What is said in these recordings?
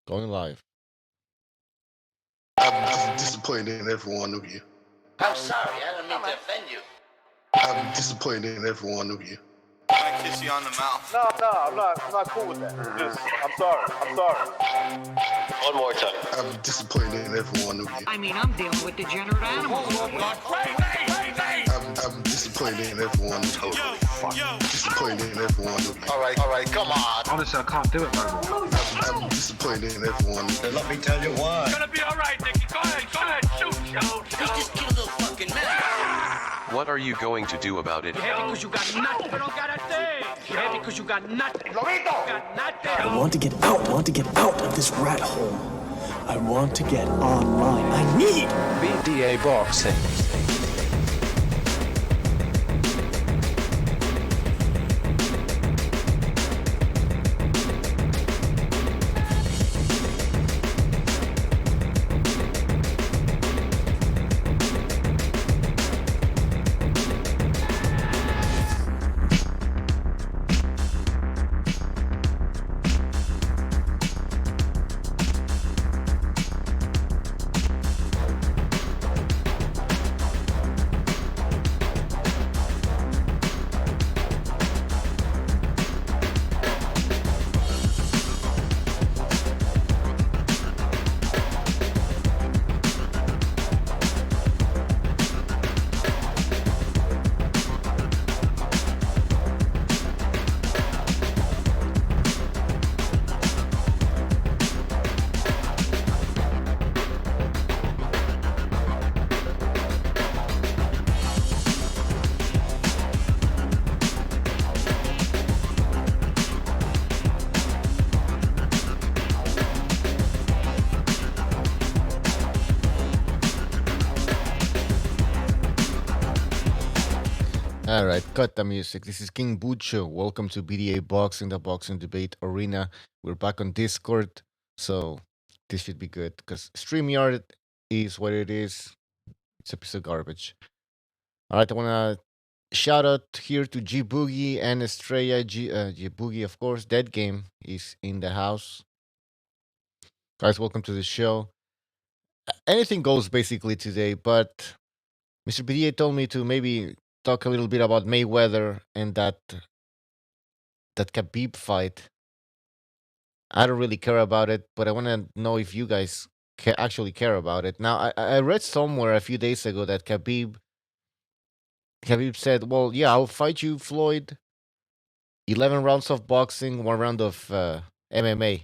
Going live. I'm disappointed in every one of you. I'm sorry, I don't mean to offend you. I'm disappointed in every one of you. I kiss you on the mouth. No, I'm not cool with that. Just, I'm sorry. One more time. I'm disappointed in every one of you. I mean, I'm dealing with degenerate animals. I'm disappointed in every one of you. Disappointed in every one of you. All right, come on. Honestly, I can't do it no more. I'm disappointed in every one of you. Let me tell you why. It's gonna be all right, Nicky. Go ahead, shoot. Let's just kill those fucking men. What are you going to do about it? You're happy because you got nothing. You don't got a thing. You're happy because you got nothing. Lobito! You got nothing. I want to get out. I want to get out of this rat hole. I want to get online. I need BDA boxing. All right, cut the music. This is King Bucho. Welcome to BDA Boxing, the boxing debate arena. We're back on Discord, so this should be good because StreamYard is what it is. It's a piece of garbage. All right, I want to shout out here to G Boogie and Estrella. G Boogie, of course. Dead Game is in the house. Guys, welcome to the show. Anything goes basically today, but Mr. BDA told me to maybe talk a little bit about Mayweather and that Khabib fight. I don't really care about it, but I want to know if you guys actually care about it. Now, I read somewhere a few days ago that Khabib said, "Well, yeah, I'll fight you, Floyd. 11 rounds of boxing, 1 round of MMA."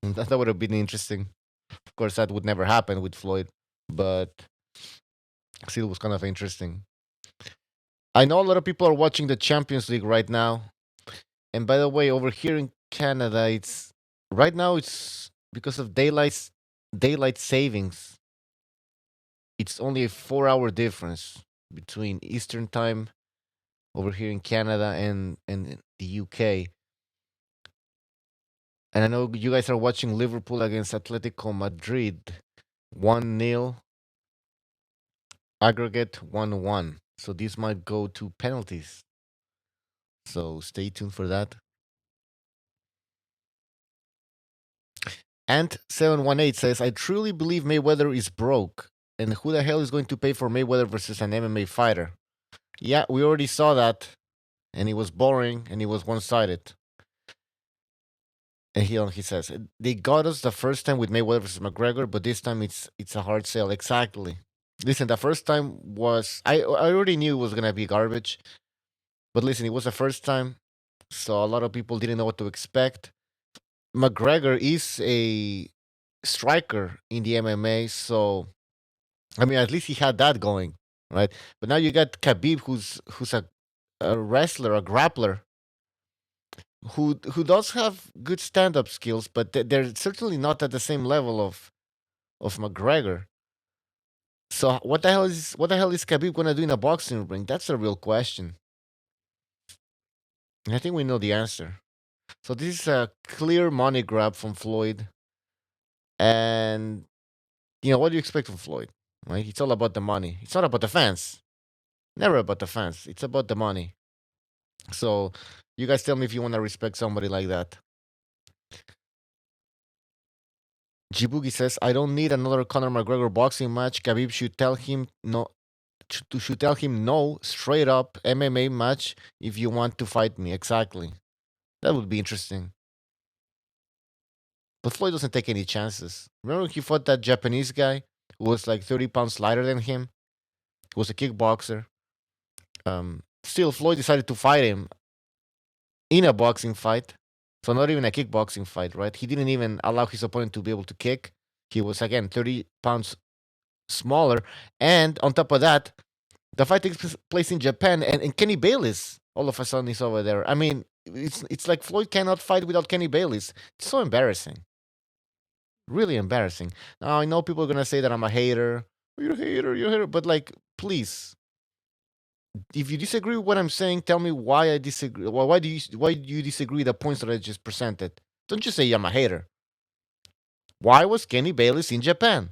That would have been interesting. Of course, that would never happen with Floyd, but still was kind of interesting. I know a lot of people are watching the Champions League right now. And by the way, over here in Canada, it's because of daylight savings. It's only a 4-hour difference between Eastern time over here in Canada and the UK. And I know you guys are watching Liverpool against Atletico Madrid. 1-0. Aggregate 1-1. So this might go to penalties. So stay tuned for that. Ant718 says, I truly believe Mayweather is broke. And who the hell is going to pay for Mayweather versus an MMA fighter? Yeah, we already saw that. And it was boring and it was one-sided. And he says, they got us the first time with Mayweather versus McGregor, but this time it's a hard sell. Exactly. Listen, the first time was... I already knew it was going to be garbage. But listen, it was the first time. So a lot of people didn't know what to expect. McGregor is a striker in the MMA, so I mean, at least he had that going, right? But now you got Khabib, who's a wrestler, a grappler, who does have good stand-up skills, but they're certainly not at the same level of McGregor. So what the hell is Khabib gonna do in a boxing ring? That's a real question. And I think we know the answer. So this is a clear money grab from Floyd. And, what do you expect from Floyd? Right? It's all about the money. It's not about the fans. Never about the fans. It's about the money. So you guys tell me if you want to respect somebody like that. Jibugi says, I don't need another Conor McGregor boxing match. Khabib should tell him no. Should tell him no, straight up MMA match if you want to fight me. Exactly. That would be interesting. But Floyd doesn't take any chances. Remember he fought that Japanese guy who was like 30 pounds lighter than him? Who was a kickboxer. Still, Floyd decided to fight him in a boxing fight. So not even a kickboxing fight, right? He didn't even allow his opponent to be able to kick. He was, again, 30 pounds smaller. And on top of that, the fight takes place in Japan, and Kenny Bayless all of a sudden is over there. I mean, it's like Floyd cannot fight without Kenny Bayless. It's so embarrassing. Really embarrassing. Now, I know people are going to say that I'm a hater. You're a hater, you're a hater. But, like, please, if you disagree with what I'm saying, tell me why I disagree. Why do you disagree with the points that I just presented? Don't just say I'm a hater. Why was Kenny Bayless in Japan?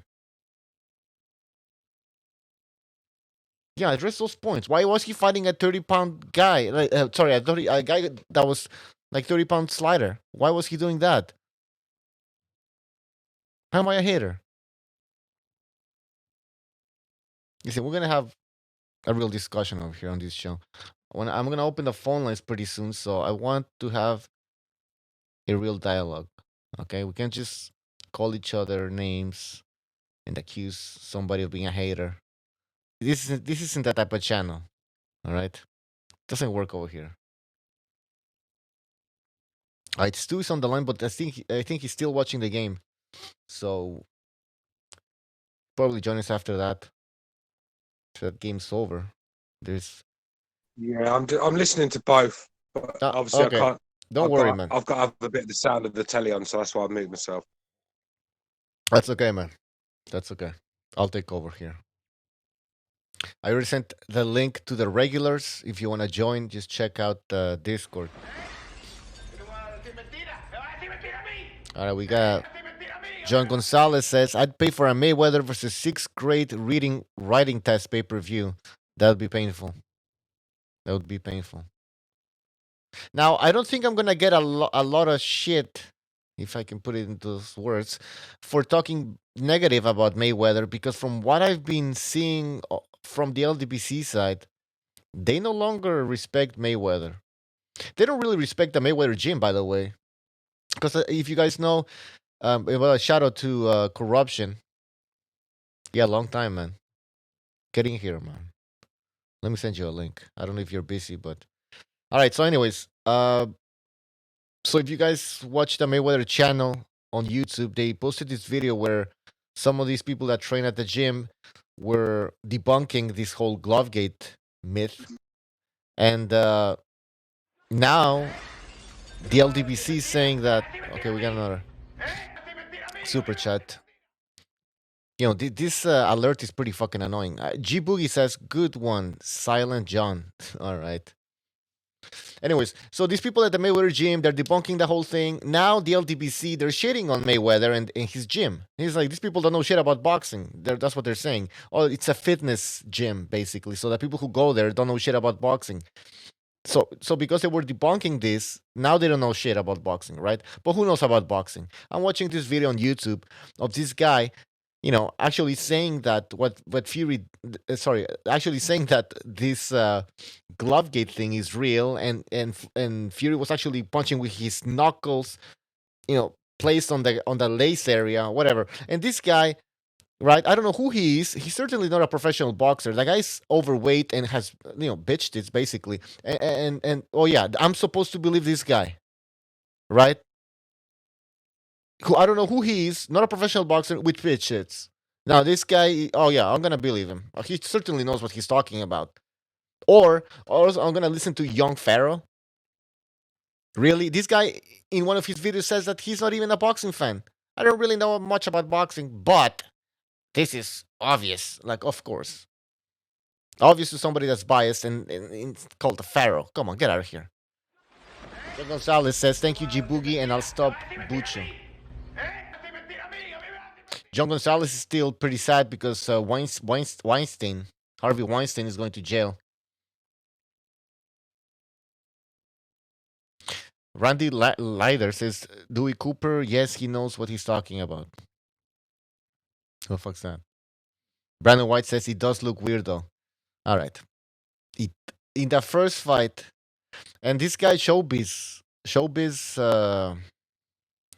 Yeah, address those points. Why was he fighting a 30-pound guy? Like, sorry, a guy that was like 30-pound slider. Why was he doing that? How am I a hater? Listen, we're gonna have a real discussion over here on this show. I'm gonna open the phone lines pretty soon, so I want to have a real dialogue. Okay, we can't just call each other names and accuse somebody of being a hater. This isn't that type of channel. All right, doesn't work over here. All right, Stu is on the line, but I think he's still watching the game, so probably join us after that. After that game's over. There's Yeah, I'm listening to both, but obviously okay. I can't. Don't worry, man. I've got to have a bit of the sound of the telly on, so that's why I moved myself. That's okay, man. That's okay. I'll take over here. I already sent the link to the regulars. If you want to join, just check out the Discord. All right, we got John Gonzalez says, I'd pay for a Mayweather versus sixth grade writing test pay-per-view. That would be painful. That would be painful. Now, I don't think I'm going to get a lot of shit, if I can put it into those words, for talking negative about Mayweather, because from what I've been seeing from the LDBC side, they no longer respect Mayweather. They don't really respect the Mayweather gym, by the way. Because if you guys know, well, a shout out to Corruption. Yeah, long time, man. Get in here, man. Let me send you a link. I don't know if you're busy, but all right. So, anyways, so if you guys watch the Mayweather channel on YouTube, they posted this video where some of these people that train at the gym were debunking this whole Glovegate myth, and now the LDBC is saying that. Okay, we got another super chat. You know, this alert is pretty fucking annoying. G Boogie says, "Good one, Silent John." All right. Anyways, so these people at the Mayweather gym, they're debunking the whole thing. Now the LDBC, they're shitting on Mayweather and his gym. He's like, these people don't know shit about boxing. That's what they're saying. Oh, it's a fitness gym, basically. So the people who go there don't know shit about boxing. So because they were debunking this, now they don't know shit about boxing, right? But who knows about boxing? I'm watching this video on YouTube of this guy, actually saying that what Fury, actually saying that this Glovegate thing is real, and Fury was actually punching with his knuckles, placed on the lace area, whatever. And this guy, right? I don't know who he is. He's certainly not a professional boxer. The guy's overweight and has, bitch tits basically. And oh yeah, I'm supposed to believe this guy, right? Who I don't know who he is. Not a professional boxer with bitch tits. Now this guy, oh yeah, I'm gonna believe him. He certainly knows what he's talking about. Or I'm gonna listen to Young Pharaoh. Really, this guy in one of his videos says that he's not even a boxing fan. I don't really know much about boxing, but this is obvious. Like, of course. Obvious to somebody that's biased and it's called the Pharaoh. Come on, get out of here. John Gonzalez says, thank you, G Boogie, and I'll stop booching. John Gonzalez is still pretty sad because Weinstein, Harvey Weinstein, is going to jail. Randy Leiter says, Dewey Cooper, yes, he knows what he's talking about. Who the fuck's that? Brandon White says it does look weird though. All right. It in the first fight, and this guy Showbiz.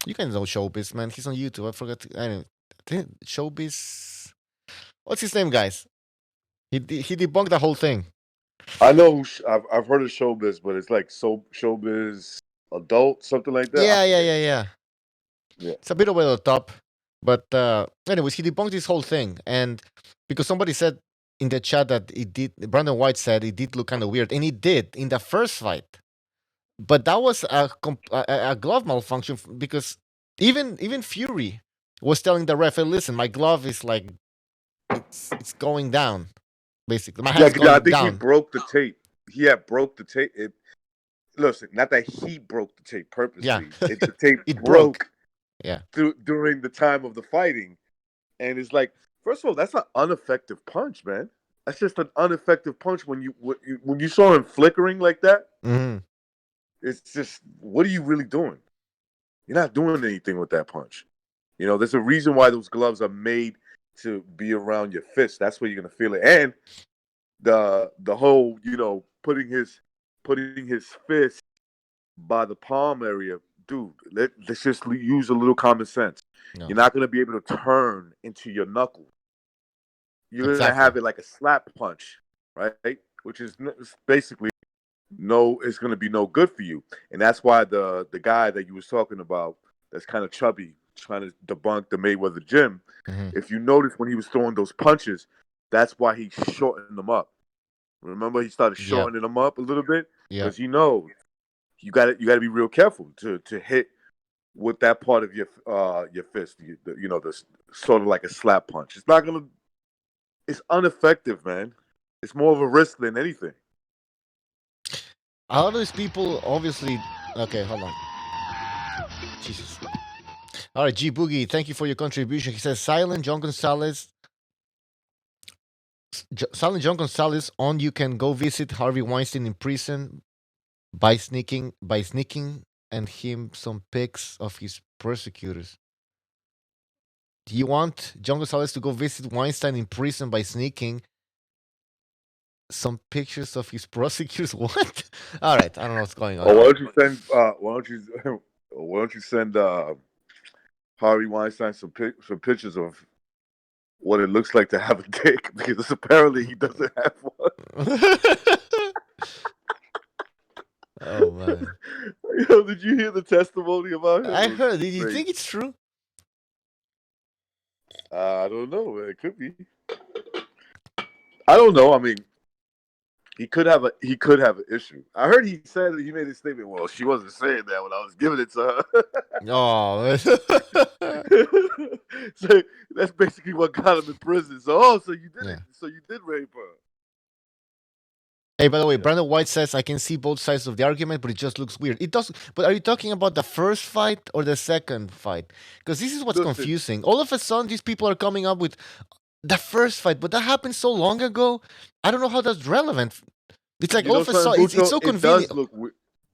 You can know Showbiz, man. He's on YouTube. I forgot. I think Showbiz. What's his name, guys? He debunked the whole thing. I know. I've heard of Showbiz, but it's like Showbiz adult, something like that. Yeah. Yeah. It's a bit over the top, but anyways, he debunked this whole thing, and because somebody said in the chat that it did, Brandon White said it did look kind of weird, and it did in the first fight, but that was a glove malfunction because even Fury was telling the ref, "Hey, listen, my glove is like it's going down, basically. My hand's going I think down." he broke the tape. He had broke the tape. Listen, not that he broke the tape purposely. Yeah. The tape It broke. Yeah. During the time of the fighting, and it's like, first of all, that's an ineffective punch, man. That's just an ineffective punch when you saw him flickering like that. Mm-hmm. It's just, what are you really doing? You're not doing anything with that punch. You know, there's a reason why those gloves are made to be around your fist. That's where you're gonna feel it. And the whole, putting his fist by the palm area, dude. Let's just use a little common sense. No. You're not gonna be able to turn into your knuckle. You're gonna have it like a slap punch, right? Which is basically it's gonna be no good for you. And that's why the guy that you was talking about, that's kind of chubby, trying to debunk the Mayweather gym. Mm-hmm. If you notice when he was throwing those punches, that's why he shortened them up. Remember, he started shortening them up a little bit because you got to be real careful to hit with that part of your fist. The sort of like a slap punch. It's ineffective, man. It's more of a risk than anything. A lot of these people, obviously. Okay, hold on. Jesus. All right, G Boogie, thank you for your contribution. He says, Silent John Gonzalez, on you can go visit Harvey Weinstein in prison by sneaking and him some pics of his persecutors. Do you want John Gonzalez to go visit Weinstein in prison by sneaking some pictures of his prosecutors? What? All right, I don't know what's going on. Why don't you send Harvey Weinstein some pictures of what it looks like to have a dick, because apparently he doesn't have one. Oh man! Did you hear the testimony about him? I heard. Did you think it's true? I don't know. It could be. I don't know. I mean, he could have an issue. I heard he made a statement. Well, she wasn't saying that when I was giving it to her. Oh, so that's basically what got him in prison. So you did it. So you did rape her. Hey, by the way, Brandon White says I can see both sides of the argument, but it just looks weird. It does. But are you talking about the first fight or the second fight? Because this is what's confusing. All of a sudden, these people are coming up with the first fight, but that happened so long ago. I don't know how that's relevant. It's like all of a sudden, it's so convenient. It does look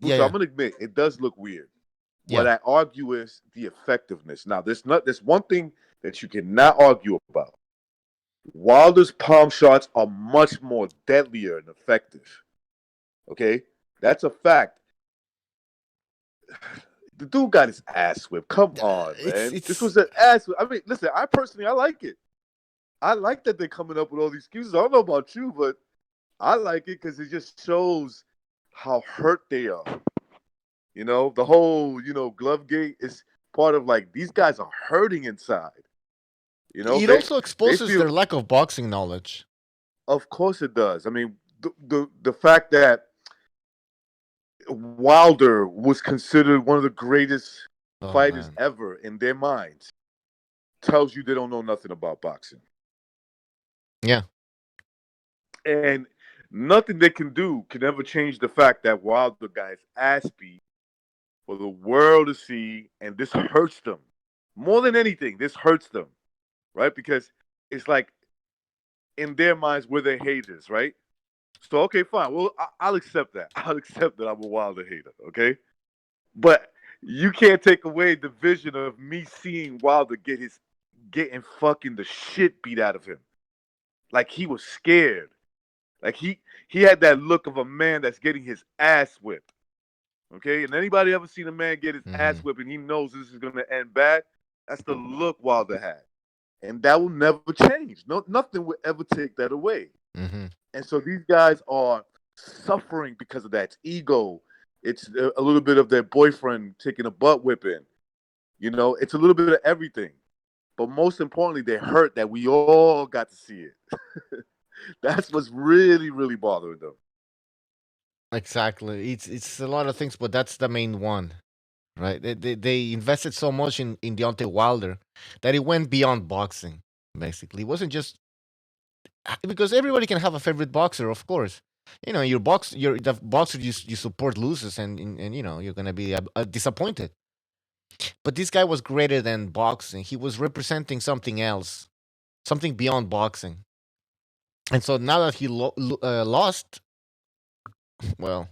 weird. I'm gonna admit it does look weird. What I argue is the effectiveness. Now, there's one thing that you cannot argue about. Wilder's palm shots are much more deadlier and effective. Okay, that's a fact. The dude got his ass whipped. Come on, man. This was an ass whip. I mean, listen, I like it. I like that they're coming up with all these excuses. I don't know about you, but I like it because it just shows how hurt they are. The whole, glove gate is part of, like, these guys are hurting inside. It also exposes their lack of boxing knowledge. Of course it does. I mean, the fact that Wilder was considered one of the greatest fighters ever in their minds tells you they don't know nothing about boxing. Yeah. And nothing they can do can ever change the fact that Wilder got his ass beat for the world to see, and this hurts them. More than anything, this hurts them. Right? Because it's like, in their minds, we're the haters, right? So, okay, fine. Well, I'll accept that. I'll accept that I'm a Wilder hater, okay? But you can't take away the vision of me seeing Wilder get his getting fucking the shit beat out of him. Like he was scared. Like he had that look of a man that's getting his ass whipped. Okay? And anybody ever seen a man get his ass whipped and he knows this is gonna end bad? That's the look Wilder had. And that will never change. Nothing will ever take that away. Mm-hmm. And so these guys are suffering because of that. It's ego. It's a little bit of their boyfriend taking a butt whipping. You know, it's a little bit of everything. But most importantly, they're hurt that we all got to see it. That's what's really, really bothering them. Exactly. It's a lot of things, but that's the main one, right? They invested so much in Deontay Wilder that it went beyond boxing. Basically, it wasn't just because everybody can have a favorite boxer, of course. You know, the boxer you support loses, and you know you're gonna be disappointed. But this guy was greater than boxing. He was representing something else, something beyond boxing. And so now that he lost, well,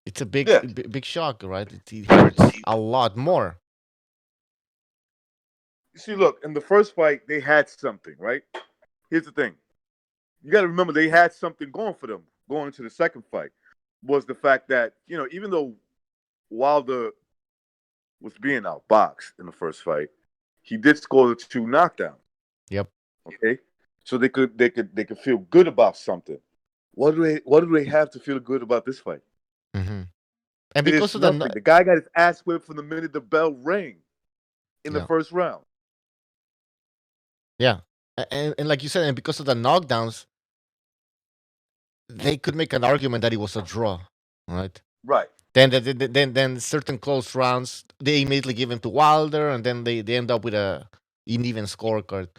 it's a big shock, right? It hurts a lot more. You see, look, in the first fight, they had something, right? Here's the thing. You got to remember they had something going for them going into the second fight. Was the fact that, you know, even though Wilder was being outboxed in the first fight, he did score the 2 knockdowns. Yep. Okay. So they could feel good about something. What do they have to feel good about this fight? Mm-hmm. And because of the guy got his ass whipped from the minute the bell rang in the first round. Yeah. And like you said, and because of the knockdowns, they could make an argument that it was a draw, right? Right. Then certain close rounds, they immediately give him to Wilder, and then they end up with an even scorecard.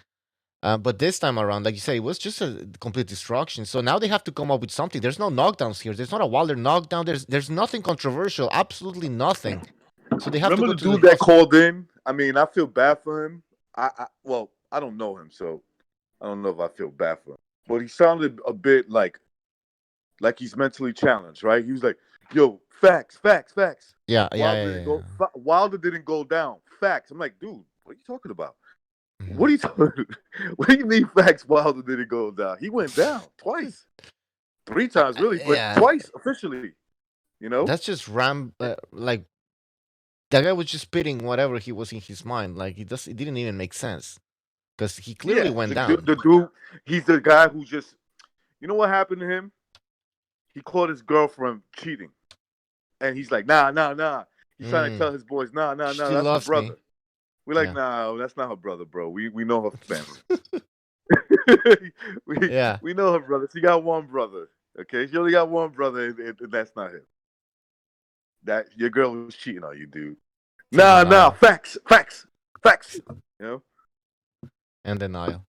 But this time around, like you said, it was just a complete destruction. So now they have to come up with something. There's no knockdowns here. There's not a Wilder knockdown. There's nothing controversial. Absolutely nothing. So they have Remember to the dude that called in? I mean, I feel bad for him. I don't know him, so I don't know if I feel bad for him. But he sounded a bit like he's mentally challenged, right? He was like, "Yo, facts." Yeah. Wilder didn't go down. Facts. I'm like, dude, what are you talking about? What are you talking? What do you mean facts? Wilder didn't go down. He went down twice, 3 times really, but twice officially. You know, that's just like that guy was just spitting whatever he was in his mind. Like it didn't even make sense because he clearly went down. The dude, he's the guy who just, you know what happened to him? He caught his girlfriend cheating, and he's like, nah. He's trying to tell his boys, nah, that's her brother. Me. We're like, nah, that's not her brother, bro. We know her family. we know her brother. She got one brother. Okay, she only got one brother, and that's not him. That your girl was cheating on you, dude. Nah, facts. You know. And denial.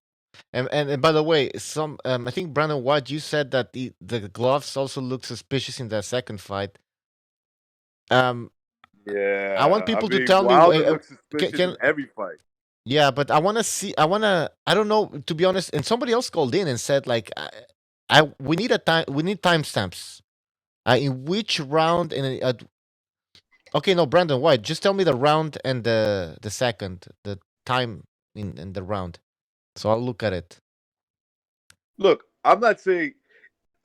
And by the way, I think Brandon White, you said that the gloves also look suspicious in the second fight. Yeah, I want people to tell Wilder me. Looks suspicious in every fight. Yeah, but I want to see. I don't know. To be honest, and somebody else called in and said like, we need timestamps. In which round? Okay, no, Brandon White. Just tell me the round and the second, the time in the round. So I'll look at it. Look, I'm not saying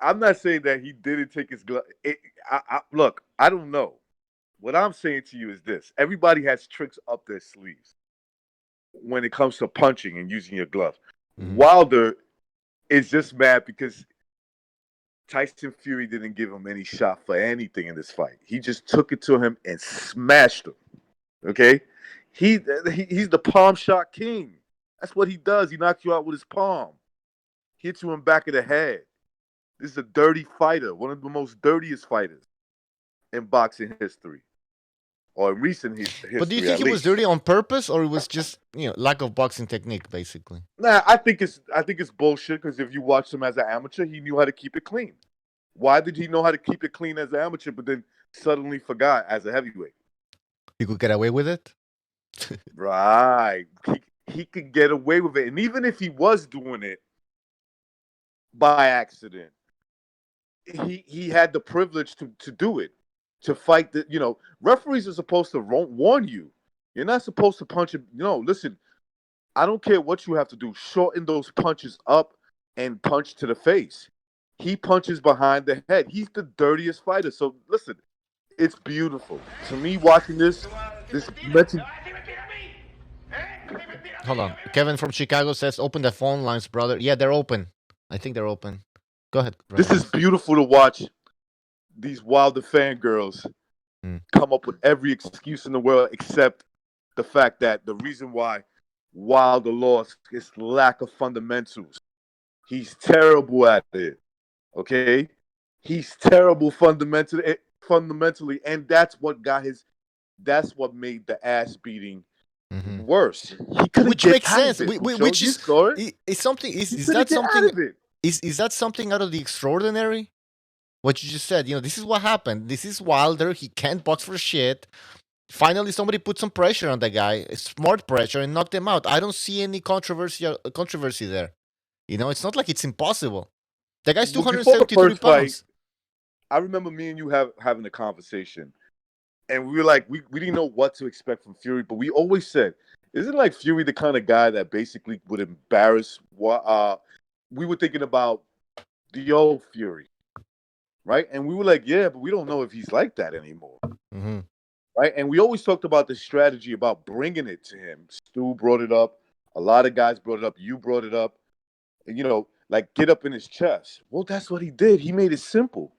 that he didn't take his glove. Look, I don't know. What I'm saying to you is this: everybody has tricks up their sleeves when it comes to punching and using your glove. Mm-hmm. Wilder is just mad because Tyson Fury didn't give him any shot for anything in this fight. He just took it to him and smashed him. Okay, he's the palm shot king. That's what he does. He knocks you out with his palm. Hits you in the back of the head. This is a dirty fighter, one of the most dirtiest fighters in boxing history, or in recent history. But do you think it was dirty on purpose, or it was just lack of boxing technique, basically? Nah, I think it's bullshit. Because if you watch him as an amateur, he knew how to keep it clean. Why did he know how to keep it clean as an amateur, but then suddenly forgot as a heavyweight? He could get away with it. Right. He could get away with it, and even if he was doing it by accident, he had the privilege to do it, to fight. Referees are supposed to warn you. You're not supposed to punch him. Listen, I don't care what you have to do. Shorten those punches up and punch to the face. He punches behind the head. He's the dirtiest fighter. So listen, it's beautiful. To me, watching this mental. Hold on. Kevin from Chicago says, "Open the phone lines, brother." Yeah, they're open. I think they're open. Go ahead. This is beautiful to watch these Wilder fangirls come up with every excuse in the world except the fact that the reason why Wilder lost is lack of fundamentals. He's terrible at it. Okay? He's terrible fundamentally, and that's what made the ass beating worse. He couldn't Which get makes out sense. of it, Which you is saw it. is something He is couldn't that get out something of it. is that something out of the extraordinary? What you just said, this is what happened. This is Wilder. He can't box for shit. Finally, somebody put some pressure on the guy, smart pressure, and knocked him out. I don't see any controversy there. It's not like it's impossible. The guy's Before the 273 first fight, pounds. I remember me and you having a conversation, and we were like, we didn't know what to expect from Fury, but we always said, isn't like Fury the kind of guy that basically would embarrass what we were thinking about the old Fury, right? And we were like, yeah, but we don't know if he's like that anymore, right? And we always talked about the strategy about bringing it to him. Stu brought it up. A lot of guys brought it up. You brought it up. And, like get up in his chest. Well, that's what he did. He made it simple.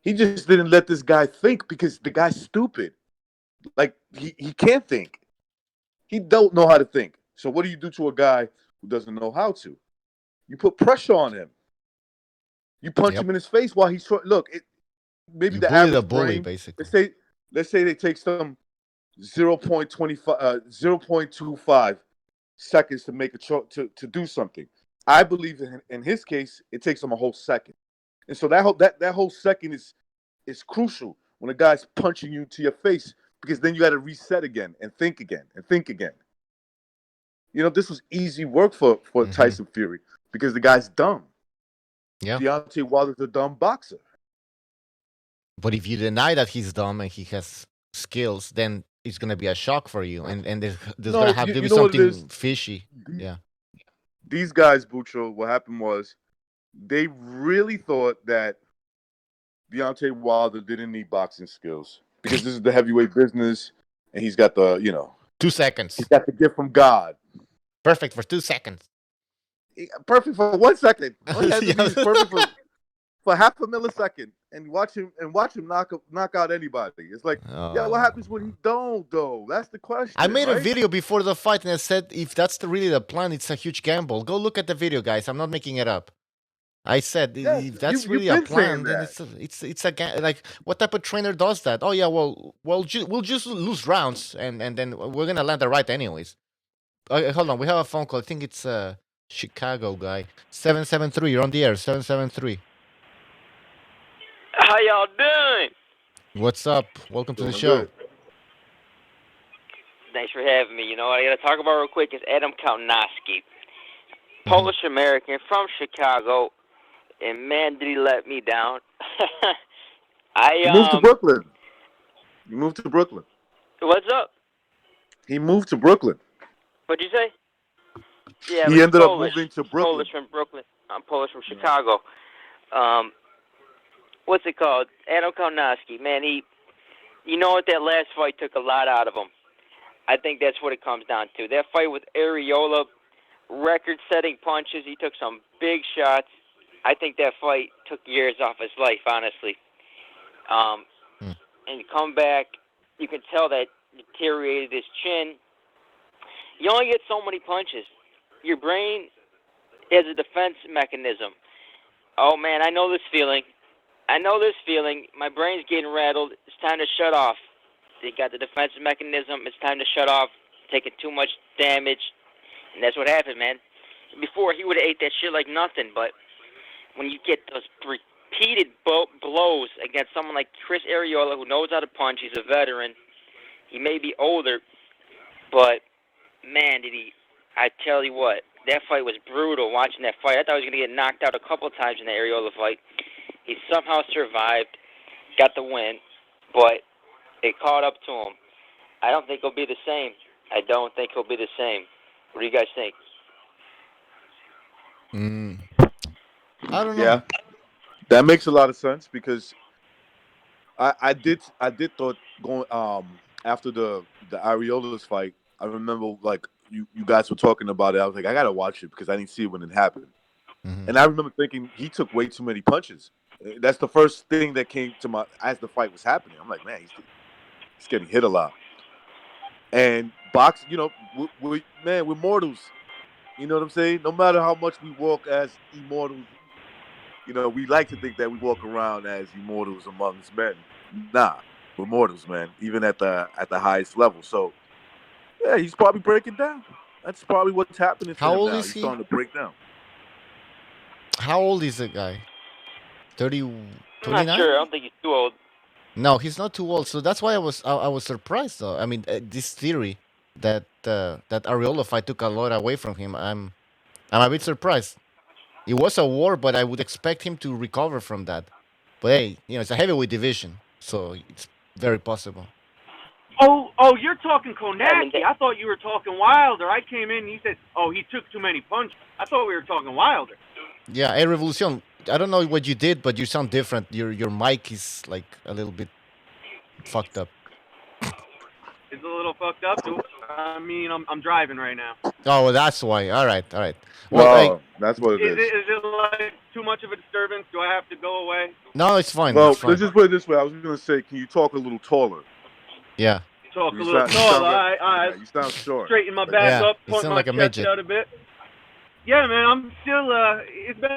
He just didn't let this guy think because the guy's stupid. Like, he can't think. He don't know how to think. So what do you do to a guy who doesn't know how to? You put pressure on him. You punch him in his face while he's short. Look, maybe You the bully average the bully, brain, basically. let's say they take some 0.25 seconds to make to do something. I believe in his case, it takes him a whole second. And so that whole second is crucial when a guy's punching you to your face, because then you got to reset again and think again and think again. This was easy work for Tyson Fury because the guy's dumb. Yeah. Deontay Wilder's a dumb boxer. But if you deny that he's dumb and he has skills, then it's gonna be a shock for you, and there's gonna have to be something fishy. Yeah. These guys, Bucho, what happened was they really thought that Deontay Wilder didn't need boxing skills because this is the heavyweight business, and he's got the 2 seconds. He's got the gift from God. Perfect for 2 seconds. Perfect for 1 second. All he has to be is perfect for half a millisecond, and watch him knock out anybody. It's like, what happens when he don't though? That's the question. I made a video before the fight, and I said if that's really the plan, it's a huge gamble. Go look at the video, guys. I'm not making it up. I said if that's really a plan, then it's a like what type of trainer does that? Oh yeah, we'll just lose rounds, and then we're gonna land the right anyways. Hold on, we have a phone call. I think it's a Chicago guy. 773. You're on the air. 773. How y'all doing? What's up? Welcome to the show. Good. Thanks for having me. What I got to talk about real quick is Adam Kalinowski, Polish American from Chicago, and man, did he let me down. He moved to Brooklyn. You moved to Brooklyn. What's up? He moved to Brooklyn. What'd you say? Yeah, he ended Polish, up moving to Brooklyn. Polish from Brooklyn. I'm Polish from Chicago. What's it called? Adam Kalinowski. Man, you know what? That last fight took a lot out of him. I think that's what it comes down to. That fight with Arreola, record-setting punches. He took some big shots. I think that fight took years off his life, honestly. And to come back, you can tell that deteriorated his chin. You only get so many punches. Your brain has a defense mechanism. Oh, man, I know this feeling. My brain's getting rattled. It's time to shut off. They got the defensive mechanism. It's time to shut off. Taking too much damage. And that's what happened, man. Before, he would have ate that shit like nothing. But when you get those repeated blows against someone like Chris Arreola, who knows how to punch, he's a veteran. He may be older, but, man, I tell you what, that fight was brutal watching that fight. I thought he was going to get knocked out a couple of times in the Arreola fight. He somehow survived, got the win, but it caught up to him. I don't think he'll be the same. What do you guys think? Mm, I don't know. Yeah, that makes a lot of sense because I did thought going after the Areolas fight. I remember like you guys were talking about it. I was like, I gotta watch it because I didn't see it when it happened. Mhm. And I remember thinking he took way too many punches. That's the first thing that came to my as the fight was happening. I'm like, man, he's getting hit a lot. And box, we're mortals. You know what I'm saying? No matter how much we walk as immortals, we like to think that we walk around as immortals amongst men. Nah, we're mortals, man. Even at the highest level. So yeah, he's probably breaking down. That's probably what's happening to How him old now. is He's he? starting to break down. How old is the guy? 30, I'm not sure. I 29? don't think he's too old. No, he's not too old. So that's why I was surprised though. I mean, this theory that Areola fight took a lot away from him. I'm a bit surprised. It was a war, but I would expect him to recover from that. But hey, it's a heavyweight division, so it's very possible. Oh, you're talking I mean, Konacki. I thought you were talking Wilder. I came in and he said, oh, he took too many punches. I thought we were talking Wilder. Yeah, hey Revolucion. I don't know what you did, but you sound different. Your mic is like a little bit fucked up. It's a little fucked up. I mean, I'm driving right now. Oh, well, that's why. All right, all right. Well, hey, No, that's what it Is is. it like too much of a disturbance? Do I have to go away? no, it's fine. Well, It's fine. let's just put it this way. I was going to say, can you talk a little taller? Yeah, Talk a You little sound, you taller. sound All like, right. yeah, you sound short. Straighten my back Yeah, up, you point sound my like a chest midget. out a bit. Yeah, man, I'm still. It's been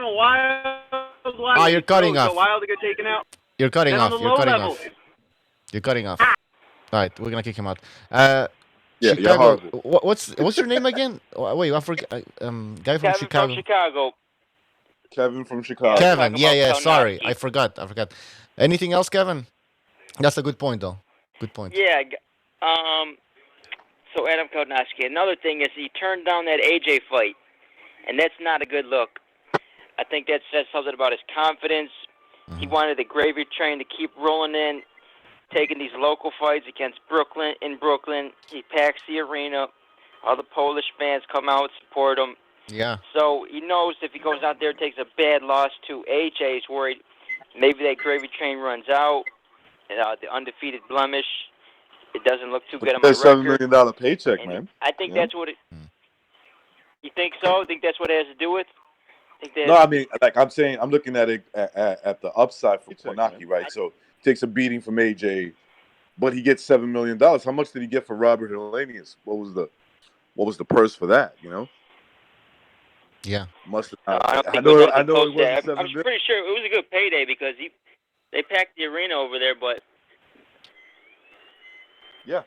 a while. Ah, you're cutting It's a off. while to get taken out. You're cutting Then on off. the You're low cutting level, off. You're cutting off. All right, we're gonna kick him out. Yeah, you're Chicago. horrible. What's your name again? Wait, I forget. Guy from Kevin from Chicago. Chicago. Kevin from Yeah, Chicago. Kevin. talking Yeah, about yeah. Sorry, Konacki. I forgot. Anything else, Kevin? That's a good point, though. Good point. Yeah. So Adam Konacki. Another thing is he turned down that AJ fight, and that's not a good look. I think that says something about his confidence. He wanted the gravy train to keep rolling in, taking these local fights against Brooklyn. In Brooklyn, he packs the arena. All the Polish fans come out and support him. Yeah. So he knows if he goes out there and takes a bad loss to AJ, he's worried maybe that gravy train runs out. The undefeated blemish. It doesn't look too good on my That's $7 record. million paycheck, And man. I think Yeah. that's what it. You think so? Think that's what it has to do with? Think that? No, I mean, like I'm saying, I'm looking at it at the upside for Konacki, right? So takes a beating from AJ, but he gets $7 million. How much did he get for Robert Hellenius? What was the purse for that? Yeah. Must have. I don't I think know. it was I anything know close it to wasn't that. I'm 7 million. pretty sure it was a good payday because they packed the arena over there, but Yeah.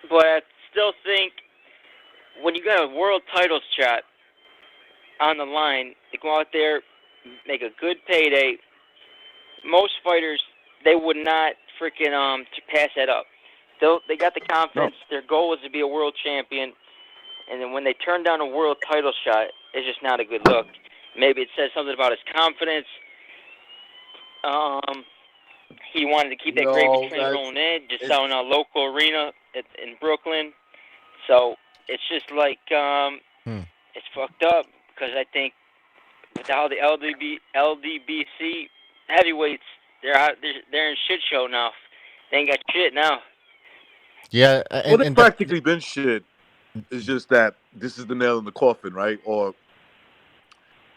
but I still think when you got a world title shot on the line, to go out there, make a good payday. Most fighters, they would not freaking to pass that up. They got the confidence. No. Their goal is to be a world champion, and then when they turn down a world title shot, it's just not a good look. Maybe it says something about his confidence. He wanted to keep that gravy train rolling in, just selling a local arena in Brooklyn. So it's just like it's fucked up because I think with how the LDBC heavyweights, they're in shit show now. They ain't got shit now. Yeah. Well, they've practically been shit. It's just that this is the nail in the coffin, right? Or,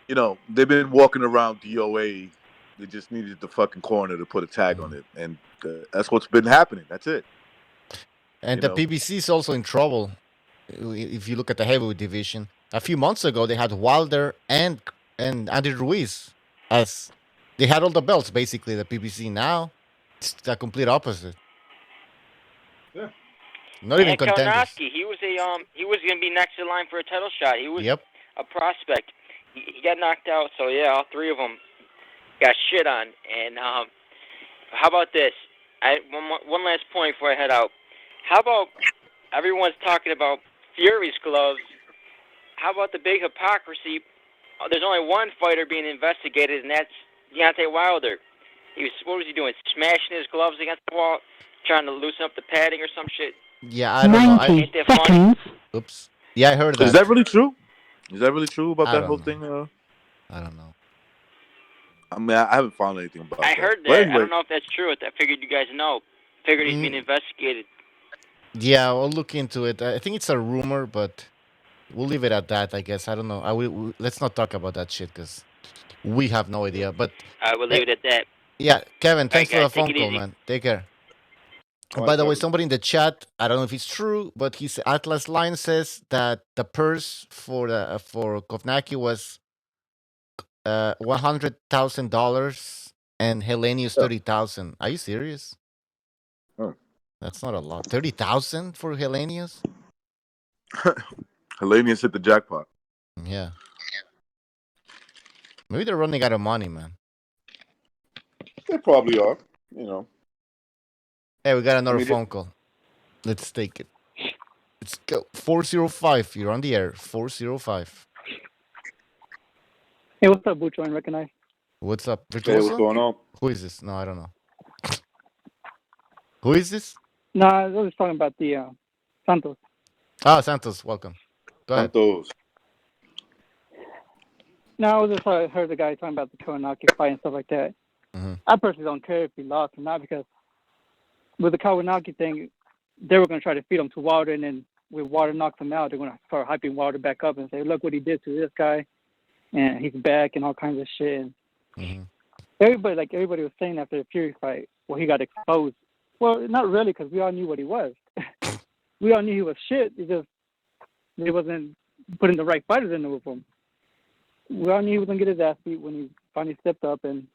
they've been walking around DOA. They just needed the fucking corner to put a tag on it, and that's what's been happening. That's it. And the PBC is also in trouble. If you look at the heavyweight division, a few months ago they had Wilder and Andy Ruiz as they had all the belts basically. The PBC now it's the complete opposite. Yeah. Not even And contenders. Konacki, he was gonna be next in line for a title shot. He was Yep. a prospect. He got knocked out. So yeah, all three of them got shit on. And how about this? One last point before I head out. How about everyone's talking about Fury's gloves? How about the big hypocrisy? There's only one fighter being investigated, and that's Deontay Wilder. What was he doing? Smashing his gloves against the wall, trying to loosen up the padding or some shit. Yeah, I don't know. 90 seconds. Oops. Yeah, I heard that. Is that really true? Is that really true about I that don't whole know. thing? I don't know. I mean, I haven't found anything about I that. heard But that. I anyway, don't know if that's true. I figured you guys know. Figured he's being Mm, investigated. yeah, I'll look into it. I think it's a rumor, but we'll leave it at that. I guess I don't know. Let's not talk about that shit because we have no idea. But I will eh, leave it at that. yeah, Kevin, All right, thanks for guys, the take phone it call, easy. man. Take care. all By right, the way, Kevin. somebody in the chat, I don't know if it's true, but his Atlas line says that the purse for Kovnacki was $100,000 and Hellenius Yeah. 30,000. Are you serious? Oh. That's not a lot. 30,000 for Hellenius? Hellenius hit the jackpot. Yeah. Maybe they're running out of money, man. They probably are. You know. Hey, we got another I mean, phone call. Let's take it. Let's go. 405. You're on the air. 405. Hey, what's up, Bucho? I recognize. What's up? Hey, Virtuoso? what's going on? Who is this? No, I don't know. Who is this? No, I was just talking about the Santos. Ah, Santos. Welcome. Go ahead. Santos. No, I was just heard the guy talking about the Kownacki fight and stuff like that. Mhm. I personally don't care if he lost or not because with the Kownacki thing, they were going to try to feed him to Wilder, and then when Wilder knocks him out, they're going to start hyping Wilder back up and say, look what he did to this guy, and he's back and all kinds of shit. And Mhm. everybody was saying after the Fury fight, well, he got exposed. Well, not really, because we all knew what he was. We all knew he was shit. It just they wasn't putting the right fighters in there with him. We all knew he was going to get his ass beat when he finally stepped up, and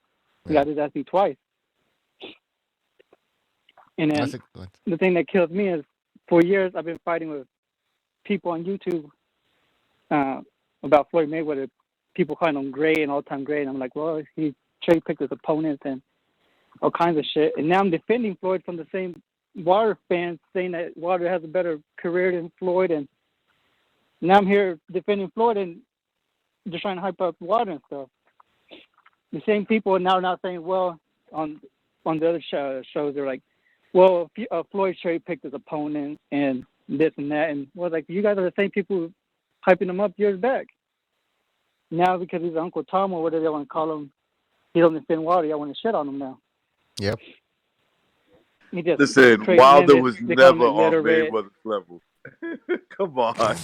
he got his ass beat twice. And then That's a good. the thing that kills me is, for years I've been fighting with people on YouTube about Floyd Mayweather. People calling him great and all-time great, and I'm like, well, he cherry-picked his opponents and all kinds of shit. And now I'm defending Floyd from the same Wilder fans, saying that Wilder has a better career than Floyd, and now I'm here defending Floyd and just trying to hype up Wilder and stuff. The same people are now not saying, well, on the other shows, they're like, well, Floyd cherry-picked his opponent and this and that. And well, like, you guys are the same people hyping him up years back. Now, because he's Uncle Tom or whatever they want to call him, he doesn't defend Wilder. I want to shit on him now. Yep. He just Listen, creates Wilder limits. was They call him never on illiterate. Mayweather's level. Come on.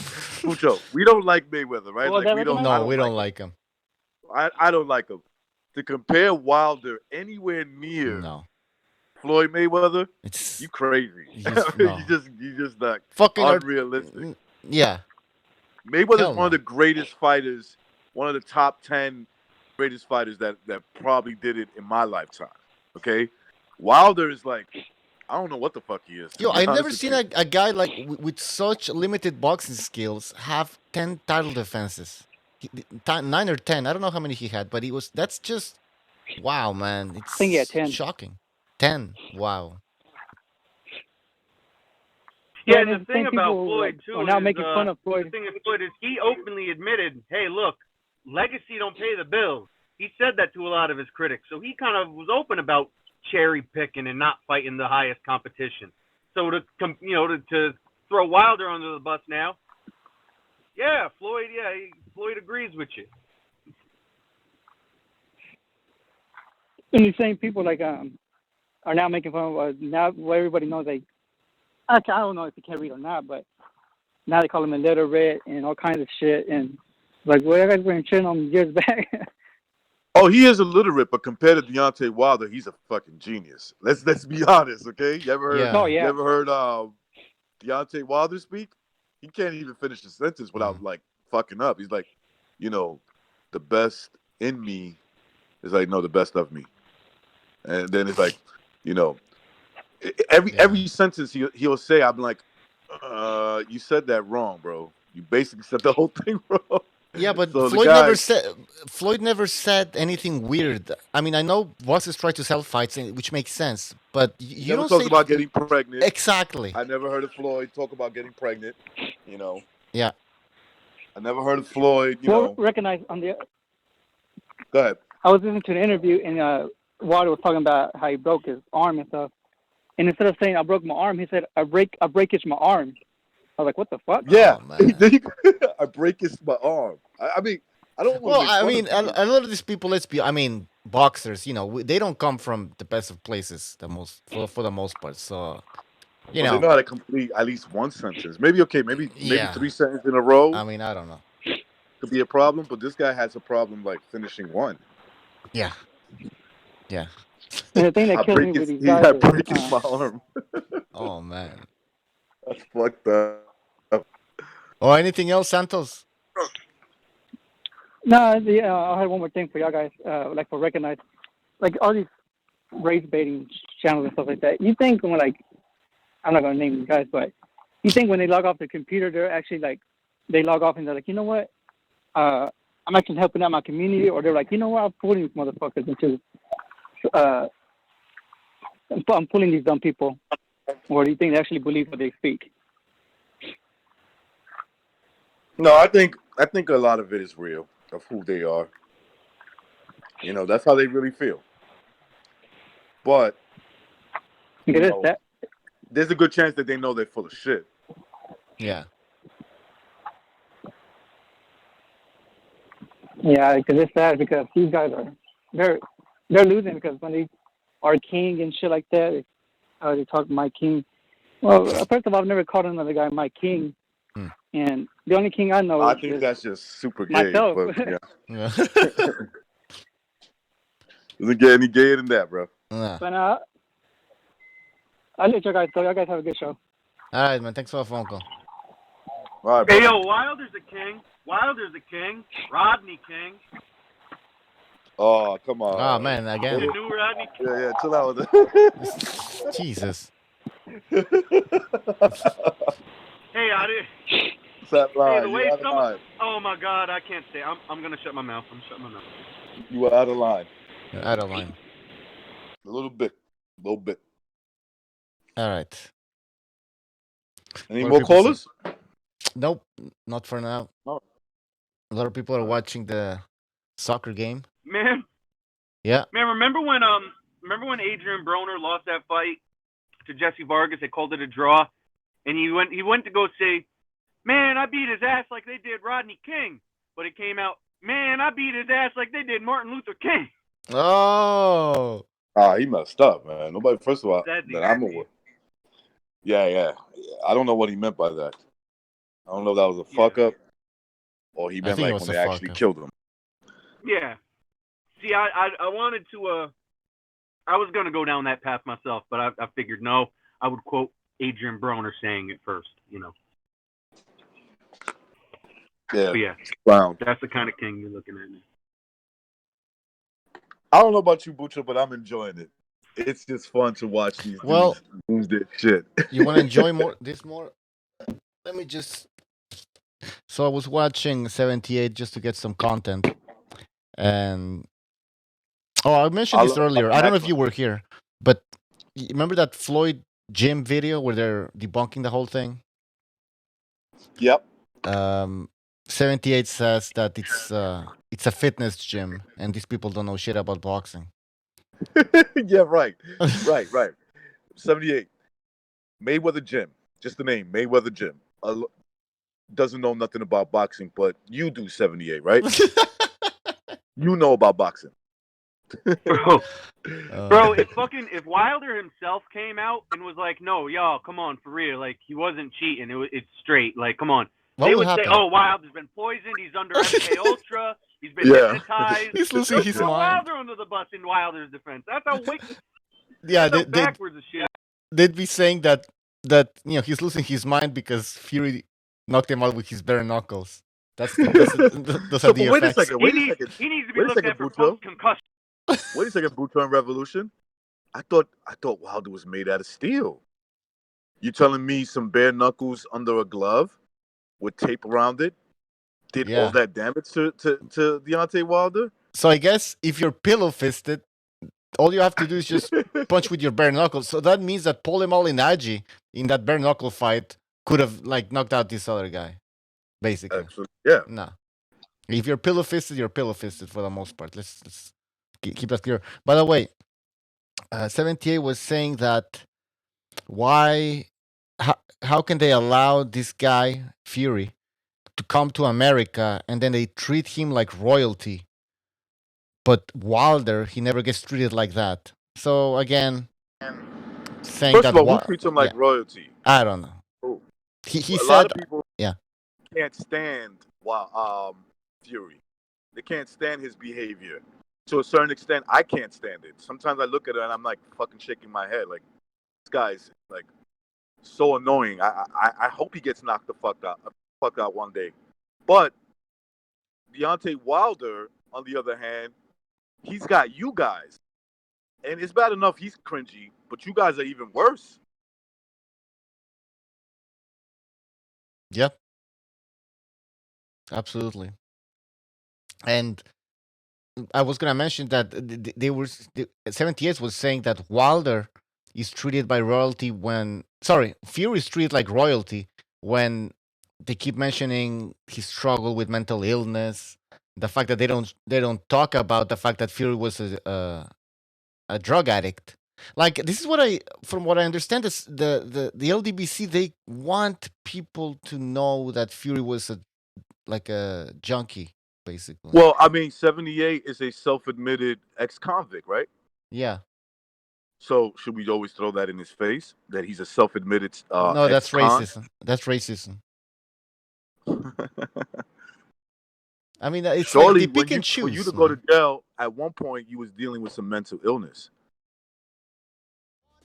Mucho. We don't like Mayweather, right? Well, Like, we don't, No, we don't like him. I don't like him. To compare Wilder anywhere near No. Floyd Mayweather, It's you crazy. no. you just like fucking unrealistic. Yeah. Mayweather's Hell one of no. the greatest fighters, one of the top 10 greatest fighters that probably did it in my lifetime. Okay? Wilder is like, I don't know what the fuck he is. to Yo, be I've honest never with seen you. a guy like with such limited boxing skills have 10 title defenses. 9 or 10. I don't know how many he had, but that's just wow, man. I think he had It's 10. shocking. 10. Wow. Yeah, and and the the thing same about people, Floyd like, too are now is making fun of Floyd. the thing with Floyd is he openly admitted, "Hey, look, legacy don't pay the bills." He said that to a lot of his critics, so he kind of was open about cherry picking and not fighting the highest competition. So to throw Wilder under the bus now, yeah, Floyd agrees with you. And the same people like are now making fun of now where everybody knows like I don't know if he can read or not, but now they call him illiterate and all kinds of shit and like well, you guys were shitting on him years back. Oh, he is illiterate, but compared to Deontay Wilder, he's a fucking genius. Let's be honest, okay? You ever heard? Yeah. Oh, yeah. You ever heard Deontay Wilder speak? He can't even finish a sentence without like fucking up. He's like, the best in me is like no, the best of me, and then it's like, every sentence he'll say, I'm like, you said that wrong, bro. You basically said the whole thing wrong. Yeah, but So Floyd never said anything weird. I mean, I know bosses try to sell fights, which makes sense, but you never don't talked say about getting pregnant. Exactly. I never heard of Floyd talk about getting pregnant. Yeah. I never heard of Floyd. Recognize on the. Go ahead. I was listening to an interview and Wilder was talking about how he broke his arm and stuff, And instead of saying I broke my arm, he said I breakaged my arm. I was like, what the fuck? Yeah, Oh, man. I break my arm. I mean, I don't want Well, to make I fun mean, of a lot of these people, boxers, they don't come from the best of places, for the most part. So, But they know how to complete at least one sentence. Maybe maybe Yeah. 3 sentences in a row I mean, I don't know. could be a problem, but this guy has a problem like finishing one. Yeah. Yeah. And the thing that kills me with these guys is, breaking my arm. Oh, man. That's fucked up. Oh, anything else, Santos? no, I had one more thing for y'all guys, like for recognize, like all these race baiting channels and stuff like that. You think when I'm not gonna name these guys, but you think when they log off the computer, they're actually like, they log off and they're like, you know what, I'm actually helping out my community, or they're like, you know what, I'm pulling these motherfuckers into, I'm pulling these dumb people, or do you think they actually believe what they speak? No, I think a lot of it is real of who they are. That's how they really feel. But there's a good chance that they know they're full of shit. Yeah. Yeah, because it's sad because these guys they're losing because when they are king and shit like that, they talk my king. Well, first of all, I've never called another guy my king, and the only king I know I is think that's just super gay. myself. But yeah. Doesn't get any gayer than that, bro. But I'll let you guys go. Y'all guys have a good show. All right, man. Thanks for the phone call. All right, Hey, bro. yo, Wilder's a king. Rodney King. Oh, come on. Oh, man, again. The new Rodney King. Yeah, chill out with it. Jesus. Hey, I did. That line. Hey, the way You're out of line. Oh my God, I can't say. I'm gonna shut my mouth. I'm shutting my mouth. You were out of line. You're out of line. A little bit. All right. Any more callers? Nope, not for now. Oh. A lot of people are watching the soccer game. Man. Yeah. Man, remember when Adrian Broner lost that fight to Jesse Vargas? They called it a draw, and he went to go say, "Man, I beat his ass like they did Rodney King," but it came out, "Man, I beat his ass like they did Martin Luther King." Oh. He messed up, man. Nobody. First of all, That's that I'm aware. Yeah. I don't know what he meant by that. I don't know if that was a fuck up, or he meant like when they actually killed him. Yeah. See, I wanted to. I was gonna go down that path myself, but I figured no. I would quote Adrian Broner saying it first. Yeah. But yeah. Clown. That's the kind of king you're looking at now. I don't know about you, Bucha, but I'm enjoying it. It's just fun to watch these dudes lose their shit. You want to enjoy more? Let me just. So I was watching 78 just to get some content, and I mentioned this earlier. I don't know if you were here, but you remember that Floyd gym video where they're debunking the whole thing? Yep. 78 says that it's a fitness gym, and these people don't know shit about boxing. Yeah, right. 78. Mayweather Gym. Just the name, Mayweather Gym. Doesn't know nothing about boxing, but you do, 78, right? You know about boxing. Bro, if Wilder himself came out and was like, "No, y'all, come on, for real, like he wasn't cheating, it's straight, like come on," they would say, "Oh, Wilder's been poisoned, he's under MK Ultra, he's been hypnotized, he's losing his mind." Wilder under the bus in Wilder's defense. That's how wicked. Yeah, backwards as shit. They'd be saying that he's losing his mind because Fury knocked him out with his bare knuckles. Those are the effects. Wait a second. He needs to be looked at for post-concussion. Wait a second, Bucha and Revolution. I thought Wilder was made out of steel. You telling me some bare knuckles under a glove with tape around it did all that damage to Deontay Wilder? So I guess if you're pillow fisted, all you have to do is just punch with your bare knuckles. So that means that Paulie Malignaggi in that bare knuckle fight could have knocked out this other guy, basically. Absolutely. Yeah. No. If you're pillow fisted, you're pillow fisted for the most part. Let's keep that clear. By the way, 78 was saying that Why? How can they allow this guy Fury to come to America and then they treat him like royalty? But Wilder, he never gets treated like that. So again, saying First of that all, who treats him like yeah, royalty? I don't know. Who? He A lot said of people yeah. can't stand Fury. They can't stand his behavior. To a certain extent, I can't stand it. Sometimes I look at it and I'm like fucking shaking my head. Like, this guy's like so annoying. I hope he gets knocked the fuck out one day. But Deontay Wilder, on the other hand, he's got you guys. And it's bad enough he's cringy, but you guys are even worse. Yep. Absolutely. And I was gonna mention that they were 78 was saying that Wilder is treated by royalty when Fury is treated like royalty when they keep mentioning his struggle with mental illness, the fact that they don't talk about the fact that Fury was a drug addict. Like this is what from what I understand is the LDBC they want people to know that Fury was like a junkie basically. Well, I mean, 78 is a self-admitted ex-convict, right? Yeah. So should we always throw that in his face that he's a self-admitted No, that's ex-con? racism. That's racism. I mean, it's surely like they pick and choose. For you to go to jail, at one point you was dealing with some mental illness.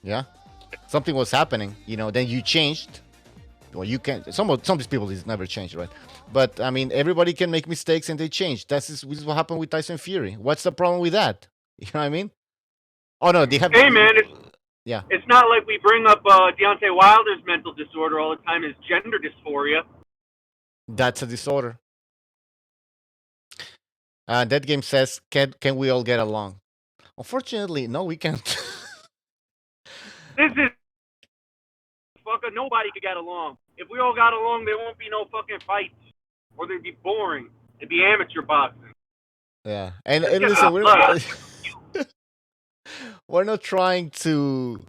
Yeah, something was happening. Then you changed. Well, you can. Some of these people is never changed, right? But I mean, everybody can make mistakes and they change. This is what happened with Tyson Fury. What's the problem with that? You know what I mean? Oh no, they have. Hey man, yeah. It's not like we bring up Deontay Wilder's mental disorder all the time. His gender dysphoria. That's a disorder. That game says, can we all get along? Unfortunately, no, we can't. This is fucker. Nobody could get along. If we all got along, there won't be no fucking fights, or they'd be boring. It'd be amateur boxing. Yeah, and listen, we're not trying to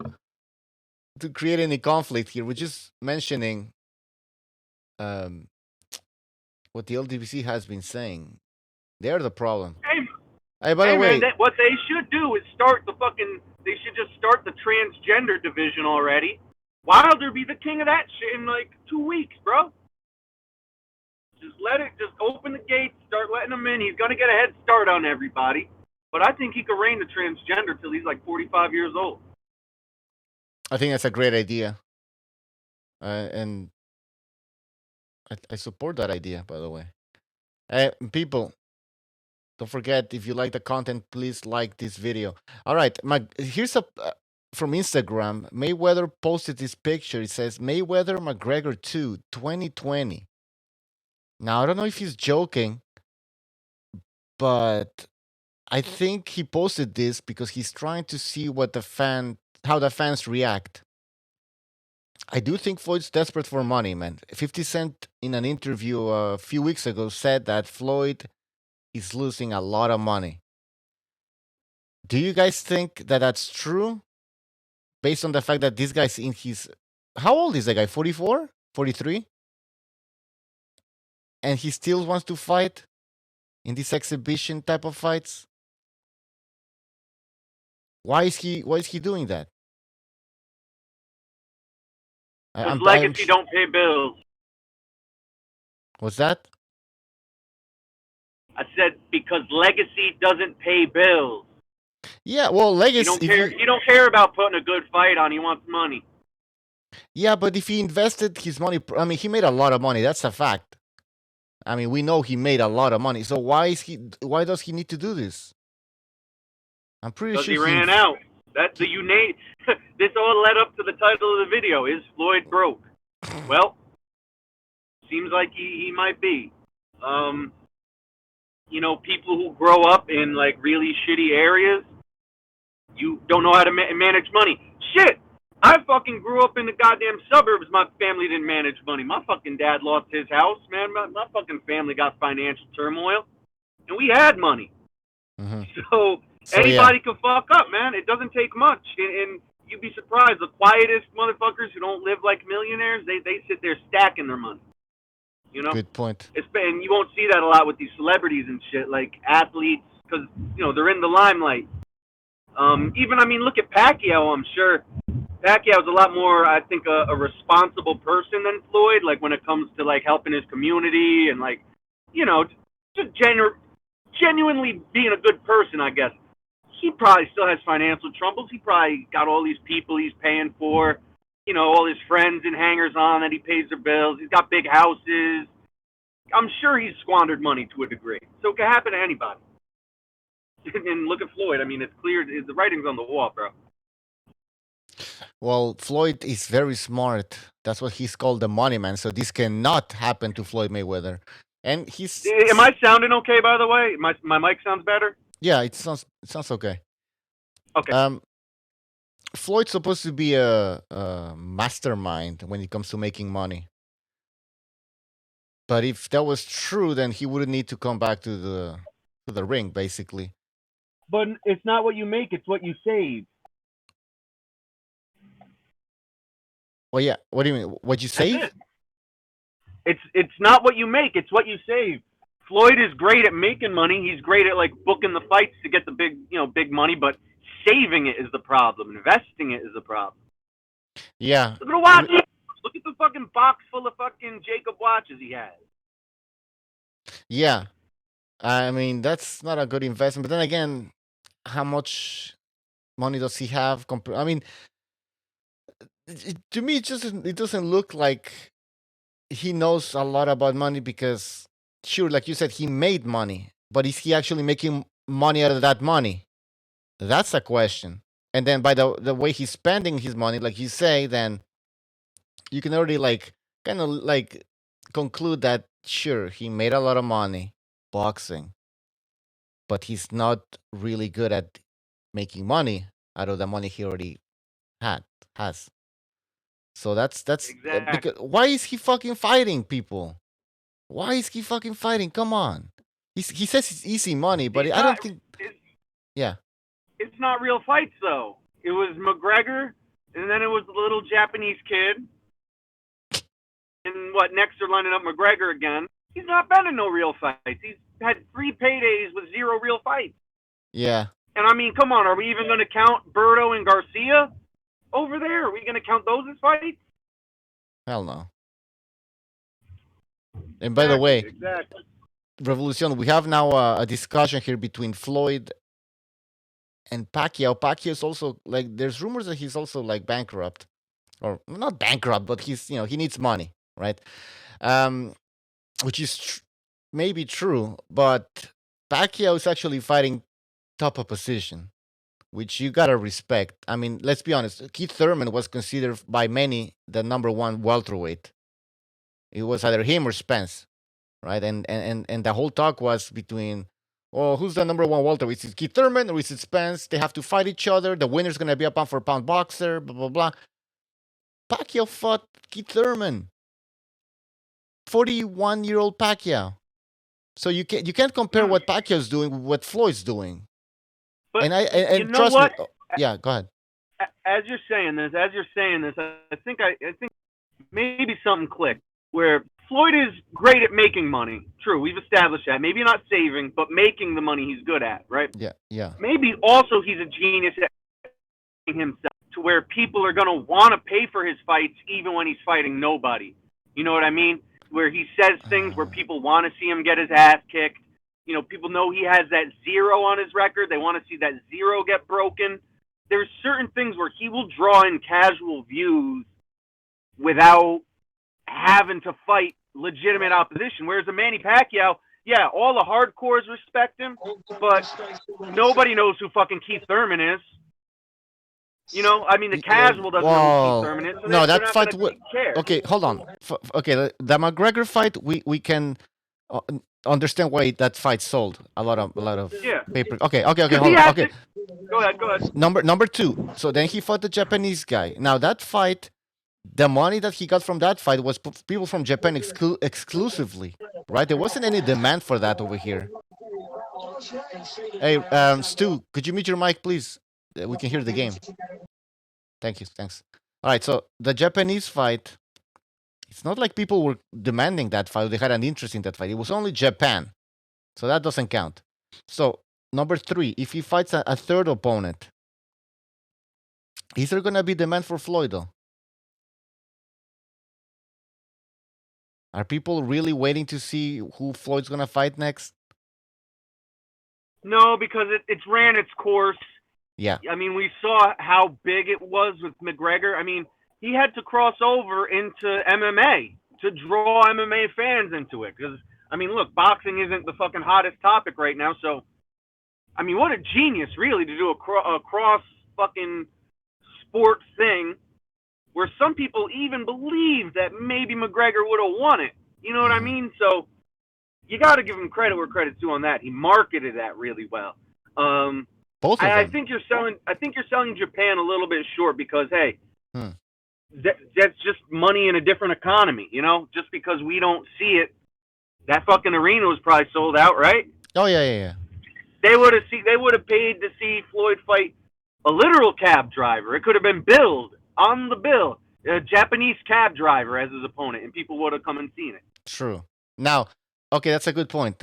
create any conflict here. We're just mentioning what the LDBC has been saying. They're the problem. Hey, by the way, man, what they should do is start they should just start the transgender division already. Wilder be the king of that shit in like 2 weeks, bro. Just open the gates, start letting him in. He's gonna get a head start on everybody. But I think he could reign the transgender till he's like 45 years old. I think that's a great idea. And I support that idea, by the way. People, don't forget, if you like the content, please like this video. All right, here's from Instagram. Mayweather posted this picture. It says, Mayweather McGregor 2, 2020. Now, I don't know if he's joking, but I think he posted this because he's trying to see how the fans react. I do think Floyd's desperate for money, man. 50 Cent, in an interview a few weeks ago, said that Floyd is losing a lot of money. Do you guys think that that's true? Based on the fact that this guy's in his... How old is the guy? 44? 43? And he still wants to fight in these exhibition type of fights? Why is he doing that? Because legacy don't pay bills. What's that? I said because legacy doesn't pay bills. Yeah, well, legacy. You don't care about putting a good fight on. He wants money. Yeah, but if he invested his money, I mean, he made a lot of money. That's a fact. I mean, we know he made a lot of money. So why does he need to do this? I'm pretty sure he ran out. That's the This all led up to the title of the video. Is Floyd broke? Well, seems like he might be. People who grow up in like really shitty areas, you don't know how to manage money. Shit! I fucking grew up in the goddamn suburbs. My family didn't manage money. My fucking dad lost his house, man. My fucking family got financial turmoil, and we had money. Mm-hmm. So anybody can fuck up, man. It doesn't take much. And You'd be surprised. The quietest motherfuckers who don't live like millionaires, they sit there stacking their money. You know, Good point. and you won't see that a lot with these celebrities and shit, like athletes, because they're in the limelight. Even I mean, look at Pacquiao. I'm sure Pacquiao's a lot more, I think, a responsible person than Floyd. Like when it comes to like helping his community and like, just genuinely being a good person, I guess. He probably still has financial troubles. He probably got all these people he's paying for, all his friends and hangers on that he pays their bills. He's got big houses. I'm sure he's squandered money to a degree. So it can happen to anybody. And look at Floyd. I mean, it's clear. The writing's on the wall, bro. Well, Floyd is very smart. That's what he's called the money man. So this cannot happen to Floyd Mayweather. And he's. Am I sounding okay? By the way, my mic sounds better. Yeah, it sounds okay. Okay. Floyd's supposed to be a mastermind when it comes to making money. But if that was true, then he wouldn't need to come back to the ring, basically. But it's not what you make; it's what you save. Well, yeah. What do you mean? What you save? It's not what you make; it's what you save. Floyd is great at making money. He's great at like booking the fights to get the big money, but saving it is the problem. Investing it is the problem. Yeah. Look at the watches. Look at the fucking box full of fucking Jacob watches he has. Yeah. I mean, that's not a good investment. But then again, how much money does he have? I mean, to me, it doesn't look like he knows a lot about money because, sure, like you said, he made money. But is he actually making money out of that money? That's a question. And then by the way he's spending his money, like you say, then you can already kind of conclude that, sure, he made a lot of money boxing, but he's not really good at making money out of the money he already has. So that's exactly. Because why is he fucking fighting people? Why is he fucking fighting? Come on. He says it's easy money, but I don't think. Yeah. It's not real fights though. It was McGregor, and then it was the little Japanese kid. And next they're lining up McGregor again. He's not been in no real fights. He's had 3 paydays with 0 real fights. Yeah. And I mean, come on, are we even going to count Berto and Garcia over there? Are we going to count those as fights? Hell no. And by the way, exactly. Revolucion, we have now a discussion here between Floyd and Pacquiao. Pacquiao is also there's rumors that he's also bankrupt, or not bankrupt, but he's he needs money, right? Which is maybe true, but Pacquiao is actually fighting top opposition, which you gotta respect. I mean, let's be honest. Keith Thurman was considered by many the #1 welterweight. It was either him or Spence, right? And the whole talk was between, well, who's the #1 welterweight? Is it Keith Thurman or is it Spence? They have to fight each other. The winner's gonna be a pound for pound boxer. Blah blah blah. Pacquiao fought Keith Thurman. 41-year-old Pacquiao. So you can't compare what Pacquiao's doing with what Floyd's doing. But and trust me. Yeah, go ahead. As you're saying this, I think maybe something clicked where Floyd is great at making money. True, we've established that. Maybe not saving, but making the money he's good at, right? Yeah. Maybe also he's a genius at himself to where people are going to want to pay for his fights even when he's fighting nobody. You know what I mean? Where he says things where people want to see him get his ass kicked. People know he has that 0 on his record. They want to see that 0 get broken. There's certain things where he will draw in casual views without having to fight legitimate opposition. Whereas the Manny Pacquiao, yeah, all the hardcores respect him, but nobody knows who fucking Keith Thurman is. I mean, the casual doesn't know who Keith Thurman is. So no, that fight. care. Okay, hold on. Okay, the McGregor fight, we can understand why that fight sold a lot of paper. Okay, hold on. Okay, go ahead. Number 2. So then he fought the Japanese guy. Now that fight, the money that he got from that fight was people from Japan exclusively, right? There wasn't any demand for that over here. Hey, Stu, could you mute your mic, please? We can hear the game. Thank you. Thanks. All right. So the Japanese fight, it's not like people were demanding that fight. They had an interest in that fight. It was only Japan. So that doesn't count. So number 3, if he fights a third opponent, is there going to be demand for Floyd, though? Are people really waiting to see who Floyd's going to fight next? No, because it's ran its course. Yeah. I mean, we saw how big it was with McGregor. I mean, he had to cross over into MMA to draw MMA fans into it. Because, I mean, look, boxing isn't the fucking hottest topic right now. So, I mean, what a genius, really, to do a cross fucking sport thing where some people even believe that maybe McGregor would have won it. You know what I mean? So, you got to give him credit where credit's due on that. He marketed that really well. Both of them. I think you're selling Japan a little bit short because hey, that's just money in a different economy, you know. Just because we don't see it, that fucking arena was probably sold out, right? Oh yeah. They would have paid to see Floyd fight a literal cab driver. It could have been billed on the bill, a Japanese cab driver as his opponent, and people would have come and seen it. True. Now, okay, that's a good point.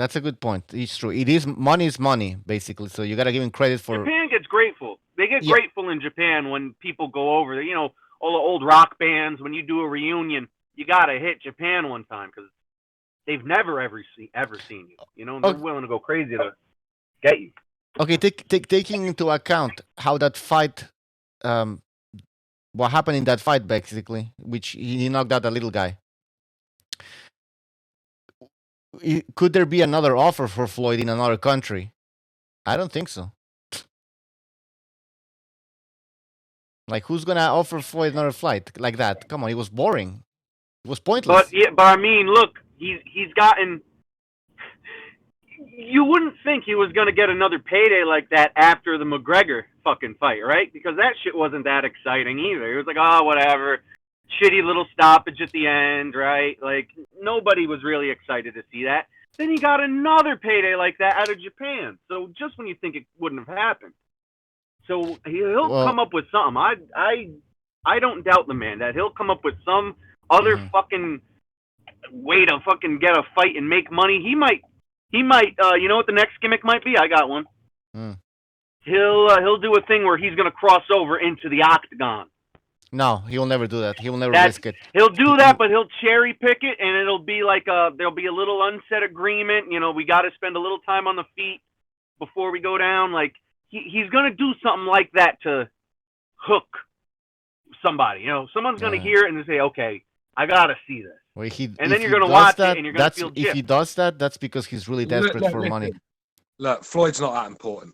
It's true. Money is money, basically. So you got to give him credit for. Japan gets grateful. They get grateful in Japan when people go over there. You know, all the old rock bands. When you do a reunion, you got to hit Japan one time because they've never ever seen you. You know, and they're willing to go crazy to get you. Okay, taking into account how that fight, what happened in that fight, basically, which he knocked out a little guy. Could there be another offer for Floyd in another country? I don't think so. Like, who's gonna offer Floyd another fight like that? Come on, it was boring. It was pointless. But I mean, look, he's gotten. You wouldn't think he was gonna get another payday like that after the McGregor fucking fight, right? Because that shit wasn't that exciting either. It was like, oh, whatever. Shitty little stoppage at the end, right? Like, nobody was really excited to see that. Then he got another payday like that out of Japan. So just when you think it wouldn't have happened. So he'll come up with something. I don't doubt the man that he'll come up with some other fucking way to fucking get a fight and make money. He might, you know what the next gimmick might be? I got one. He'll do a thing where he's going to cross over into the octagon. No, he will never do that. He will never risk it. He'll do that, but he'll cherry pick it, and it'll be like there'll be a little unsaid agreement. You know, we got to spend a little time on the feet before we go down. Like he's gonna do something like that to hook somebody. You know, someone's gonna hear it and say, "Okay, I gotta see this." Well, and then you're gonna watch it, and you're gonna feel. If he does that, that's because he's really desperate for money. Look, Floyd's not that important.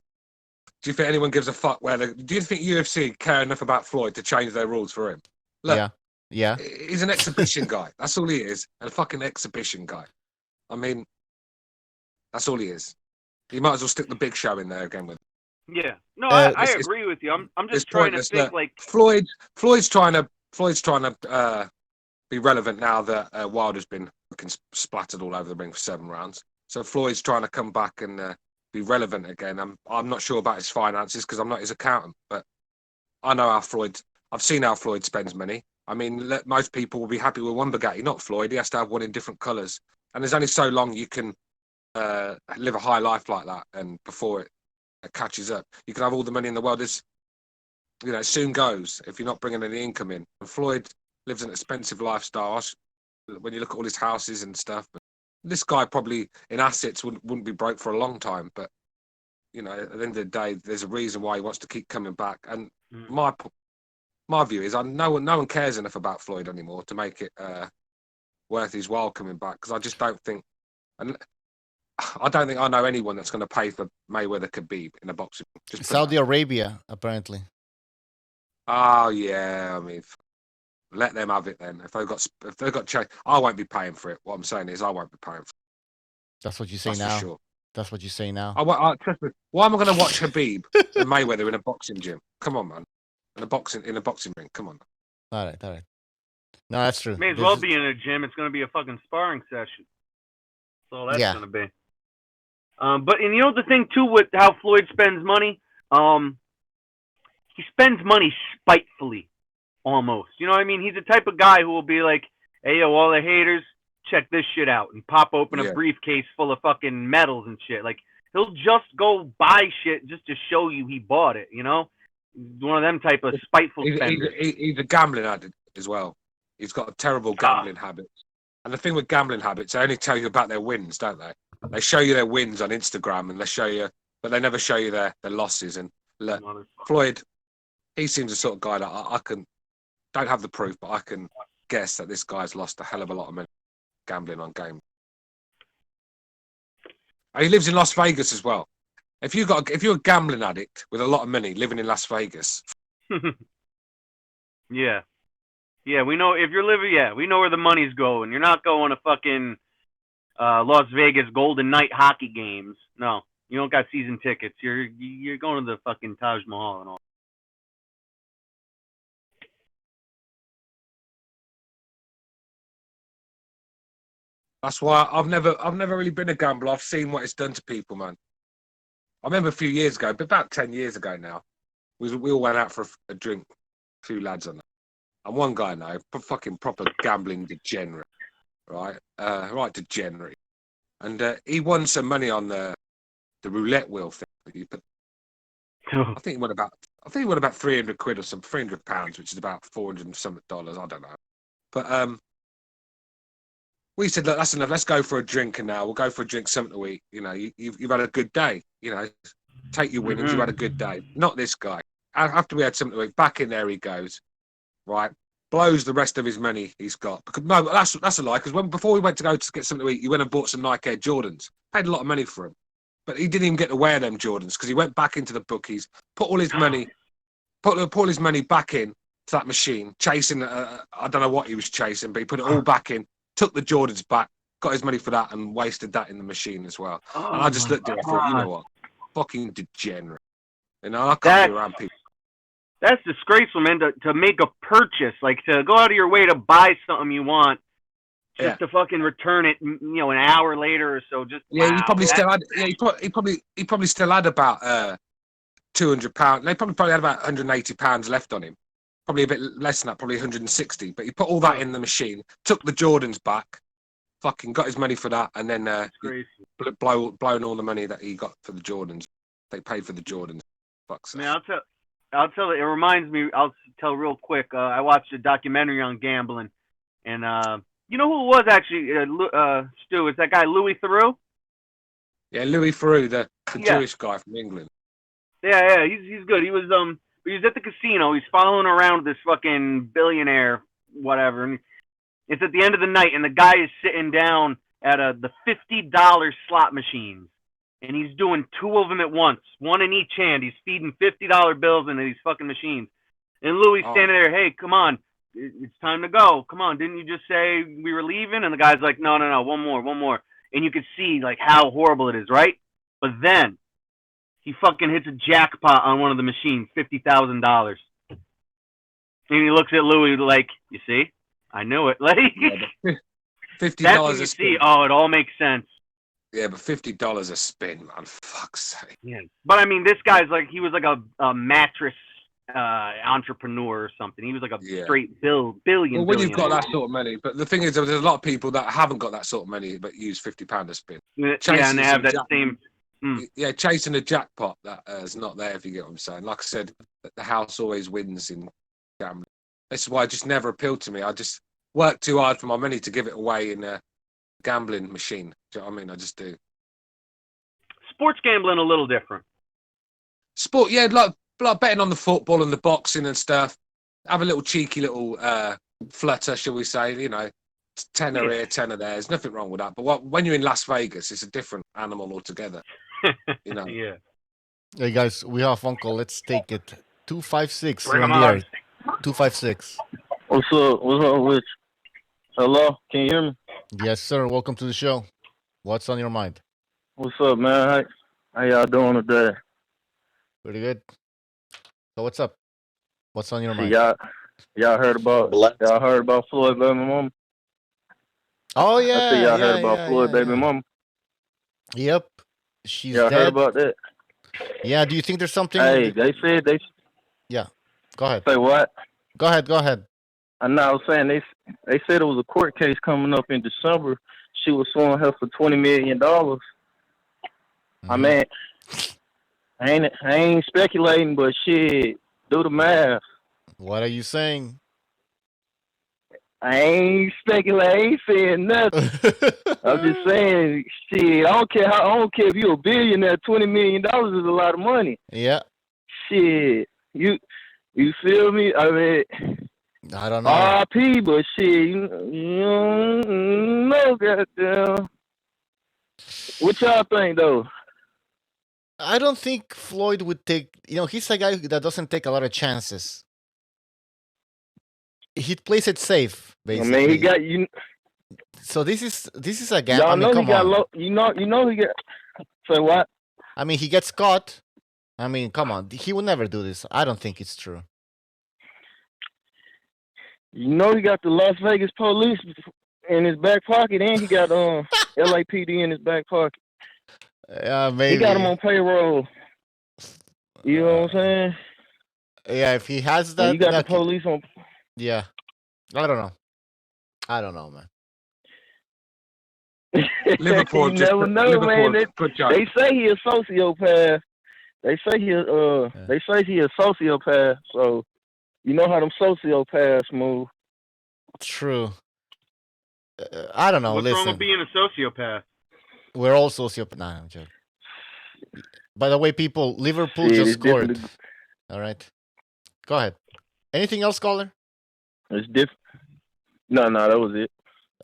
Do you think anyone gives a fuck do you think UFC care enough about Floyd to change their rules for him? Look, yeah. He's an exhibition guy. That's all he is. A fucking exhibition guy. I mean, that's all he is. You might as well stick the Big Show in there again with him. Yeah. No, I agree with you. I'm just trying to think like Floyd's trying to be relevant now that Wilder's been fucking splattered all over the ring for 7 rounds. So Floyd's trying to come back and be relevant again. I'm not sure about his finances because I'm not his accountant, but I know I've seen how Floyd spends money. I mean, most people will be happy with one Bugatti, not Floyd. He has to have one in different colours. And there's only so long you can live a high life like that, and before it catches up. You can have all the money in the world. It soon goes if you're not bringing any income in. And Floyd lives an expensive lifestyle. When you look at all his houses and stuff, this guy probably in assets wouldn't be broke for a long time. But at the end of the day, there's a reason why he wants to keep coming back. And my view is, no one cares enough about Floyd anymore to make it worth his while coming back. Because I just don't think, and I don't think I know anyone that's going to pay for Mayweather Khabib in a boxing. Saudi Arabia, apparently. Oh yeah, I mean, let them have it then. If they've got change, I won't be paying for it. What I'm saying is, I won't be paying for it. That's what you say now. Sure. That's what you say now. Trust me. Why am I going to watch Khabib and Mayweather in a boxing gym? Come on, man. In a boxing ring. Come on. All right. No, that's true. May as well be in a gym. It's going to be a fucking sparring session. That's all that's going to be. But you know the thing too with how Floyd spends money, he spends money spitefully. almost. You know what I mean? He's the type of guy who will be like, hey, yo, all the haters, check this shit out, and pop open a briefcase full of fucking medals and shit. Like, he'll just go buy shit just to show you he bought it, you know? He's one of them type of spiteful spenders. He's a gambling addict as well. He's got a terrible gambling habit. And the thing with gambling habits, they only tell you about their wins, don't they? They show you their wins on Instagram, and they show you, but they never show you their losses. And look, Floyd, he seems the sort of guy that I don't have the proof, but I can guess that this guy's lost a hell of a lot of money gambling on games. And he lives in Las Vegas as well. If you're a gambling addict with a lot of money living in Las Vegas. Yeah, we know if you're living. Yeah, we know where the money's going. You're not going to fucking Las Vegas Golden Knight hockey games. No, you don't got season tickets. You're going to the fucking Taj Mahal and all. That's why I've never really been a gambler. I've seen what it's done to people, man. I remember a few years ago, but about 10 years ago now, we all went out for a drink, a few lads on that. And one guy now, fucking proper gambling degenerate, right? Right degenerate. And he won some money on the roulette wheel thing. I think he won about £300 or some £300, which is about $400 and something. I don't know. But we said, look, that's enough. Let's go for a drink, and now we'll go for a drink, something to eat. You know, you've had a good day. You know, take your winnings. You've had a good day. Not this guy. After we had something to eat, back in there he goes. Right, blows the rest of his money he's got. No, that's a lie. Because before we went to go to get something to eat, he went and bought some Nike Air Jordans. Paid a lot of money for them, but he didn't even get to wear them Jordans because he went back into the bookies, put all his money back in to that machine, chasing. I don't know what he was chasing, but he put it all back in. Took the Jordans back, got his money for that, and wasted that in the machine as well. And I just looked at it and thought, you know what? Fucking degenerate. You know, I can't be around people. That's disgraceful, man, to make a purchase, like to go out of your way to buy something you want just to fucking return it, you know, an hour later or so. Just he probably still had. Yeah, he probably still had about £200. They probably had about £180 left on him. Probably a bit less than that, probably 160. But he put all that in the machine, took the Jordans back, fucking got his money for that, and then blown all the money that he got for the Jordans. They paid for the Jordans. Fuck's sake. Man, I'll tell it. It reminds me. I'll tell real quick. I watched a documentary on gambling, and you know who it was actually? Stu, it's that guy Louis Theroux. Yeah, Louis Theroux, the Jewish guy from England. Yeah, he's good. He was at the casino. He's following around this fucking billionaire, whatever. And it's at the end of the night, and the guy is sitting down at the $50 slot machines, and he's doing two of them at once, one in each hand. He's feeding $50 bills into these fucking machines. And Louis standing there, hey, come on, it's time to go. Come on, didn't you just say we were leaving? And the guy's like, no, one more. And you could see like how horrible it is, right? But then he fucking hits a jackpot on one of the machines, $50,000. And he looks at Louis like, you see, I knew it. Like, $50 a spin. See, it all makes sense. Yeah, but $50 a spin, man. Fuck's sake. Yeah. But I mean, this guy's like, he was like a mattress entrepreneur or something. He was like a straight billion. Well, when you've got that sort of money, but the thing is, there's a lot of people that haven't got that sort of money but use £50 a spin. And they have that same. Yeah, chasing a jackpot that is not there, if you get what I'm saying. Like I said, the house always wins in gambling. This is why it just never appealed to me. I just work too hard for my money to give it away in a gambling machine. Do you know what I mean? I just do. Sports gambling a little different. Sport, yeah, like betting on the football and the boxing and stuff. Have a little cheeky little flutter, shall we say? You know, tenner here, tenner there. There's nothing wrong with that. But when you're in Las Vegas, it's a different animal altogether. You know. Yeah. Hey guys, we have a phone call. Let's take it. 256 Bring on him the on. air. 256. What's up? What's up, Rich? Hello? Can you hear me? Yes, sir. Welcome to the show. What's on your mind? What's up, man? How y'all doing today? Pretty good. So what's up? What's on your mind? Y'all heard about Floyd baby mama? Oh yeah. I think y'all heard about Floyd baby mama. Yep. She's y'all dead. Heard about that? Yeah. Do you think there's something? Hey, they said they. Yeah. Go ahead. Say what? Go ahead. Go ahead. I know. I was saying they said it was a court case coming up in December. She was suing her for $20 million. I mean, I ain't speculating, but shit, do the math. What are you saying? I ain't speculating. I ain't saying nothing. I'm just saying, shit. I don't care if you're a billionaire. $20 million is a lot of money. Yeah. Shit, you feel me? I mean, I don't know. R.I.P. But shit, you know, goddamn. What y'all think though? I don't think Floyd would take. He's a guy that doesn't take a lot of chances. He plays it safe, basically. I mean, he got you. So this is a gamble. Y'all know he got low. You know he got. Say what? I mean, he gets caught. I mean, come on. He would never do this. I don't think it's true. You know he got the Las Vegas police in his back pocket, and he got LAPD in his back pocket. Maybe. He got him on payroll. You know what I'm saying? Yeah, if he has that, you got the police on. Yeah, I don't know, man. Liverpool you just never know, man. They say he a sociopath. They say he a sociopath. So you know how them sociopaths move. True. I don't know. What's Listen, wrong with being a sociopath? We're all sociopaths. Nah, I'm joking. By the way, people, Liverpool just scored. All right. Go ahead. Anything else, caller? It's different. No, that was it.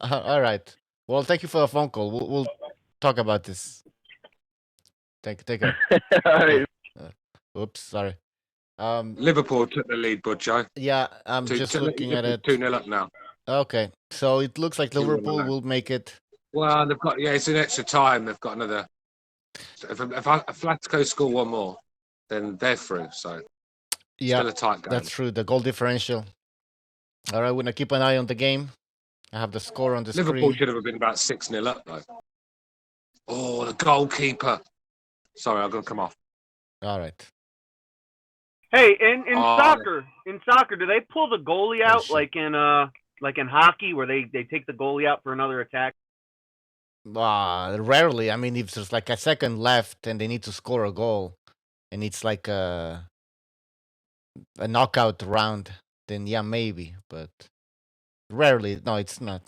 All right. Well, thank you for the phone call. We'll talk about this. Take care. All right. Oops, sorry. Liverpool took the lead, Butcho. Yeah, I'm just looking at it. 2-0 up now. Okay, so it looks like Liverpool will make it. Well, they've got it's an extra time. They've got another. If Atletico score one more, then they're through. So still a tight game. That's true. The goal differential. All right, we're gonna keep an eye on the game. I have the score on the screen. Liverpool should have been about 6-0 up though. Oh, the goalkeeper. Sorry, I'm gonna come off. All right. Hey, in soccer, do they pull the goalie out like in hockey, where they take the goalie out for another attack? Rarely. I mean, if there's like a second left and they need to score a goal, and it's like a knockout round, then yeah, maybe. But rarely. No, it's not.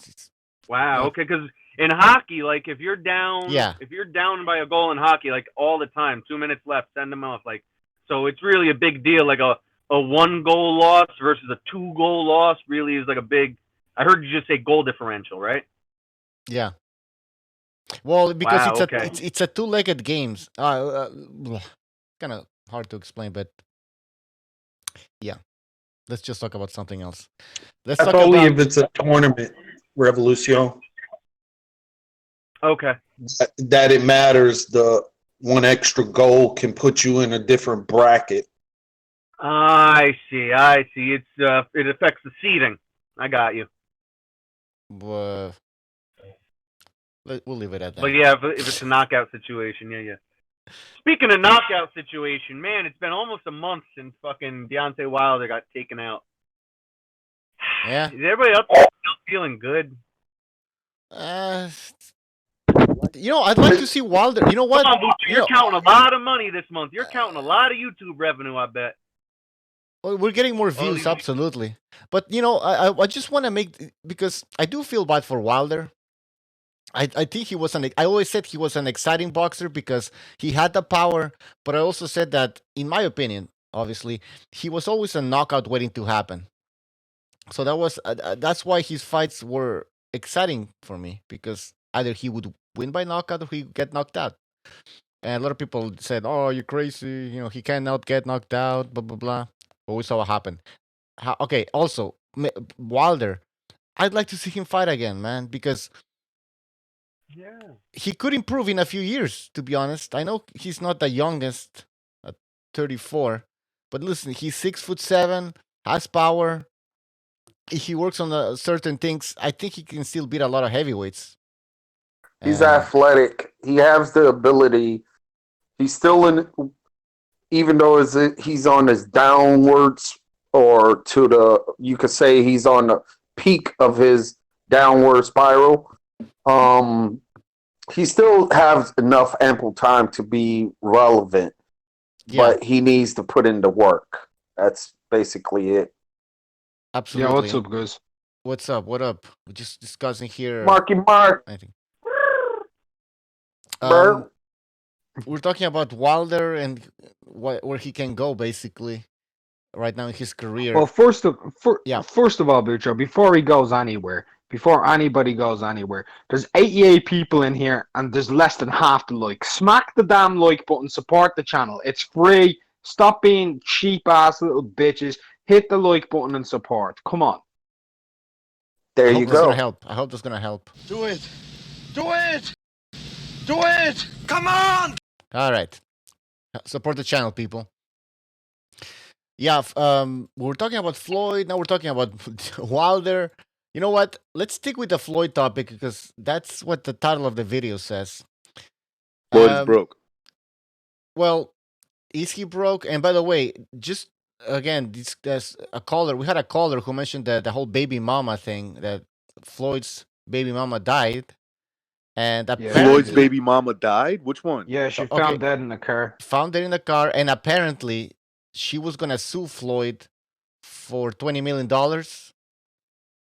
Wow. Okay, because in hockey, like if you're down, if you're down by a goal in hockey, like all the time, 2 minutes left, send them off. Like, so it's really a big deal. Like a 1-goal loss versus a 2-goal loss really is like a big. I heard you just say goal differential, right? Yeah. Well, because okay. it's a two-legged games. Kind of hard to explain, but yeah. Let's just talk about something else. Let's That's talk only about if it's a tournament, Revolution. Okay. That it matters. The one extra goal can put you in a different bracket. I see. It's it affects the seeding. I got you. We'll leave it at that. But yeah, if it's a knockout situation, yeah. Speaking of knockout situation, man, it's been almost a month since fucking Deontay Wilder got taken out. Yeah. Is everybody else still feeling good? I'd like to see Wilder. You know what? Come on, Booster, you're counting a lot of money this month. You're counting a lot of YouTube revenue, I bet. Well, we're getting more views, absolutely. But I just want to make, because I do feel bad for Wilder. I think he was I always said he was an exciting boxer because he had the power, but I also said that, in my opinion, obviously, he was always a knockout waiting to happen. So that's why his fights were exciting for me, because either he would win by knockout or he would get knocked out. And a lot of people said, "Oh, you're crazy! He cannot get knocked out." Blah blah blah. But we saw what happened. Okay. Also, Wilder, I'd like to see him fight again, man, because he could improve in a few years. To be honest, I know he's not the youngest, at 34, but listen, he's 6'7", has power. If he works on certain things, I think he can still beat a lot of heavyweights. He's athletic. He has the ability. He's still even though he's on his downwards or to you could say he's on the peak of his downward spiral. He still has enough ample time to be relevant, but he needs to put in the work. That's basically it. Absolutely. Yeah, what's up, guys? What's up? What up? We're just discussing here. Marky Mark. I think. Bert. We're talking about Wilder and where he can go, basically, right now in his career. Well, first of all, Bucho, before he goes anywhere, before anybody goes anywhere, there's 88 people in here, and there's less than half the like. Smack the damn like button. Support the channel. It's free. Stop being cheap ass little bitches. Hit the like button and support. Come on. There you go. That's gonna help. I hope that's gonna help. Do it. Do it. Do it. Come on. All right. Support the channel, people. Yeah, we're talking about Floyd. Now we're talking about Wilder. You know what? Let's stick with the Floyd topic because that's what the title of the video says. Floyd is broke. Well, is he broke? And by the way, just again, there's a caller. We had a caller who mentioned the whole baby mama thing, that Floyd's baby mama died. And Floyd's baby mama died? Which one? Yeah, she found dead in the car. Found dead in the car, and apparently she was gonna sue Floyd for $20 million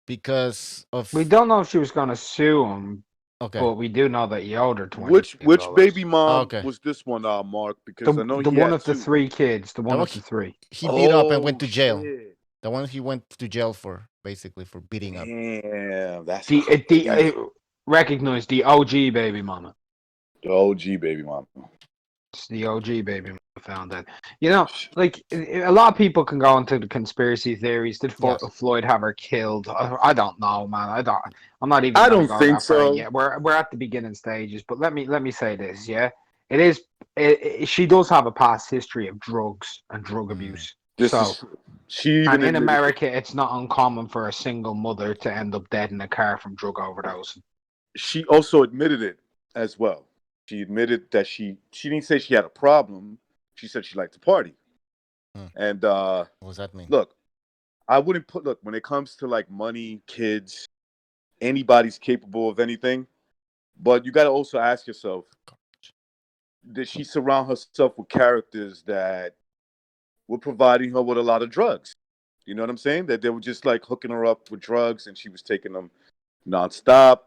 because of. We don't know if she was gonna sue him. Okay. But we do know that he owed her $20 Which million. baby mom was this one, Mark? Because I know the he one had of the two. three kids. The one of the three. He beat up and went to jail. The one he went to jail for, basically, for beating up. Damn, that's recognize the OG baby mama. The OG baby mama. It's the OG baby mama found that. You know, like a lot of people can go into the conspiracy theories. Did Floyd have her killed? I don't know, man. I'm not even. I don't think so. Yeah, we're at the beginning stages. But let me say this. Yeah, it is. She does have a past history of drugs and drug abuse. And in America, it's not uncommon for a single mother to end up dead in a car from drug overdose. She also admitted it as well. She admitted that she didn't say she had a problem. She said she liked to party. And what does that mean? Look, I wouldn't look, when it comes to like money, kids, anybody's capable of anything. But you got to also ask yourself, did she surround herself with characters that were providing her with a lot of drugs? You know what I'm saying? That they were just like hooking her up with drugs and she was taking them nonstop.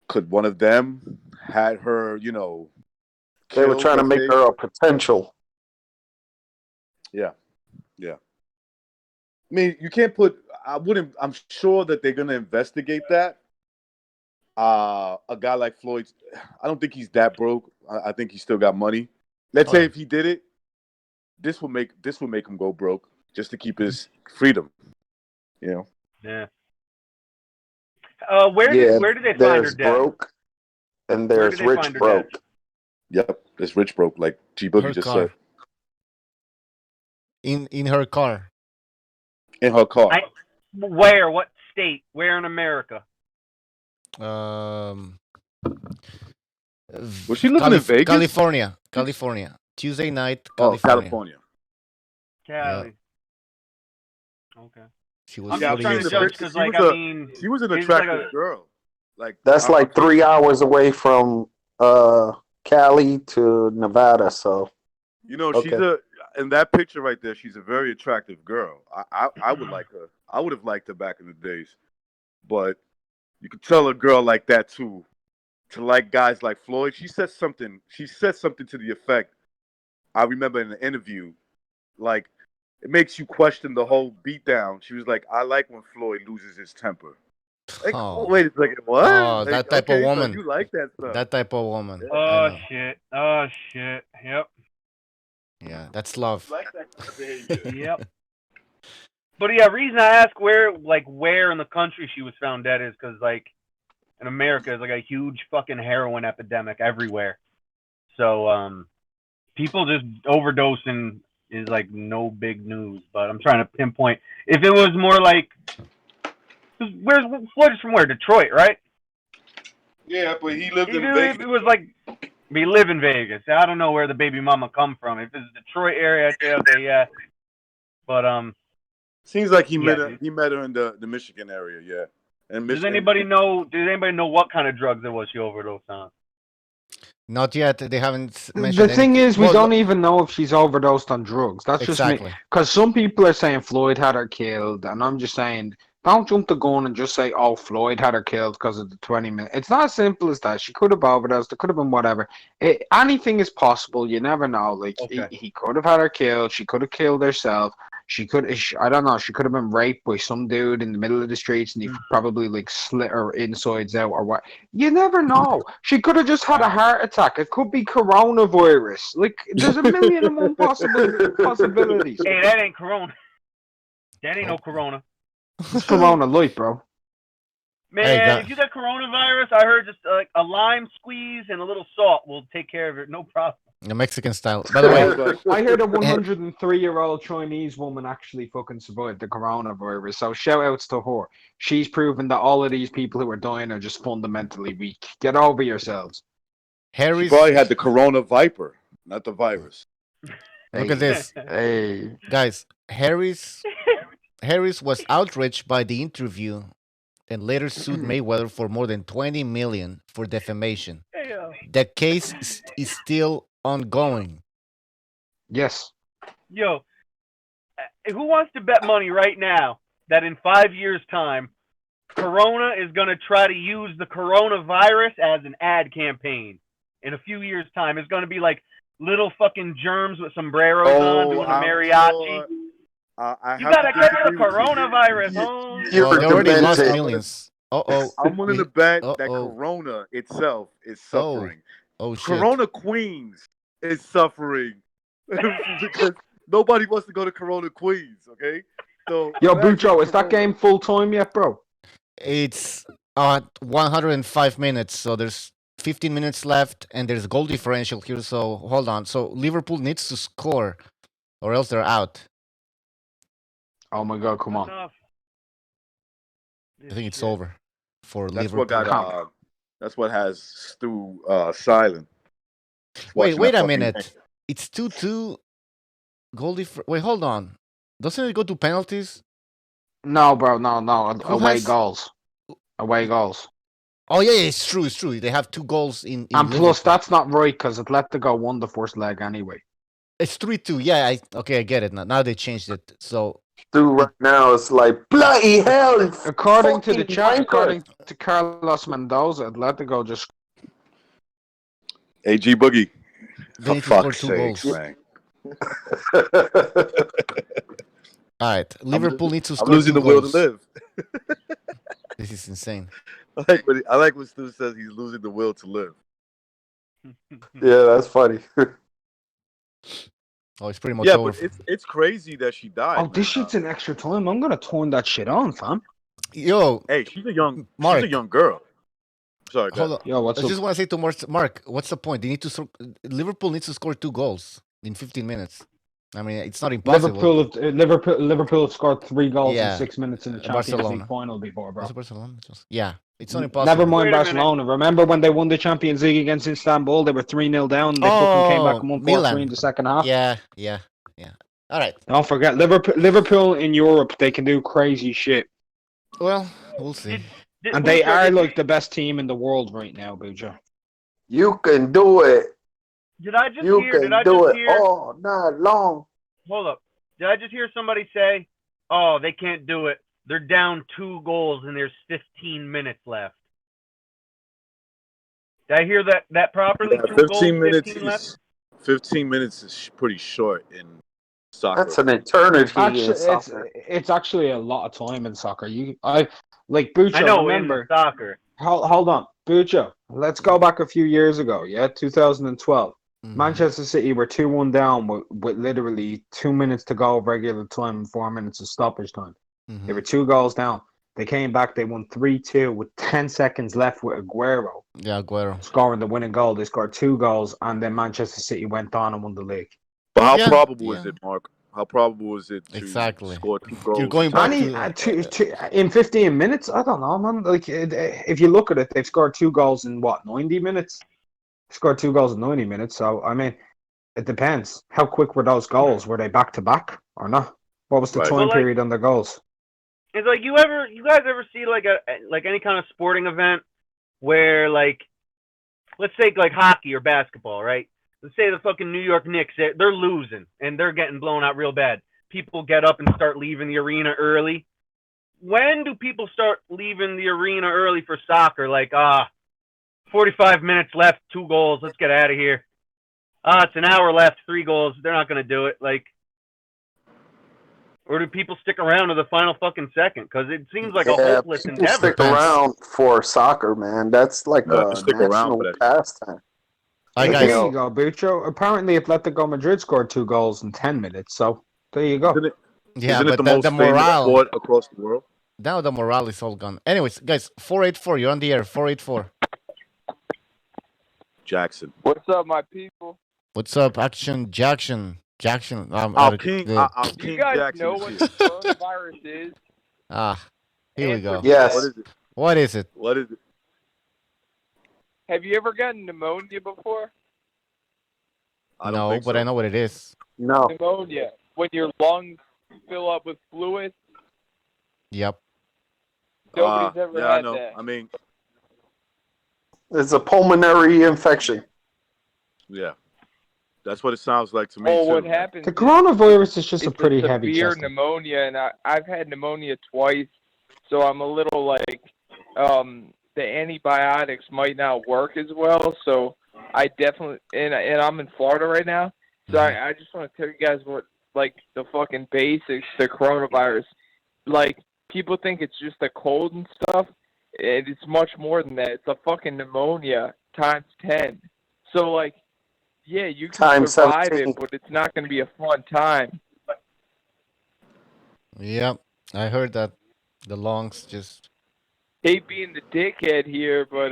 Could one of them had her, they were trying to make her a potential. Yeah. I mean, you can't I'm sure that they're going to investigate that. A guy like Floyd, I don't think he's that broke. I think he still got money. Let's say if he did it, this will make him go broke just to keep his freedom. Yeah. Where did they find her dead? Broke, and there's rich broke. Yep, there's rich broke, like G Boogie just said. In her car. In her car. Where? What state? Where in America? Was she living in Vegas? California. Tuesday night, California. Cali. Okay. She was trying to judge because, she was an attractive girl. Like that's like 3 hours away from Cali to Nevada. So, she's in that picture right there. She's a very attractive girl. I would like her. I would have liked her back in the days, but you could tell a girl like that to like guys like Floyd. She said something to the effect. I remember in an interview, like, it makes you question the whole beatdown. She was like, I like when Floyd loses his temper. Like, wait a second, what? Oh, that type of woman. So you like that stuff. That type of woman. Oh, shit. Yep. Yeah, that's love. Like that kind of behavior. Yep. But yeah, reason I ask where in the country she was found dead is because, like, in America, there's like a huge fucking heroin epidemic everywhere. So, people just overdosing is like no big news, but I'm trying to pinpoint. If it was more like, where's Floyd is from? Where? Detroit, right? Yeah, but he lived in Even Vegas. if it was like, we live in Vegas. I don't know where the baby mama come from. If it's Detroit area, I'd say okay, yeah. But Seems like he met Yeah. her. He met her in the Michigan area. Yeah. And Does anybody know? Does anybody know what kind of drugs it was she overdosed on? Not yet. They haven't The mentioned thing anything. is, we don't even know if she's overdosed on drugs. That's just me. Exactly. Because some people are saying Floyd had her killed, and I'm just saying, don't jump the gun and just say, oh, Floyd had her killed because of the 20 minutes. It's not as simple as that. She could have overdosed. It could have been whatever. Anything is possible. You never know. Like, Okay. he could have had her killed. She could have killed herself. She could, I don't know. She could have been raped by some dude in the middle of the streets, and he probably like slit her insides out or what. You never know. She could have just had a heart attack. It could be coronavirus. Like, there's a million and one possibilities. Hey, that ain't Corona. That ain't no Corona. It's Corona Light, bro. Man, Hey, if you got coronavirus, I heard just like a lime squeeze and a little salt will take care of it. No problem. The Mexican style. By the way, I heard a 103-year-old Chinese woman actually fucking survived the coronavirus. So shout outs to her. She's proven that all of these people who are dying are just fundamentally weak. Get over yourselves. She Harry's. probably had the Corona Viper, not the virus. Look at this. Hey. Guys, Harris was outraged by the interview and later sued Mayweather for more than $20 million for defamation. The case is still ongoing. Yes. Yo, who wants to bet money right now that in 5 years' time, Corona is going to try to use the coronavirus as an ad campaign? In a few years' time, it's going to be like little fucking germs with sombreros on doing a mariachi. I You have gotta to catch the disagree with you. coronavirus, home. Well, they already lost demented. millions. Uh-oh. I'm willing to bet that Uh-oh. Corona itself is suffering. Oh, shit. Corona Queens is suffering because nobody wants to go to Corona Queens. Okay, so Yo, imagine Bucho, is that Corona- game full time yet, bro? It's 105 minutes, so there's 15 minutes left, and there's goal differential here, so hold on. So Liverpool needs to score, or else they're out. Oh my God, come on. Enough. I think it's over for That's Liverpool. what got. That's what has Stu silent. Wait Watching a that fucking minute. game. It's 2-2. Goal difference. Wait, hold on. Doesn't it go to penalties? No, bro, no. Who Away has- goals. Away goals. Oh, yeah, it's true. They have 2 goals in And plus, Liverpool. that's not right because Atletico won the first leg anyway. It's 3-2. Yeah, I get it now. Now they changed it. So Dude, right now it's like bloody hell. it's According to the fucking chat, wankers. according to Carlos Mendoza, Atletico just AG Boogie. they need to For score fuck's 2 sakes, goals. man. All right. Liverpool needs to I'm score 2 losing the will goals. to live. This is insane. I like when Stu says he's losing the will to live. Yeah, that's funny. Oh, it's pretty much Yeah, over. but it's crazy that she died. Oh, this shit's in extra time. I'm gonna turn that shit on, fam. Yo, Hey, she's a young Mark. girl. Sorry, Hold on. Yo, what's I up? just want to say to Mark, what's the point? They need to Liverpool needs to score 2 goals in 15 minutes. I mean, it's not impossible. Liverpool have scored 3 goals Yeah. in 6 minutes in the Champions Barcelona. League final before, bro. Was it Barcelona? Yeah, it's not impossible. Never mind Wait a minute. Barcelona. Remember when they won the Champions League against Istanbul? They were 3-0 down. And they fucking came back and won 4-3 Milan. in the second half. Yeah. All right. Don't forget Liverpool in Europe. They can do crazy shit, Well, we'll see. and they are like the best team in the world right now, Bujo. You can do it. Did I just You hear? can Did I do just it hear? all night long. Hold up. Did I just hear somebody say, "Oh, they can't do it. They're down 2 goals and there's 15 minutes left." Did I hear that properly? Yeah, 2 goals, 15 minutes 15 left. is 15 minutes is pretty short in soccer. That's an eternity in Actually, soccer. it's actually a lot of time in soccer. I like Bucho. I know Remember? in soccer. Hold on, Bucho. Let's go back a few years ago. Yeah, 2012. Manchester City were 2-1 down with literally 2 minutes to go of regular time and 4 minutes of stoppage time. They were 2 goals down. They came back. They won 3-2 with 10 seconds left with Aguero. Yeah, Aguero. Scoring the winning goal. They scored 2 goals, and then Manchester City went on and won the league. But how probable is it, Mark? How probable is it to score 2 goals? You're going back in 15 minutes? I don't know, man. Like, if you look at it, they've scored 2 goals in, 90 minutes? Scored 2 goals in 90 minutes. So, I mean, it depends. How quick were those goals? Were they back-to-back or not? What was the Right. time Well, like, period on the goals? it's like you guys ever see like any kind of sporting event where like, let's take like hockey or basketball, right? Let's say the fucking New York Knicks, they're losing and they're getting blown out real bad. People get up and start leaving the arena early. When do people start leaving the arena early for soccer? Like, 45 minutes left, 2 goals, let's get out of here. It's an hour left, 3 goals, they're not going to do it. Like, or do people stick around to the final fucking second? Because it seems like a hopeless people endeavor. stick around for soccer, man. That's like a stick around national for that. pastime. Hey, guys. there you go, Bucho. Apparently, Atletico Madrid scored 2 goals in 10 minutes, so there you go. Isn't it the most famous sport across the world? Now the morale is all gone. Anyways, guys, 484, you're on the air. 484. Jackson. What's up, my people? What's up, Action Jackson? Jackson. Our King Do you guys Jackson know is what here. the coronavirus is? Here we go. Yes. What is it? What is it? What is it? Have you ever gotten pneumonia before? No, but I know what it is. No. Pneumonia. When your lungs fill up with fluid. Yep. Nobody's ever yeah, had I know. that. I mean, it's a pulmonary infection. Yeah. That's what it sounds like to me, Well, too. what happens The coronavirus is just a it's pretty a heavy severe chest. pneumonia, and I've had pneumonia twice, so I'm a little like, the antibiotics might not work as well, so I definitely, and I'm in Florida right now, so I just want to tell you guys what, like, the fucking basics, the coronavirus, like, people think it's just a cold and stuff, and it's much more than that. It's a fucking pneumonia times 10. So, like, yeah, you can Times survive 17. it, but it's not going to be a fun time. Yep. I heard that. The lungs just. Hate being the dickhead here, but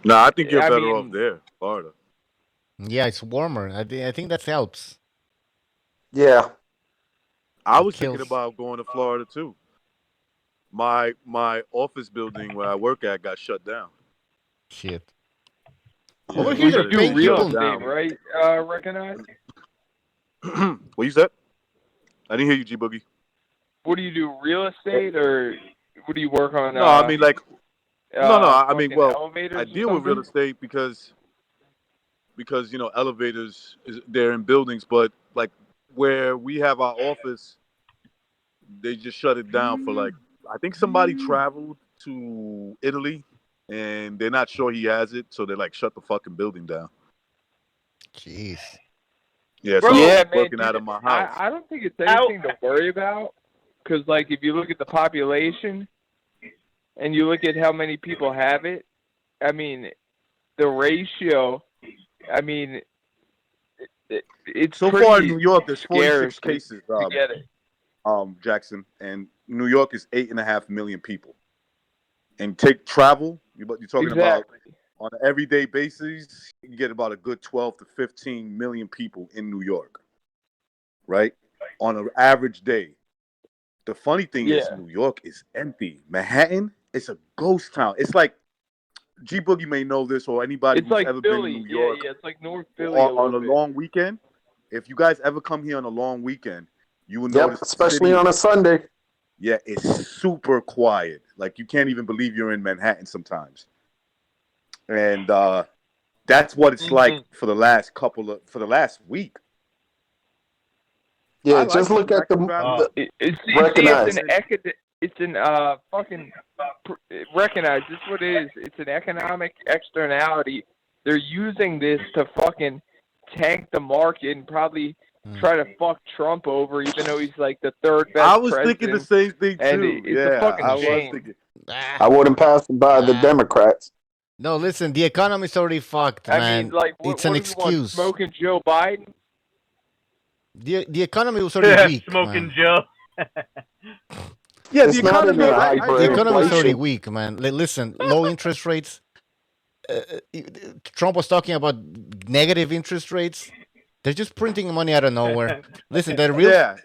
Nah, I think you're I better mean- off there, Florida. Yeah, it's warmer. I think that helps. Yeah. I was kills. thinking about going to Florida too. My office building where I work at got shut down. Shit. Yeah, Over they here, shut they're it do paying real people. estate, right? Recognize? What you said? I didn't hear you, G Boogie. What do you do? Real estate, or what do you work on? No, I mean like no. I mean, fucking well, elevators I or deal with real something? estate because elevators they're in buildings, but like where we have our office, they just shut it down for like I think somebody traveled to Italy and they're not sure he has it, so they like shut the fucking building down. Jeez. Yeah, Bro, so yeah, I'm man, working out of my house. I don't think it's anything to worry about, because like if you look at the population and you look at how many people have it, I mean, the ratio, I mean, it's So pretty far in New York, there's scarce 46 cases, to get it. Jackson, and New York is 8.5 million people. And take travel, you're talking about on an everyday basis, you get about a good 12 to 15 million people in New York, right? On an average day. The funny thing is, New York is empty. Manhattan, it's a ghost town. It's like G Boogie may know this, or anybody who's like ever Philly. been in New York. Yeah, it's like North Philly on a bit. long weekend. If you guys ever come here on a long weekend, you will Yep, notice, especially the city, on a Sunday. Yeah, it's super quiet. Like you can't even believe you're in Manhattan sometimes. And that's what it's like for the last week. Yeah, just look at the recognize. It's an fucking recognize. This is what it is. It's an economic externality. They're using this to fucking tank the market and probably try to fuck Trump over, even though he's like the third best. I was president. thinking the same thing too. And it's a fucking I shame. was thinking. I wouldn't pass it by the Democrats. No, listen, the economy's already fucked, man. I mean, like, it's what an do we want, excuse. smoking Joe Biden? The economy was already weak. Smoking man. Joe. Yeah, it's not in a The economy is already hyperinflation. weak, man. Listen, low interest rates. Trump was talking about negative interest rates. They're just printing money out of nowhere. Listen, the real.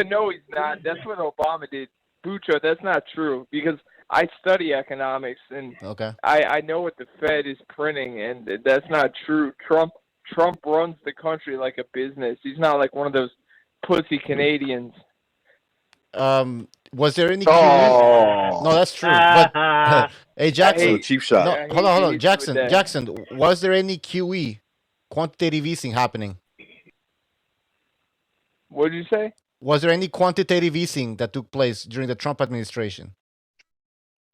No, he's not. That's what Obama did. Bucho, that's not true, because I study economics and I know what the Fed is printing, and that's not true. Trump runs the country like a business. He's not like one of those pussy Canadians. Was there any QE? No, that's true. But hey, Jackson. cheap shot. No, hold on, hate you Jackson. with that. Jackson, was there any QE, quantitative easing happening? What did you say? Was there any quantitative easing that took place during the Trump administration?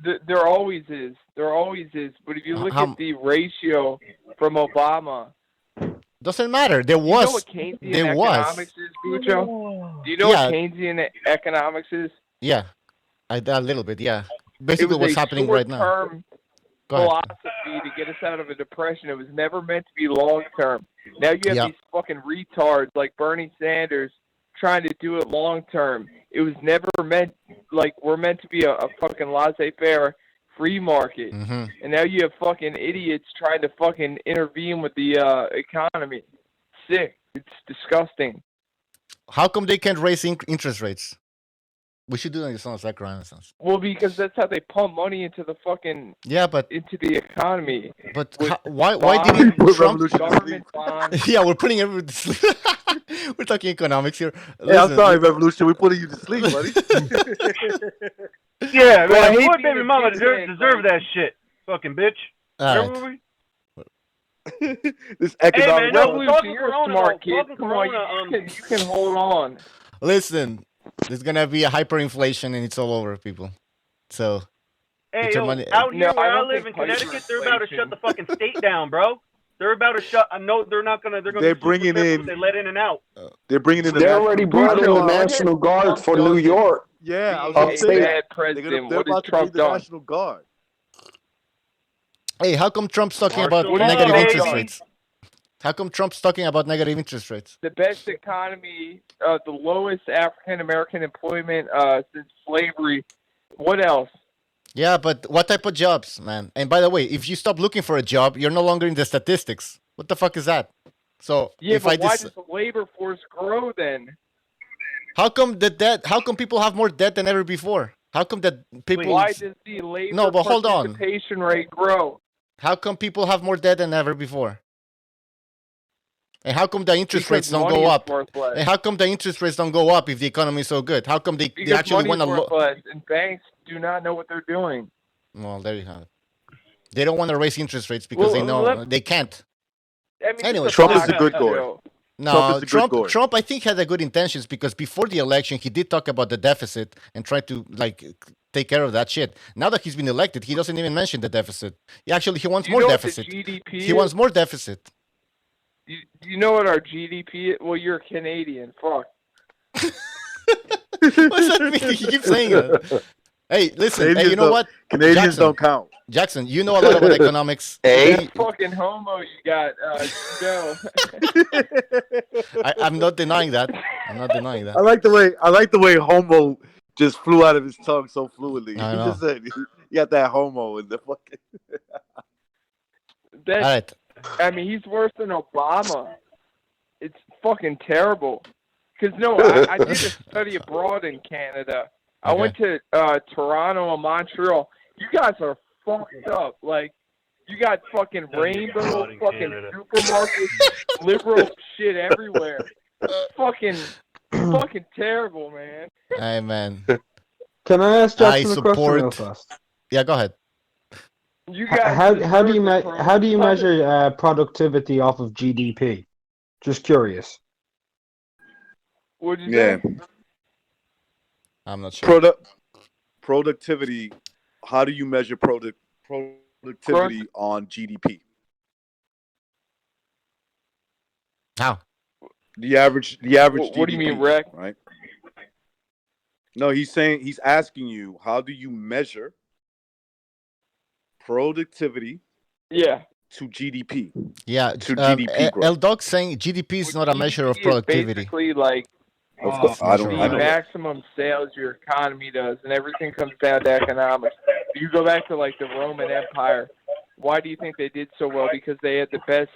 There always is. There always is. But if you look How- at the ratio from Obama, Doesn't matter. There do you know was. what Keynesian There was. economics is, Bucho? Do you know Yeah. what Keynesian economics is? Yeah, a little bit. Yeah, It basically was what's a happening right now. short-term Go ahead. philosophy to get us out of a depression. It was never meant to be long-term. Now you have Yeah. these fucking retards like Bernie Sanders trying to do it long-term. It was never meant, like, we're meant to be a fucking laissez-faire free market. Mm-hmm. And now you have fucking idiots trying to fucking intervene with the economy. Sick. It's disgusting. How come they can't raise interest rates? We should do that in Sons like Renaissance. Well, because that's how they pump money into the fucking into the economy. But With why bonds, didn't Trump? government bonds. Yeah, we're putting everyone to sleep. We're talking economics here. Hey, I'm Listen, sorry, Revolution. We're putting you to sleep, buddy. Yeah, Well, I man. hate Poor being baby a mama dickhead, deserve that shit. Fucking bitch. All Where right. were we? This Hey, economic. man, no, Revolution, talking you're a Corona, smart though. kid. Talking Come on, Corona, you can hold on. Listen, there's gonna be a hyperinflation and it's all over, people. So Hey, get your yo, money. out here No, where I I don't live in think Connecticut, they're about to hyperinflation. shut the fucking state down, bro. They're about to shut. I know they're not gonna. They're gonna. They're do bringing super in- They let in and out. They're bringing in the They National already Guard. brought in the Bucho, National Guard for New York. Yeah, I was Being gonna a say upstate. bad that. president. They're What has about to Trump bring the done? National Guard. Hey, how come Trump's talking Martial about What is negative Trump interest done? rates? How come Trump's talking about negative interest rates? The best economy, the lowest African American employment since slavery. What else? Yeah, but what type of jobs, man? And by the way, if you stop looking for a job, you're no longer in the statistics. What the fuck is that? So Yeah, if but I why dis- does the labor force grow then? how come the debt? How come people have more debt than ever before? How come that people? Why does the labor No, but hold on. participation rate grow? How come people have more debt than ever before? And how come the interest Because rates don't money go is up? worth less. And how come the interest rates don't go up if the economy is so good? How come they Because actually money want is to? worth less, and banks do not know what they're doing. Well, there you have it. They don't want to raise interest rates because they know they can't. I mean, Anyway, it's Trump is box a good guy. show. No, Trump is a good guy. Trump, I think, had a good intentions because before the election, he did talk about the deficit and try to take care of that shit. Now that he's been elected, he doesn't even mention the deficit. He wants Do you more know deficit. what the GDP He wants more deficit. Do you know what our GDP is? Well, you're Canadian. Fuck. What does that mean? He keeps saying that. Hey, listen. Hey, you know what? Canadians Jackson, don't count. Jackson, you know a lot about economics. Hey. Fucking homo you got, Joe. I'm not denying that. I'm not denying that. I like the way homo just flew out of his tongue so fluidly. I He know. just said he got that homo in the fucking. That's, All right. I mean, he's worse than Obama. It's fucking terrible. Because, no, I did a study abroad in Canada. I Okay. went to Toronto and Montreal. You guys are fucked up. Like, you got fucking rainbow, fucking supermarkets, liberal shit everywhere. Fucking terrible, man. Hey, man. Can I ask I Jackson a question real support. fast? Yeah, go ahead. You guys How do you deserve the how do you crown. measure productivity off of GDP? Just curious. What'd you Yeah. say? I'm not sure. Productivity. How do you measure productivity on GDP? How? The average GDP. What do you mean, Rick? Right? No, he's asking you, how do you measure productivity Yeah. to GDP? Yeah. To GDP growth. L-Dog saying GDP is not a measure of GDP is productivity. basically like Of course, I don't the know. maximum sales your economy does, and everything comes down to economics. You go back to like the Roman Empire. Why do you think they did so well? Because they had the best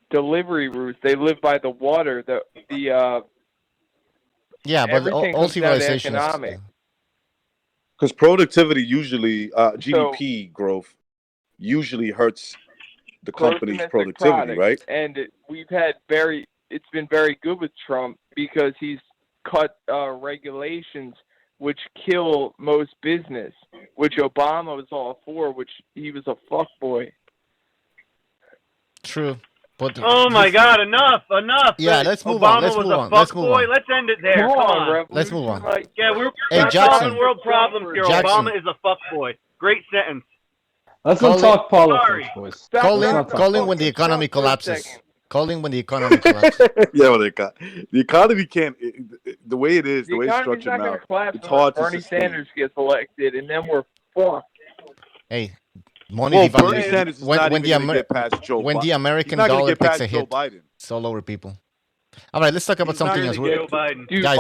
delivery routes. They lived by the water. Yeah, but everything all comes down to civilizations. economics. Because productivity usually, GDP growth usually hurts the Gross company's domestic productivity, product. right? And we've had very it's been very good with Trump because he's cut regulations which kill most business, which Obama was all for, which he was a fuckboy. True. But Oh my God! Enough! Yeah, let's move Obama on. Let's was move a on. Let's move fuckboy. on. Let's end it there. Come on. Let's move on. Yeah, we're Hey, not Jackson. solving world problems here. Jackson. Obama is a fuckboy. Great sentence. Let's not talk politics, Sorry. boys. Calling when the economy collapses. Calling when the economy collapses. Yeah, well, the economy can't. The way it is, the way it's economy's structured not now, going to collapse it's unless hard to Bernie sustain. Sanders gets elected, and then we're fucked. Hey, money Well, devalues. Bernie Sanders is not even going to get past Joe when the Biden. American He's not gonna dollar get takes past a Joe hit, Biden. it's all over people. All right, let's talk about He's not something gonna else. get Joe Biden. Dude, Guys,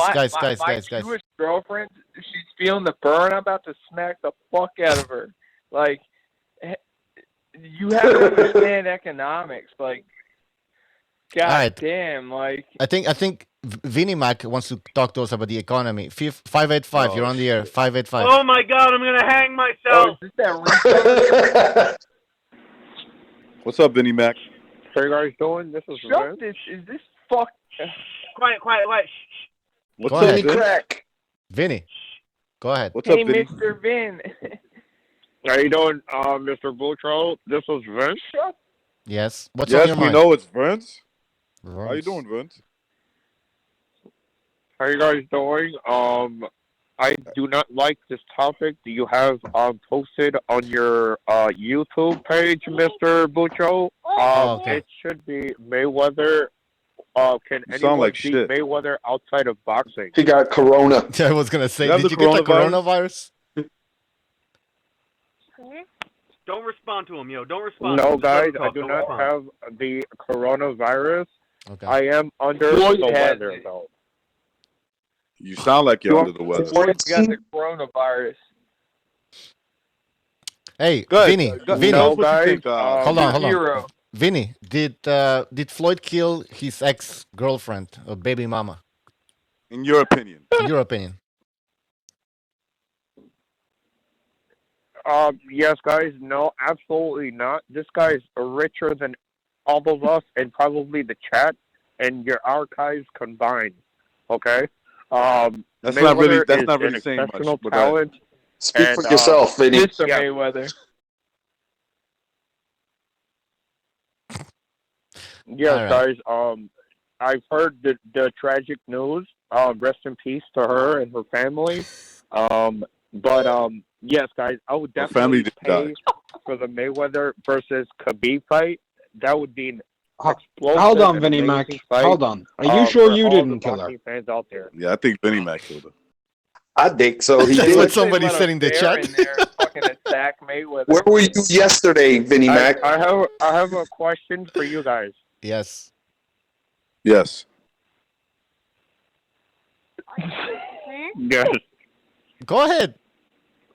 my Jewish girlfriend, she's feeling the burn. I'm about to smack the fuck out of her. Like, you have to understand economics. Like, god right. damn. Like, I think Vinny Mac wants to talk to us about the economy. 585, you're on the air. 585. Oh my God! I'm gonna hang myself. is this that What's up, Vinny Mac? How you guys doing? This is Shut this. Is this fuck? Quiet. Shh. What's Go up, ahead. Vin? Crack. Vinny, go ahead. What's Hey, up, Vinny? Mr. Vin. How you doing, Mr. Boutro? This is Vince. Yes. What's on Yes, your we mind? know it's Vince. How you doing, Vince? How you guys doing? I do not like this topic. Do you have posted on your YouTube page, Mr. Boutro? Okay. It should be Mayweather. Can You sound anyone like beat shit. Mayweather outside of boxing? He got corona. I was gonna say, You have did the you get the coronavirus? coronavirus? Don't respond to him, yo. Don't respond. No, to him. Just let guys, him I talk. do Don't not respond. have the coronavirus. Okay. I am under Floyd the has weather, it. though. You sound like you're under the weather. Floyd's got the coronavirus. Hey, Good. Vinny. Tell Vinny. us what you think. Hold on. Hero. Vinny, did Floyd kill his ex-girlfriend or baby mama? In your opinion. In your opinion. Yes, guys. No, absolutely not. This guy's richer than all of us and probably the chat and your archives combined. Okay. That's not really. Mayweather That's is not really an saying much. exceptional but go ahead. talent. Speak and, for yourself, Vinny. Mr. Yeah. Mayweather. Yes, All right. guys. I've heard the tragic news. Rest in peace to her and her family. But yes, guys, I would Her family definitely did pay for the Mayweather versus Khabib fight. That would be an Hold explosive on, and Vinny Mac. amazing fight. Hold on. Are you sure for you all didn't the kill her? boxing fans out there. Yeah, I think Vinny Mac killed her. I think so. He That's did. what somebody Let said a in the bear chat. in there fucking attack Mayweather. Where were you yesterday, Vinny Mac? I have a question for you guys. Yes. Yes. Yes. Go ahead.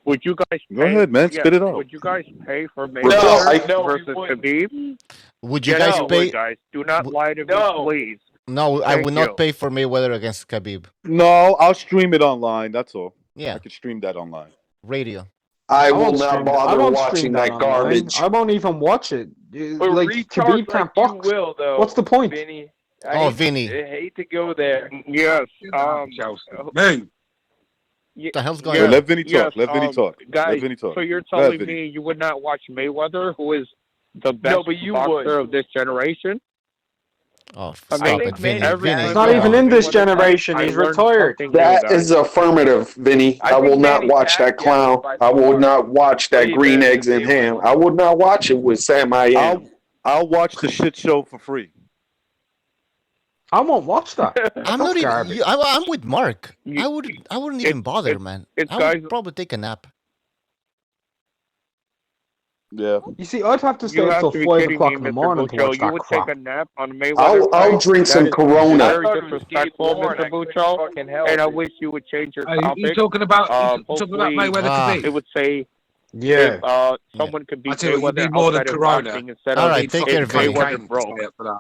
Would you guys Go ahead, man. Spit it out. Would you guys pay for No, Mayweather versus Khabib? Would you Yes, guys you pay? would, guys. Do not lie to me, No. please. No, I Thank would you. not pay for Mayweather against Khabib. No, I'll stream it online. That's all. Yeah, I could stream that online. radio. I will won't not stream that. I bother won't watching stream that online. garbage. I won't even watch it. But Like recharge Khabib like can't box. you will, though. What's the point? Vinny? Vinny. I hate to go there. Yes. Man, What the hell's going Wait, on? let Vinny talk. Yes, let Vinny talk. Guys, Let Vinny talk. so you're Go ahead, telling Vinny. me you would not watch Mayweather, who is the best but you boxer would. of this generation? Oh, I stop mean, it, Vinny. every Vinny, He's time not come even on. in this I generation. He's learned retired. something new, That guys. is affirmative, Vinny. I I will think not Manny watch that Pacquiao clown. is by I will far not watch that way green better eggs than and ham. Mayweather. I would not watch it with Sam I am. I'll watch the shit show for free. I won't watch that. I'm That's not even. garbage. I'm with Mark. You- I wouldn't even bother, man. it's I guys- would probably take a nap. Yeah. You see, I'd have to stay You up have till to be 5 kidding o'clock me, in the Mr. morning to Bucho. watch You that would crap. take a nap on Mayweather I'll fight? drink some That is Corona. very I thought it was disrespectful, Gabe Warren. Mr. I couldn't Bucho. fucking help And I it. wish you would change your you topic. talking about Hopefully, Mayweather Ah. it Khabib? would say Yeah. if someone could I beat tell you what, you Mayweather need more than outside of Corona. boxing instead All of right, take care, if Vinny. Mayweather's broke. For that.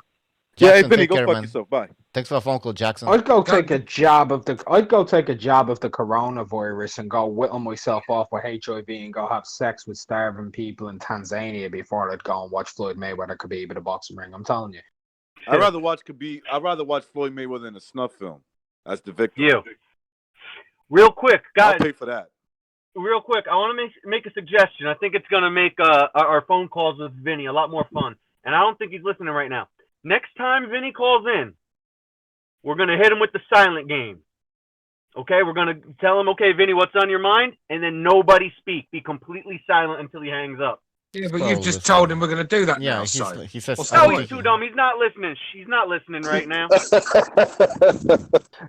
Yeah, hey, Jackson, Vinny, take go care, fuck man. yourself. Bye. Thanks for the phone call, Jackson. I'd go take a jab of the coronavirus and go whittle myself off with HIV and go have sex with starving people in Tanzania before I'd go and watch Floyd Mayweather Khabib at a boxing ring. I'm telling you. I'd rather watch Floyd Mayweather in a snuff film. That's the victim. You. Real quick, guys. I'll pay for that. Real quick, I want to make a suggestion. I think it's going to make our phone calls with Vinny a lot more fun. And I don't think he's listening right now. Next time Vinny calls in, we're going to hit him with the silent game. Okay? We're going to tell him, okay, Vinny, what's on your mind? And then nobody speak. Be completely silent until he hangs up. Yeah, but you've just told him we're going to do that now. He says. No, he's too dumb. He's not listening. She's not listening right now.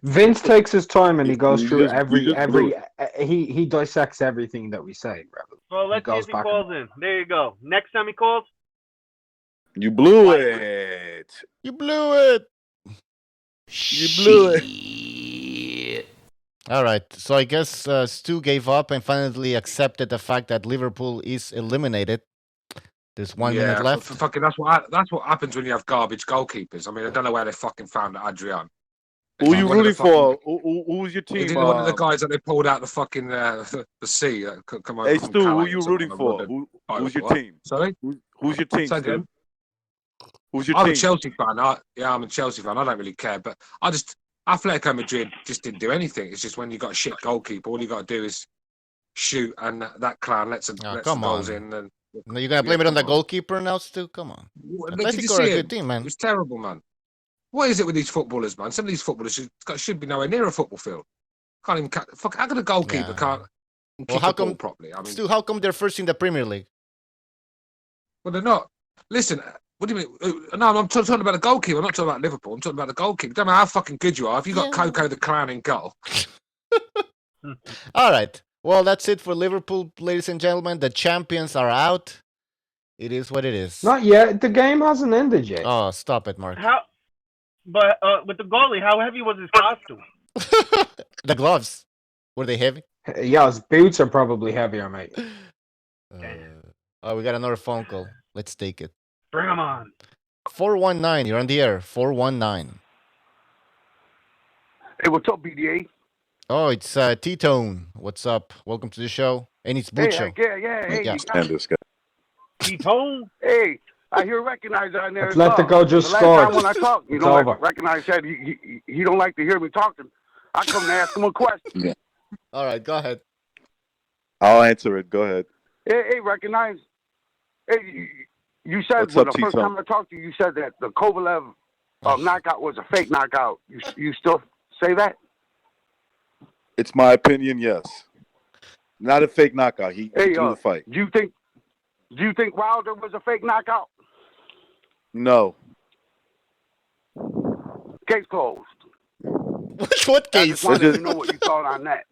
Vince takes his time and he goes through you he dissects everything that we say, brother. Well, let's see if he calls in. There you go. Next time he calls. You blew it. You blew it. You blew it. All right. So I guess Stu gave up and finally accepted the fact that Liverpool is eliminated. There's 1 minute left. Fucking that's what happens when you have garbage goalkeepers. I mean, I don't know where they fucking found Adrian. Who are you rooting for? Who's your team? One of the guys that they pulled out the fucking the sea. Come on. Hey Stu, who are you rooting for? Who's your team? Sorry. Who's your team? Stu? Who's your I'm team? a Chelsea fan. I'm a Chelsea fan. I don't really care, but Atletico Madrid just didn't do anything. It's just when you got a shit goalkeeper, all you got to do is shoot, and that clown lets the goals in. And you're gonna blame it on the goalkeeper now, Stu? Come on. Atletico are a good team, man. It was terrible, man. What is it with these footballers, man? Some of these footballers should be nowhere near a football field. Can't even how can a goalkeeper can't kick the ball properly? I mean, Stu, how come they're first in the Premier League? Well, they're not. Listen, what do you mean? No, I'm talking about the goalkeeper. I'm not talking about Liverpool. I'm talking about the goalkeeper. Don't matter how fucking good you are. If you got Coco the Clown in goal. All right. Well, that's it for Liverpool, ladies and gentlemen. The champions are out. It is what it is. Not yet. The game hasn't ended yet. Oh, stop it, Mark. But with the goalie, how heavy was his costume? The gloves, were they heavy? Yeah, his boots are probably heavier, mate. Oh, we got another phone call. Let's take it. Bring him on. 419, you're on the air. 419. Hey, what's up, BDA? Oh, it's T-Tone. What's up? Welcome to the show. And it's Bucho. Hey, Yeah. And this guy. T-Tone? Hey, I hear Recognize on there. Atletico just the last scored. time when I talked, It's over. Recognize said he don't like to hear me talking. I come to ask him a question. Yeah. All right, go ahead. I'll answer it. Go ahead. Hey, Recognize. Hey, you said What's when up, the first T-Tone? time I talked to you, you said that the Kovalev knockout was a fake knockout. You still say that? It's my opinion, yes. Not a fake knockout. He Hey, threw the fight. Do you think Wilder was a fake knockout? No. Case closed. What I case? just wanted to know what you thought on that.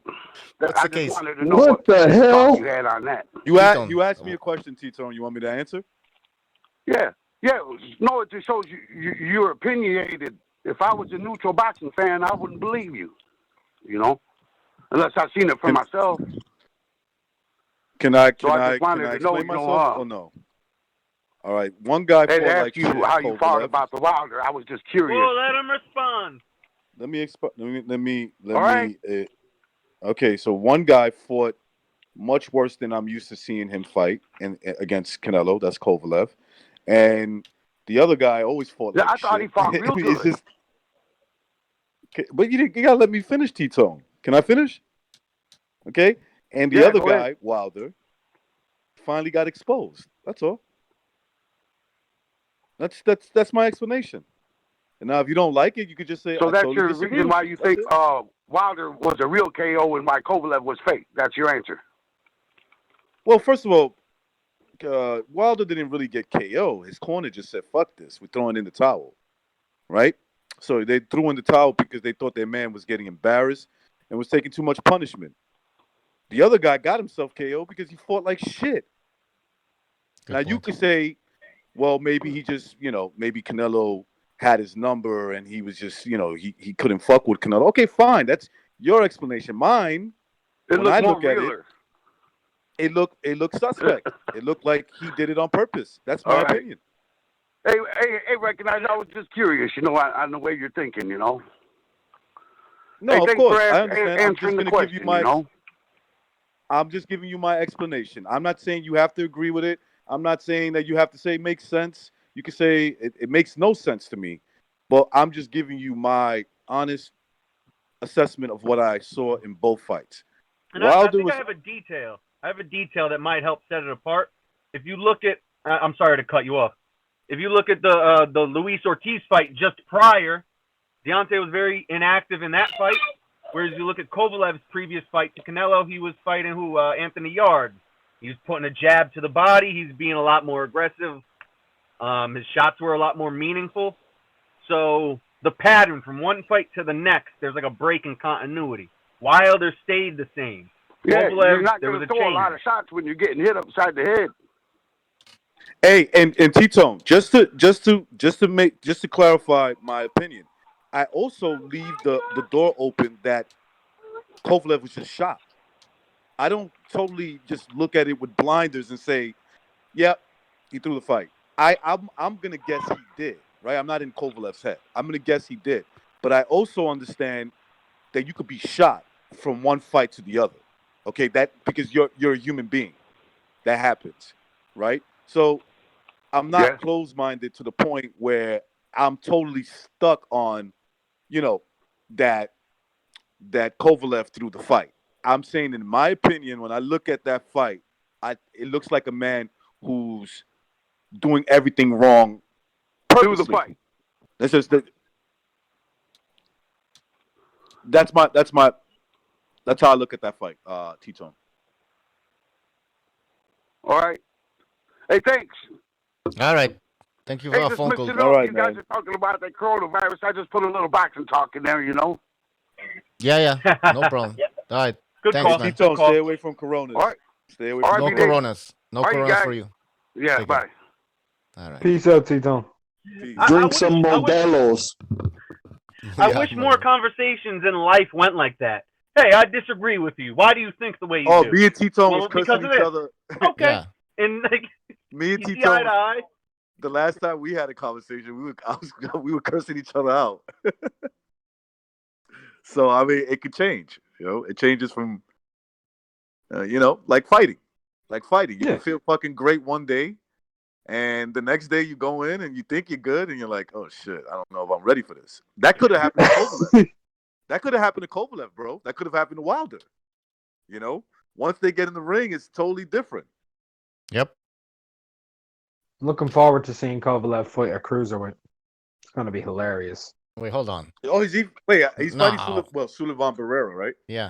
What's I the just case? wanted to know What what the hell? thought you had on that. You asked me a question, T-Tone. You want me to answer? Yeah. No, it just shows you're opinionated. If I was a neutral boxing fan, I wouldn't believe you. You know, unless I've seen it for myself. Can I So I just wanted to know, explain you know, myself or no? All right. One guy They fought asked like you shit, how you thought Kovalev. about the Wilder. I was just curious. Well, let him respond. Let me All right. okay, so one guy fought much worse than I'm used to seeing him fight against Canelo. That's Kovalev. And the other guy always fought like I thought he shit. fought real It's good. just, but you gotta let me finish, T-Tone. Can I finish? Okay. And the Yeah, other go guy, ahead. Wilder, finally got exposed. That's all. That's my explanation. And now, if you don't like it, you could just say, So I that's totally your disagree reason with why you. you That's think it. Wilder was a real KO and why Kovalev was fake. That's your answer. Well, first of all, Wilder didn't really get KO. His corner just said, fuck this. We're throwing in the towel. Right? So they threw in the towel because they thought their man was getting embarrassed and was taking too much punishment. The other guy got himself KO because he fought like shit. Now, you could say, well, maybe he just, maybe Canelo had his number and he was just, he couldn't fuck with Canelo. Okay, fine. That's your explanation. Mine, when I look at it, it looked suspect. It looked like he did it on purpose. That's my All right. opinion. Hey, Recognize, I was just curious, on the way you're thinking, No, Hey, of thanks course. for I understand. I'm just answering the going to give you question, I'm just giving you my explanation. I'm not saying you have to agree with it. I'm not saying that you have to say it makes sense. You can say it makes no sense to me. but I'm just giving you my honest assessment of what I saw in both fights. And I think I have a detail. I have a detail that might help set it apart. If you look at, I'm sorry to cut you off. If you look at the Luis Ortiz fight just prior, Deontay was very inactive in that fight. Whereas you look at Kovalev's previous fight to Canelo, he was fighting Anthony Yarde. He was putting a jab to the body. He's being a lot more aggressive. His shots were a lot more meaningful. So the pattern from one fight to the next, there's like a break in continuity. Wilder stayed the same. Yeah, Kovalev, you're not there going was to a throw change. a lot of shots when you're getting hit upside the head. Hey, and T-Tone, just to clarify my opinion, I also leave the door open that Kovalev was just shot. I don't totally just look at it with blinders and say, "Yep, he threw the fight." I'm gonna guess he did, right? I'm not in Kovalev's head. I'm gonna guess he did, but I also understand that you could be shot from one fight to the other. Okay, that because you're a human being, that happens, right? So I'm not closed-minded to the point where I'm totally stuck on, that Kovalev threw the fight. I'm saying, in my opinion, when I look at that fight, it looks like a man who's doing everything wrong purposely. Through the fight. That's just that's how I look at that fight, T-Tone. All right. Hey, thanks. All right. Thank you for Hey, the just phone mix call. it up. You guys are talking about that coronavirus. I just put a little boxing talk in there, Yeah, no problem. All right. Good Thanks, call. man. T-Tone, stay away from Coronas. All right. Stay away All from right, No B-Day. Coronas. No All right, Coronas guys. for you. Yeah, Take bye. Care. All right. Peace out, Tito. Drink some Modelo's. I wish more conversations in life went like that. Hey, I disagree with you. Why do you think the way you do? Me and T-Tone was because cursing of each this. other. Okay. Yeah. And Me and you see T-Tone, eye to eye. the last time we had a conversation, we were cursing each other out. So I mean, it could change. It changes from, like fighting. You can feel fucking great one day, and the next day you go in and you think you're good, and you're like, oh shit, I don't know if I'm ready for this. That could have happened to Kovalev. That could have happened to Kovalev, bro. That could have happened to Wilder. Once they get in the ring, it's totally different. Yep. Looking forward to seeing Kovalev fight a cruiserweight. It's going to be hilarious. Wait, hold on. Oh, he's fighting No. Sullivan Barrera, right? Yeah.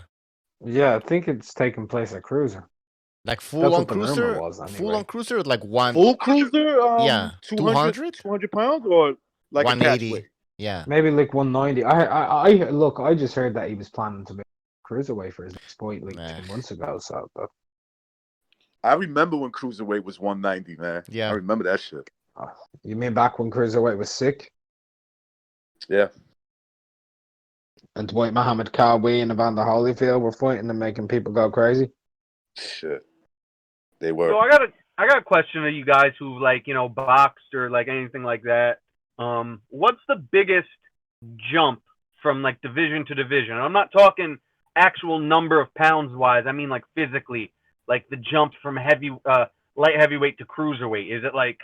Yeah, I think it's taking place at cruiser. Like That's full on what the rumor cruiser? was, anyway. Full on cruiser, like one. Full cruiser? Yeah. 200? 200 pounds, or like 180. a catch weight? Yeah. Maybe like 190. I just heard that he was planning to be cruiserweight for his fight like 2 months ago. So, but I remember when cruiserweight was 190, man. Yeah. I remember that shit. You mean back when cruiserweight was sick? Yeah. And Dwight Muhammad Kawi and Evander Holyfield were fighting and making people go crazy? Shit. They were. So I got a question of you guys who boxed or like anything like that. What's the biggest jump from like division to division? I'm not talking actual number of pounds wise. I mean like physically, like the jump from light heavyweight to cruiserweight. Is it like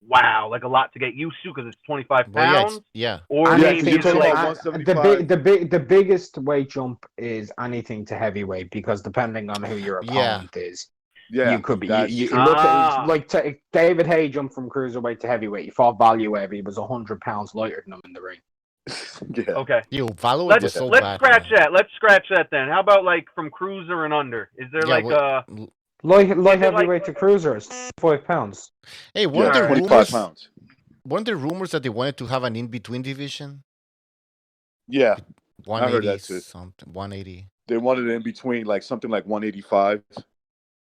wow, like a lot to get used to because it's 25 pounds? Yeah. Or maybe you're talking like about 175. The biggest weight jump is anything to heavyweight because depending on who your opponent is, you could be. You look at like David Hay jumped from cruiserweight to heavyweight. He fought Valuev. He was 100 pounds lighter than him in the ring. Yeah. Okay. Valuev was so let's bad. scratch that. Let's scratch that then. How about like from cruiser and under? Is there light heavyweight to cruiser is 5 pounds? Hey, weren't there 25 rumors? pounds. Weren't there rumors that they wanted to have an in-between division? Yeah. 180 I heard that too. something. 180. They wanted it in between, like something like 185.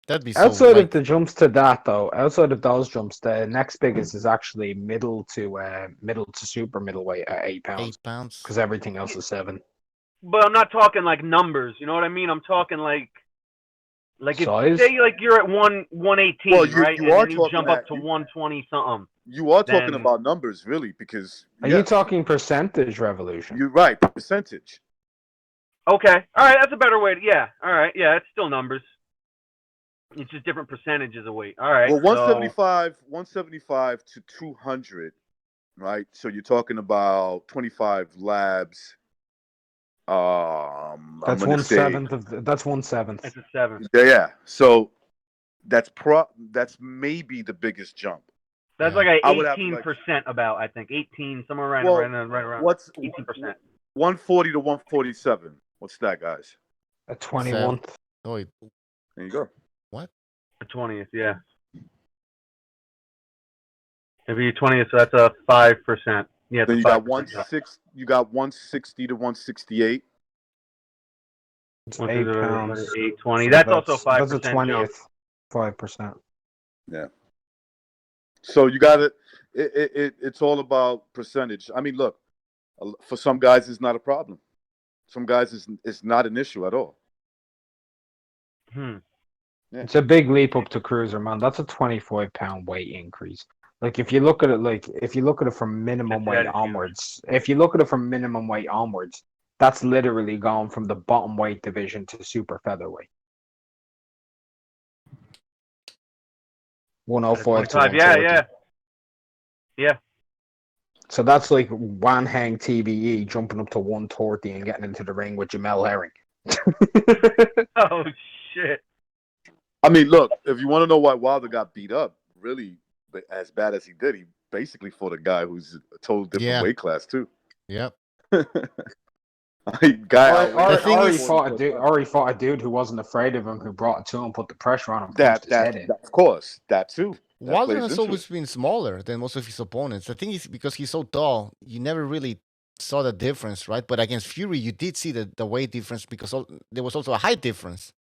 That'd be so. Outside of the jumps to that, though, outside of those jumps, the next biggest is actually middle to super middleweight at 8 pounds. 8 pounds. Because everything else is 7. But I'm not talking like numbers. You know what I mean? I'm talking like if size? say like you're at 118, Well, right? you And are then you talking jump up that- to 120 something. You are talking Then- about numbers, really, because Are you talking percentage, Revolution? You're right, percentage. Okay. All right, that's a better way to all right, yeah, it's still numbers. It's just different percentages of weight. All right. Well, 175 to 200 right? So you're talking about 25 labs. I'm That's gonna say 1/7 of that's 1/7. It's a 7. yeah. So that's maybe the biggest jump. That's like a I would have 18% about, I think. 18, somewhere right around what's 18%. 140 to 147? What's that, guys? A 21. Oh, there you go. What? The 20th, yeah. If you're 20th, so that's a 5%. Yeah, Then it's you a got 5%. You got 160 to 168. It's 8 pounds. 820. So That's also 5%. That's a 20th. 5%. Yeah. So you got it. It's all about percentage. I mean, look, for some guys, it's not a problem. Some guys, it's not an issue at all. Yeah. It's a big leap up to cruiser, man. That's a 25-pound weight increase. Like if you look at it from minimum weight onwards, that's literally gone from the bottom weight division to super featherweight. 105 to 140. Yeah. So that's like Wan Hang TBE jumping up to 130 and getting into the ring with Jamel Herring. Oh shit. I mean, look, if you want to know why Wilder got beat up, really as bad as he did, he basically fought a guy who's a total different weight class too. Yep. He fought a dude who wasn't afraid of him, who brought it to him, put the pressure on him, punched his head in. Of course, that too. Wilder has always been smaller than most of his opponents. I think it's because he's so tall, you never really saw the difference, right? But against Fury, you did see the weight difference because there was also a height difference.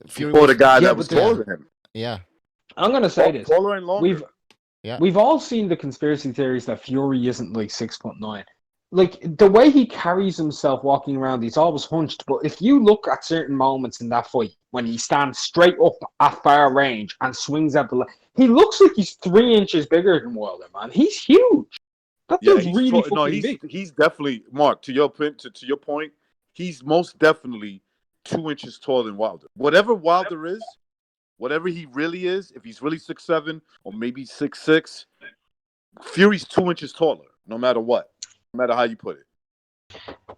Fury fought a guy that was taller than him. Yeah. I'm gonna say this. Taller and longer. We've all seen the conspiracy theories that Fury isn't like 6'9". Like the way he carries himself walking around, he's always hunched. But if you look at certain moments in that fight when he stands straight up at far range and swings at he looks like he's 3 inches bigger than Wilder, man. He's huge. That dude's really fucking big. He's definitely, Mark. To your point, he's most definitely 2 inches taller than Wilder. Whatever Wilder is, whatever he really is, if he's really 6'7" or maybe 6'6", Fury's 2 inches taller, no matter what. No matter how you put it.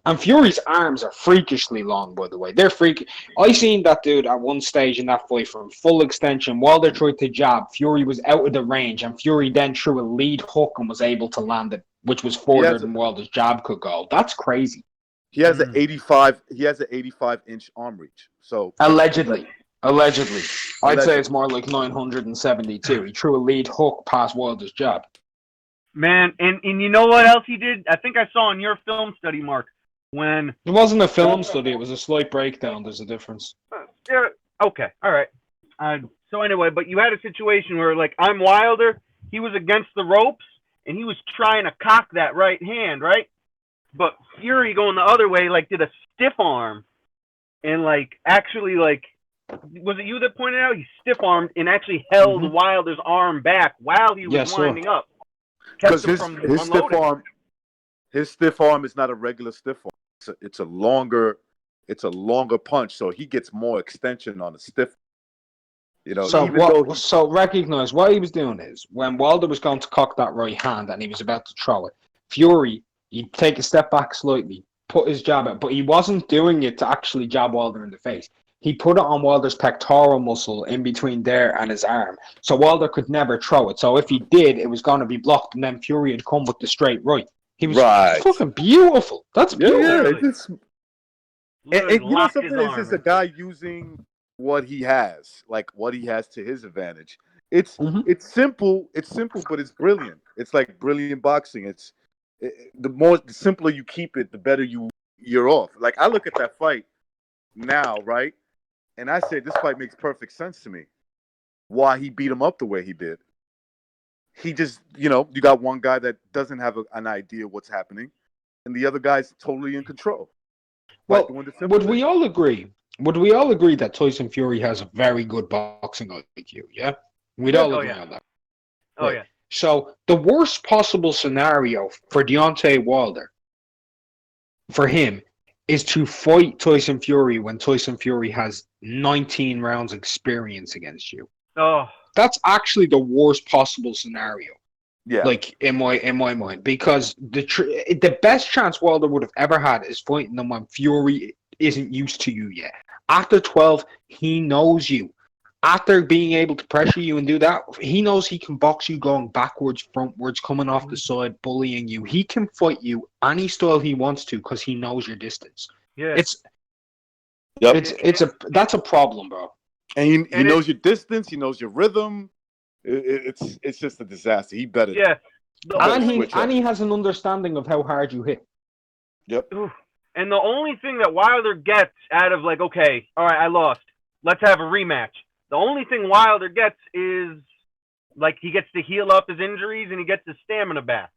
And Fury's arms are freakishly long, by the way. They're freaky. I seen that dude at one stage in that fight from full extension. Wilder tried to jab. Fury was out of the range, and Fury then threw a lead hook and was able to land it, which was further than Wilder's jab could go. That's crazy. He has an 85-inch arm reach. So allegedly. I'd say it's more like 972. He threw a lead hook past Wilder's jab. Man, and you know what else he did? I think I saw in your film study, Mark, when... It wasn't a film study. It was a slight breakdown. There's a difference. Yeah, okay, all right. So anyway, but you had a situation where, like, I'm Wilder. He was against the ropes, and he was trying to cock that right hand, right? But Fury going the other way, like, did a stiff arm. And, like, actually, like, was it you that pointed out? He stiff-armed and actually held Wilder's arm back while he was winding up. Because his stiff arm is not a regular stiff arm. It's a longer punch, so he gets more extension on the stiff. You know. So recognize what he was doing is when Wilder was going to cock that right hand and he was about to throw it, Fury he'd take a step back slightly, put his jab out, but he wasn't doing it to actually jab Wilder in the face. He put it on Wilder's pectoral muscle in between there and his arm. So Wilder could never throw it. So if he did, it was going to be blocked, and then Fury had come with the straight right. He was fucking beautiful. That's beautiful. And you know something? It's just a guy using what he has, like what he has to his advantage. It's simple. It's simple, but it's brilliant. It's like brilliant boxing. The simpler you keep it, the better you're off. Like I look at that fight now, right? And I say this fight makes perfect sense to me. Why he beat him up the way he did. He just, you got one guy that doesn't have an idea what's happening, and the other guy's totally in control. Well, would we all agree that Tyson Fury has a very good boxing IQ? Yeah, we'd all agree on that. Oh yeah. So the worst possible scenario for Deontay Wilder, for him, is to fight Tyson Fury when Tyson Fury has 19 rounds experience against you. Oh. That's actually the worst possible scenario. Yeah. Like in my mind, because the best chance Wilder would have ever had is fighting them when Fury isn't used to you yet. After 12, he knows you. After being able to pressure you and do that, he knows he can box you going backwards, frontwards, coming off the side, bullying you. He can fight you any style he wants to because he knows your distance. Yeah. That's a problem, bro. And he knows your distance. He knows your rhythm. It's just a disaster. He better. Yeah. And he has an understanding of how hard you hit. Yep. And the only thing that Wilder gets out of like, okay, all right, I lost. Let's have a rematch. The only thing Wilder gets is like he gets to heal up his injuries and he gets his stamina back.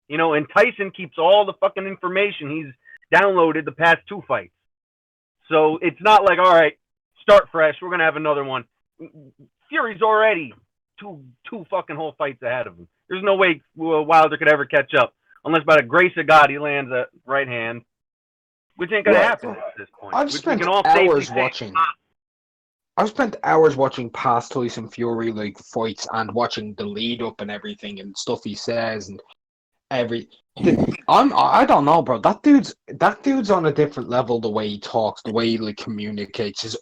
You know, and Tyson keeps all the fucking information he's downloaded the past 2 fights. So it's not like, all right, start fresh. We're gonna have another one. Fury's already two fucking whole fights ahead of him. There's no way Wilder could ever catch up unless by the grace of God he lands a right hand, which ain't gonna happen at this point. I've spent hours watching. I've spent hours watching past Tyson Fury like fights and watching the lead up and everything and stuff he says and I don't know, bro. That dude's on a different level. The way he talks, the way he like communicates, his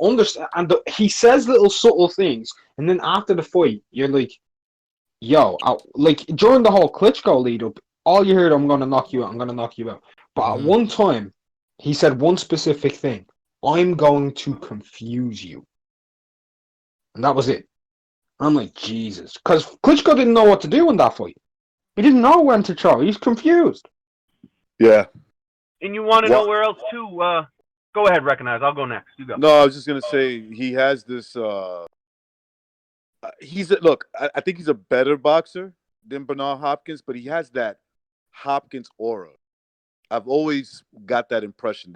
he says little subtle things, and then after the fight, you're like, "Yo," like during the whole Klitschko lead up, all you heard, "I'm gonna knock you out. I'm gonna knock you out." But at one time, he said one specific thing: "I'm going to confuse you," and that was it. I'm like, Jesus, because Klitschko didn't know what to do in that fight. He didn't know when to throw. He's confused. Yeah. And you want to know where else too? Go ahead, Recognize. I'll go next. You go. No, I was just gonna say he has this. Look. I think he's a better boxer than Bernard Hopkins, but he has that Hopkins aura. I've always got that impression.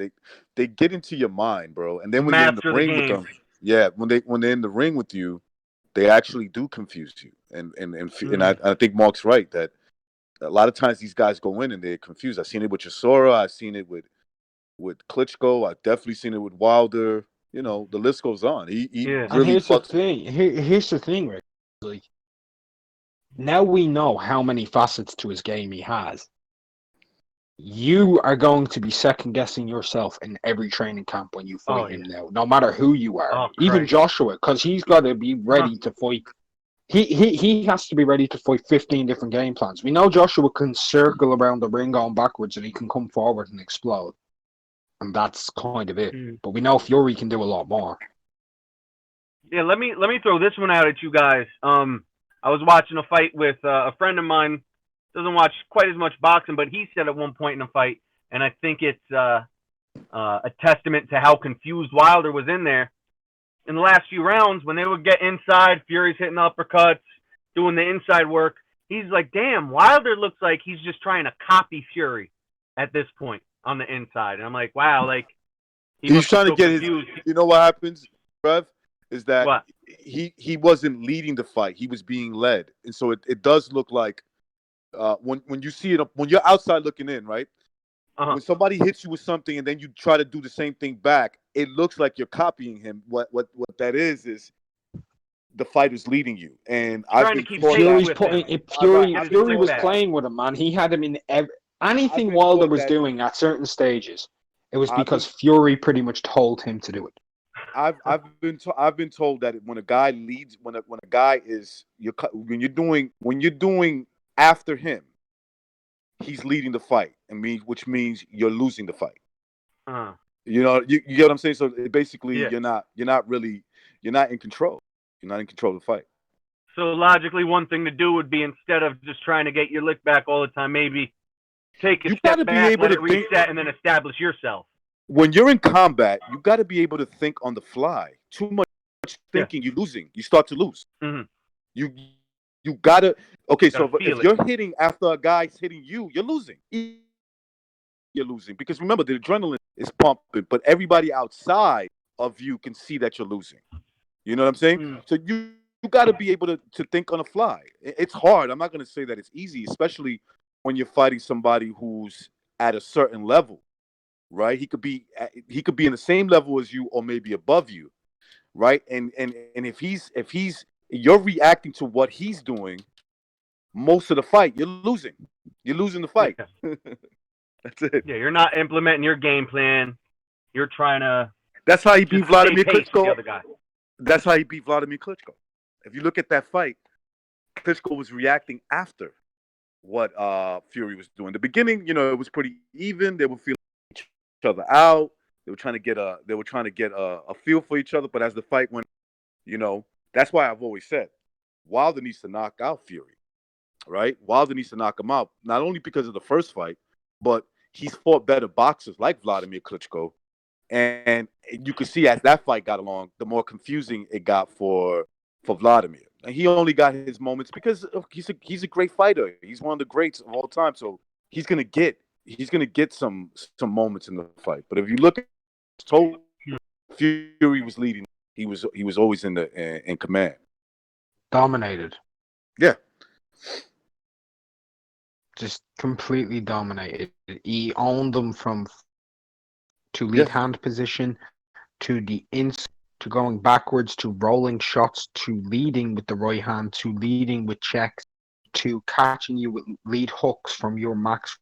They get into your mind, bro, and then when you're in the ring with them, when they're in the ring with you, they actually do confuse you. And I think Mark's right that a lot of times these guys go in and they're confused. I've seen it with Chisora. I've seen it with Klitschko. I've definitely seen it with Wilder. You know, the list goes on. He really. And here's the thing. Here's the thing, Rick. Like, now we know how many facets to his game he has. You are going to be second guessing yourself in every training camp when you fight him now, no matter who you are. Even Joshua, because he's got to be ready to fight. He has to be ready to fight 15 different game plans. We know Joshua can circle around the ring going backwards and he can come forward and explode. And that's kind of it. But we know Fury can do a lot more. Yeah, let me throw this one out at you guys. I was watching a fight with a friend of mine. Doesn't watch quite as much boxing, but he said at one point in a fight, and I think it's a testament to how confused Wilder was in there. In the last few rounds, when they would get inside, Fury's hitting uppercuts, doing the inside work. He's like, damn, Wilder looks like he's just trying to copy Fury at this point on the inside. And I'm like, wow, like he's trying to get confused. You know what happens, Rev? Is that he wasn't leading the fight. He was being led. And so it does look like when you see it, when you're outside looking in, right? When somebody hits you with something and then you try to do the same thing back, it looks like you're copying him. What that is the fighter's leading you. And I've been Fury was playing with him, man. He had him in anything Wilder was doing at certain stages. It was because Fury pretty much told him to do it. I've been told that when a guy leads, when a guy is when you're doing after him, he's leading the fight, which means you're losing the fight. You know, you get what I'm saying. So basically, you're not in control. You're not in control of the fight. So logically, one thing to do would be, instead of just trying to get your lick back all the time, maybe take a step back, let it reset, and then establish yourself. When you're in combat, you got to be able to think on the fly. Too much thinking, you're losing. You start to lose. You gotta. Okay, so if you're hitting after a guy's hitting you, you're losing. You're losing because remember the adrenaline is pumping, but everybody outside of you can see that you're losing. You know what I'm saying? So you got to be able to think on the fly. It's hard. I'm not going to say that it's easy, especially when you're fighting somebody who's at a certain level, right? He could be in the same level as you or maybe above you, right? And if you're reacting to what he's doing, most of the fight, you're losing. You're losing the fight. Yeah. That's it. Yeah, you're not implementing your game plan. You're trying to. That's how he beat Vladimir pace with the Klitschko. other guy. That's how he beat Vladimir Klitschko. If you look at that fight, Klitschko was reacting after what Fury was doing. The beginning, it was pretty even. They were feeling each other out. They were trying to get a feel for each other. But as the fight went, that's why I've always said Wilder needs to knock out Fury, right? Wilder needs to knock him out, not only because of the first fight, but he's fought better boxers like Vladimir Klitschko. And you could see as that fight got along, the more confusing it got for Vladimir. And he only got his moments because he's a great fighter. He's one of the greats of all time. So he's gonna get some moments in the fight. But if you look at total, Fury was leading. He was always in command. Dominated. Yeah. Just completely dominated. He owned them to lead hand position, to the to going backwards, to rolling shots, to leading with the right hand, to leading with checks, to catching you with lead hooks from your max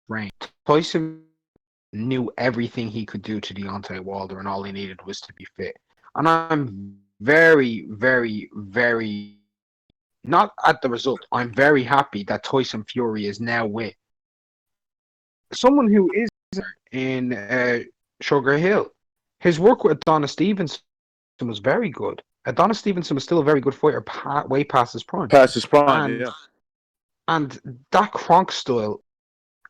range. Tyson knew everything he could do to Deontay Wilder, and all he needed was to be fit. And I'm very, very, very not at the result. I'm very happy that Tyson Fury is now with someone who is in Sugar Hill. His work with Adonis Stevenson was very good. Adonis Stevenson was still a very good fighter way past his prime. Past his prime, yeah. And that Kronk style,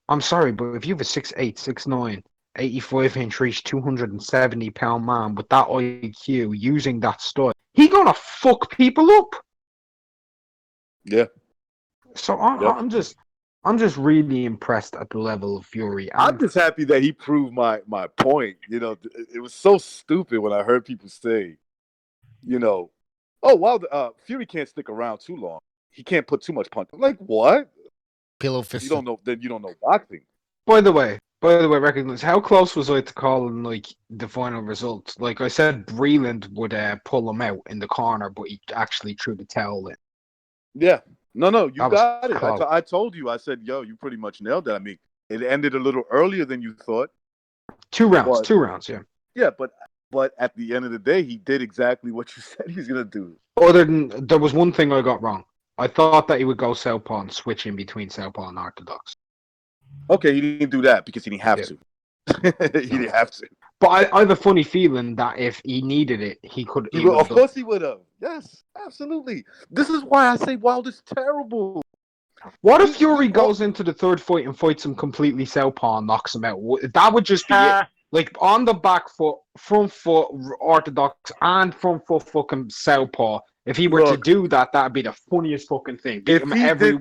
I'm sorry, but if you have a 6'8", 6'9", 85-inch reach, 270-pound man with that IQ using that style, he gonna fuck people up. Yeah. So I'm just really impressed at the level of Fury. I'm just happy that he proved my point. It was so stupid when I heard people say, oh, well, Fury can't stick around too long. He can't put too much punch. I'm like, what? Pillow fist. You don't know. Then you don't know boxing. By the way, recognize how close was I to calling the final result? Like I said, Breland would pull him out in the corner, but he actually threw the towel in. Yeah. No, you got it. close. I told you. I said, yo, you pretty much nailed it. I mean, it ended a little earlier than you thought. 2 rounds, yeah. Yeah, but at the end of the day, he did exactly what you said he was gonna do. Other than there was one thing I got wrong. I thought that he would go southpaw and switch in between southpaw and orthodox. Okay, he didn't do that because he didn't have to. He didn't have to. But I have a funny feeling that if he needed it, he could. Of course he would have. Yes, absolutely. This is why I say Wilder's terrible. What if Fury goes into the third fight and fights him completely southpaw and knocks him out? That would just be it. Like on the back foot, front foot orthodox, and front foot fucking southpaw. If he were to do that, that'd be the funniest fucking thing. Beat him every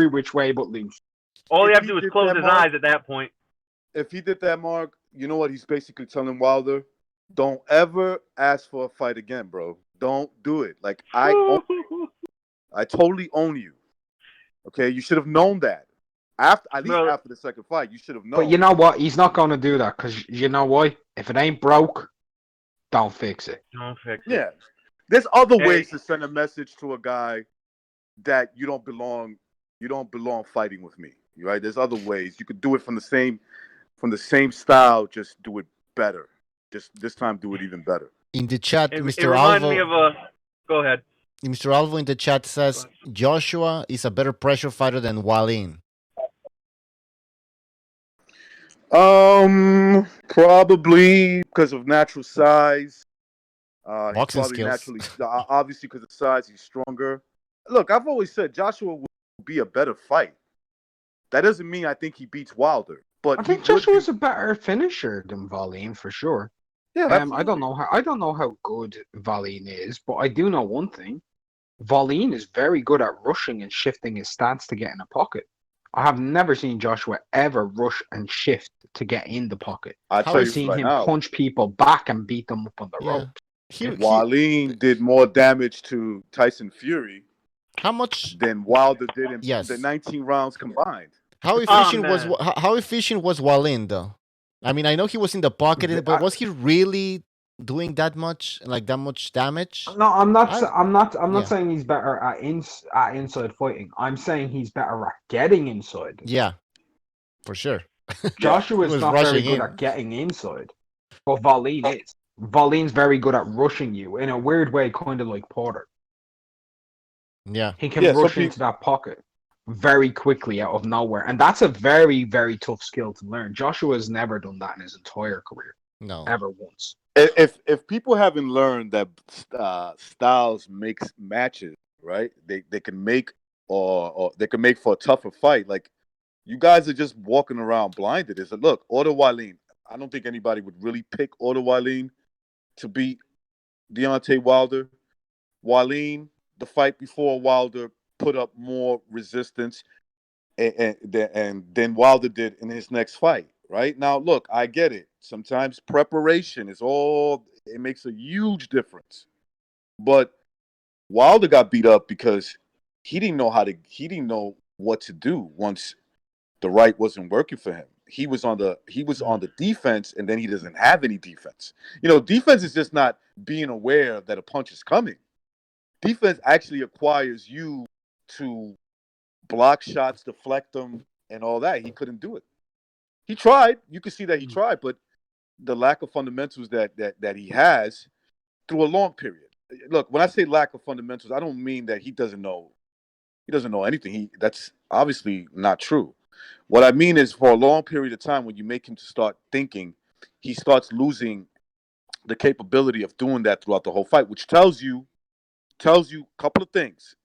which way but loose. All you have to do is close his eyes at that point. If he did that, Mark, you know what he's basically telling Wilder? Don't ever ask for a fight again, bro. Don't do it. Like I totally own you. Okay, you should have known that. After the second fight, you should have known. But you know what? He's not going to do that because you know why? If it ain't broke, don't fix it. Don't fix it. Yeah. There's other ways to send a message to a guy that you don't belong fighting with me. Right? There's other ways. You could do it from the same style, just do it better. Just this time do it even better. In the chat, Mr. It reminded Alvo. me of a. Go ahead. Mr. Alvo in the chat says Joshua is a better pressure fighter than Wallin. Probably because of natural size. Boxing skills. Naturally, obviously because of size, he's stronger. Look, I've always said Joshua will be a better fight. That doesn't mean I think he beats Wilder, but I think Joshua's a better finisher than Wallin for sure. Yeah, I don't know how good Wallin is, but I do know one thing: Wallin is very good at rushing and shifting his stance to get in a pocket. I have never seen Joshua ever rush and shift to get in the pocket. I've seen him punch people back and beat them up on the rope. Wallin did more damage to Tyson Fury. How much than Wilder did in the 19 rounds combined? How efficient was Wallin though? I mean, I know he was in the pocket, but was he really doing that much damage. No, I'm not. I'm Yeah. not saying he's better at inside fighting. I'm saying he's better at getting inside. Yeah, for sure. Joshua He is was not very rushing good in. at getting inside, but Wallin is. Wallin's very good at rushing you in a weird way, kind of like Porter. Yeah. He can rush into that pocket very quickly out of nowhere, and that's a very, very tough skill to learn. Joshua's never done that in his entire career. No, ever once. If people haven't learned that styles makes matches, right? They can make or they can make for a tougher fight. Like you guys are just walking around blinded. It's like, look, Otto Wallin. I don't think anybody would really pick Otto Wallin to beat Deontay Wilder. Wallin, the fight before Wilder, put up more resistance, and then Wilder did in his next fight. Right now, look, I get it. Sometimes preparation is all. It makes a huge difference. But Wilder got beat up because he didn't know how to. He didn't know what to do once the right wasn't working for him. He was on the defense, and then he doesn't have any defense. You know, defense is just not being aware that a punch is coming. Defense actually acquires you to block shots, deflect them, and all that. He couldn't do it. He tried. You can see that he tried, but the lack of fundamentals that he has through a long period. Look, when I say lack of fundamentals, I don't mean that he doesn't know anything. That's obviously not true. What I mean is for a long period of time, when you make him to start thinking, he starts losing the capability of doing that throughout the whole fight, which tells you a couple of things.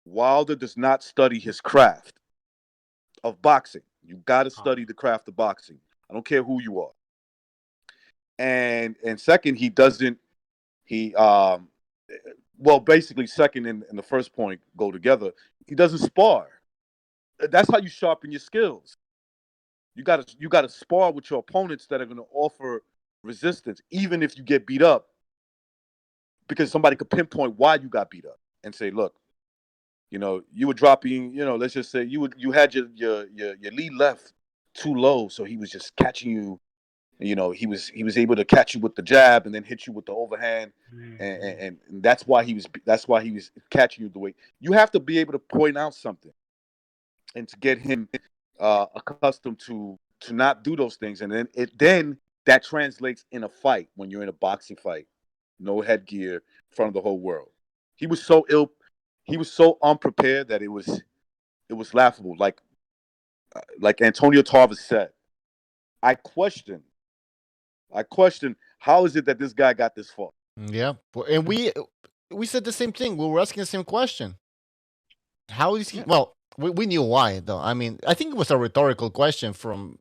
Wilder does not study his craft of boxing. You got to study the craft of boxing. I don't care who you are. And second, he doesn't. Basically, second and the first point go together. He doesn't spar. That's how you sharpen your skills. You gotta spar with your opponents that are going to offer resistance, even if you get beat up, because somebody could pinpoint why you got beat up and say, look, you know, you were dropping, you know, let's just say you had your lead left too low, so he was just catching you. You know, he was able to catch you with the jab and then hit you with the overhand, and that's why he was catching you the way. You have to be able to point out something, and to get him accustomed to not do those things, and then that translates in a fight when you're in a boxing fight, no headgear in front of the whole world. He was so unprepared that it was laughable. Like Antonio Tarver said, I question how is it that this guy got this far. Yeah, and we said the same thing. We were asking the same question. How is he? Well, we knew why, though. I mean, I think it was a rhetorical question from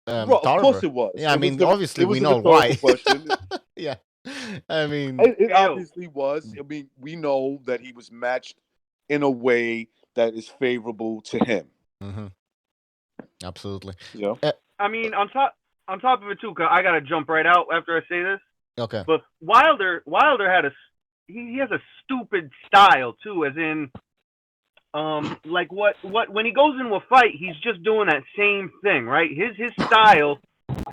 Well, of course it was. Yeah, I mean, obviously we know why. Yeah, I mean, it obviously was. I mean, we know that he was matched in a way that is favorable to him. Mm-hmm. Absolutely. Yeah. I mean, on top of it too, cause I gotta jump right out after I say this. Okay. But Wilder had he has a stupid style too, as in, like what when he goes into a fight, he's just doing that same thing, right? His style,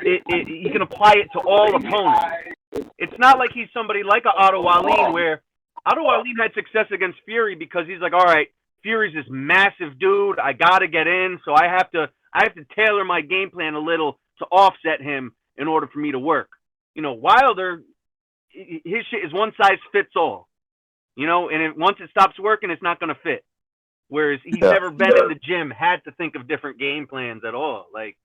he can apply it to all opponents. It's not like he's somebody like a Otto Wallin, where Otto Wallin had success against Fury because he's like, all right, Fury's this massive dude, I gotta get in, so I have to tailor my game plan a little to offset him in order for me to work. You know, Wilder, his shit is one size fits all. You know, and once it stops working, it's not going to fit. Whereas he's never been in the gym, had to think of different game plans at all. Like,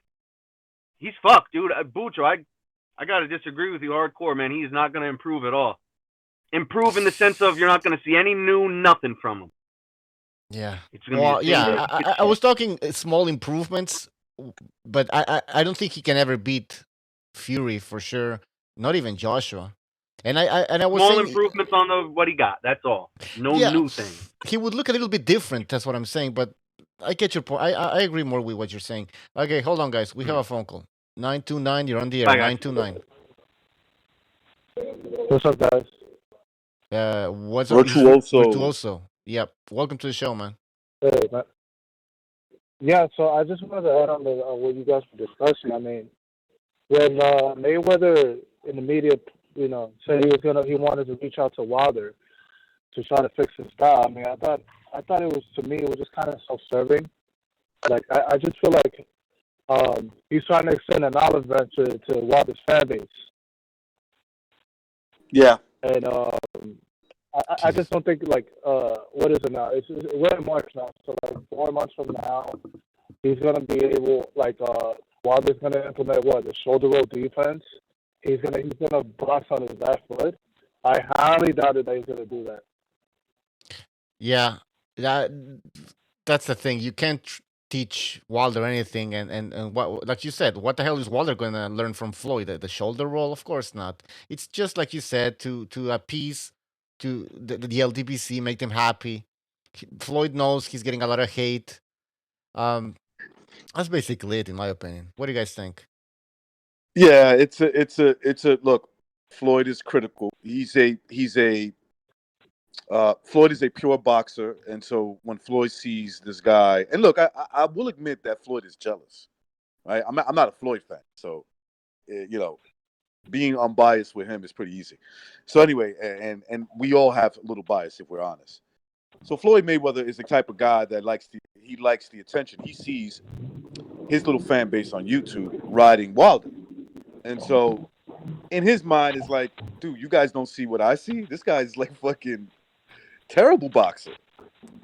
he's fucked, dude. Bucho, I got to disagree with you hardcore, man. He's not going to improve at all. Improve in the sense of you're not going to see any new nothing from him. Yeah. Well, yeah, I was talking small improvements, but I don't think he can ever beat Fury for sure. Not even Joshua. And I was small saying, improvements on what he got. That's all. No new thing. He would look a little bit different. That's what I'm saying. But I get your point. I agree more with what you're saying. Okay, hold on, guys. We have a phone call. 929. You're on the air. 929. What's up, guys? What's up? Virtuoso. Yep. Welcome to the show, man. Hey, man. Yeah, so I just wanted to add on to what you guys were discussing. I mean, when Mayweather in the media, said he wanted to reach out to Wilder to try to fix his style. I mean, I thought it was, to me, it was just kind of self-serving. Like, I just feel like he's trying to extend an olive branch to Wilder's fan base. Yeah. And I just don't think, like, what is it now? We're in March now, so like 4 months from now, he's gonna be able, like, Wilder's gonna implement the shoulder roll defense. He's gonna box on his left foot. I highly doubted that he's gonna do that. Yeah, that's the thing. You can't teach Wilder anything, and what, like you said, what the hell is Wilder going to learn from Floyd? The shoulder roll? Of course not. It's just like you said, to appease to the LDBC, make them happy. Floyd knows he's getting a lot of hate. That's basically it, in my opinion. What do you guys think? Yeah, it's a look. Floyd is critical. Floyd is a pure boxer, and so when Floyd sees this guy, and look, I will admit that Floyd is jealous, right? I'm not a Floyd fan, so being unbiased with him is pretty easy. So anyway, and we all have a little bias if we're honest. So Floyd Mayweather is the type of guy that likes the attention. He sees his little fan base on YouTube riding Wilder, and so in his mind, it's like, dude, you guys don't see what I see. This guy's like fucking terrible boxer.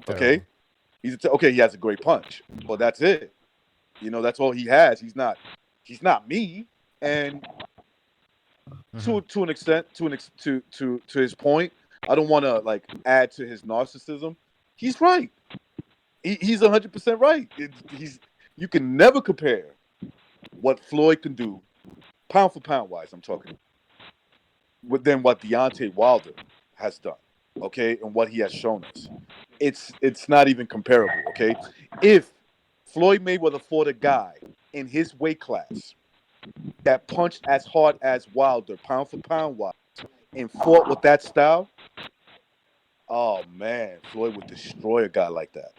Okay, he has a great punch, but that's it. That's all he has. He's not me. And to an extent, to his point, I don't want to like add to his narcissism. He's right. He's 100% right. You can never compare what Floyd can do, pound for pound wise, I'm talking, than what Deontay Wilder has done. Okay, and what he has shown us, it's not even comparable. Okay, if Floyd Mayweather fought a guy in his weight class that punched as hard as Wilder, pound for pound wise, and fought with that style, oh man, Floyd would destroy a guy like that.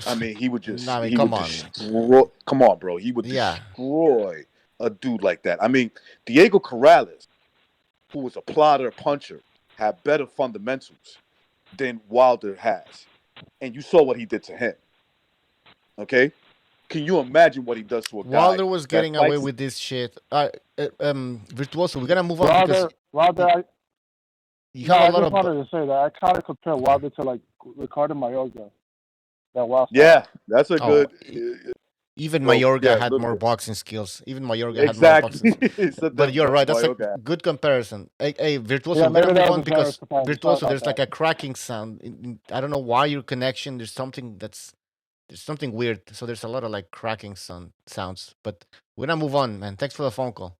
I mean, he would just come on, bro. He would destroy a dude like that. I mean, Diego Corrales, who was a plotter, puncher, had better fundamentals than Wilder has. And you saw what he did to him. Okay? Can you imagine what he does to a guy? Wilder was getting away with this shit. Virtuoso, we're going to move on because... I just wanted to say that I kind of compare Wilder to, like, Ricardo Mayorga. That's a good... Even Mayorga had more boxing skills. Even Mayorga had more boxing skills. But you're right. That's a good comparison. Hey, Virtuoso, we're going to move on because Virtuoso, there's like a cracking sound. I don't know why your connection. There's something weird. So there's a lot of like cracking sounds. But we're going to move on, man. Thanks for the phone call.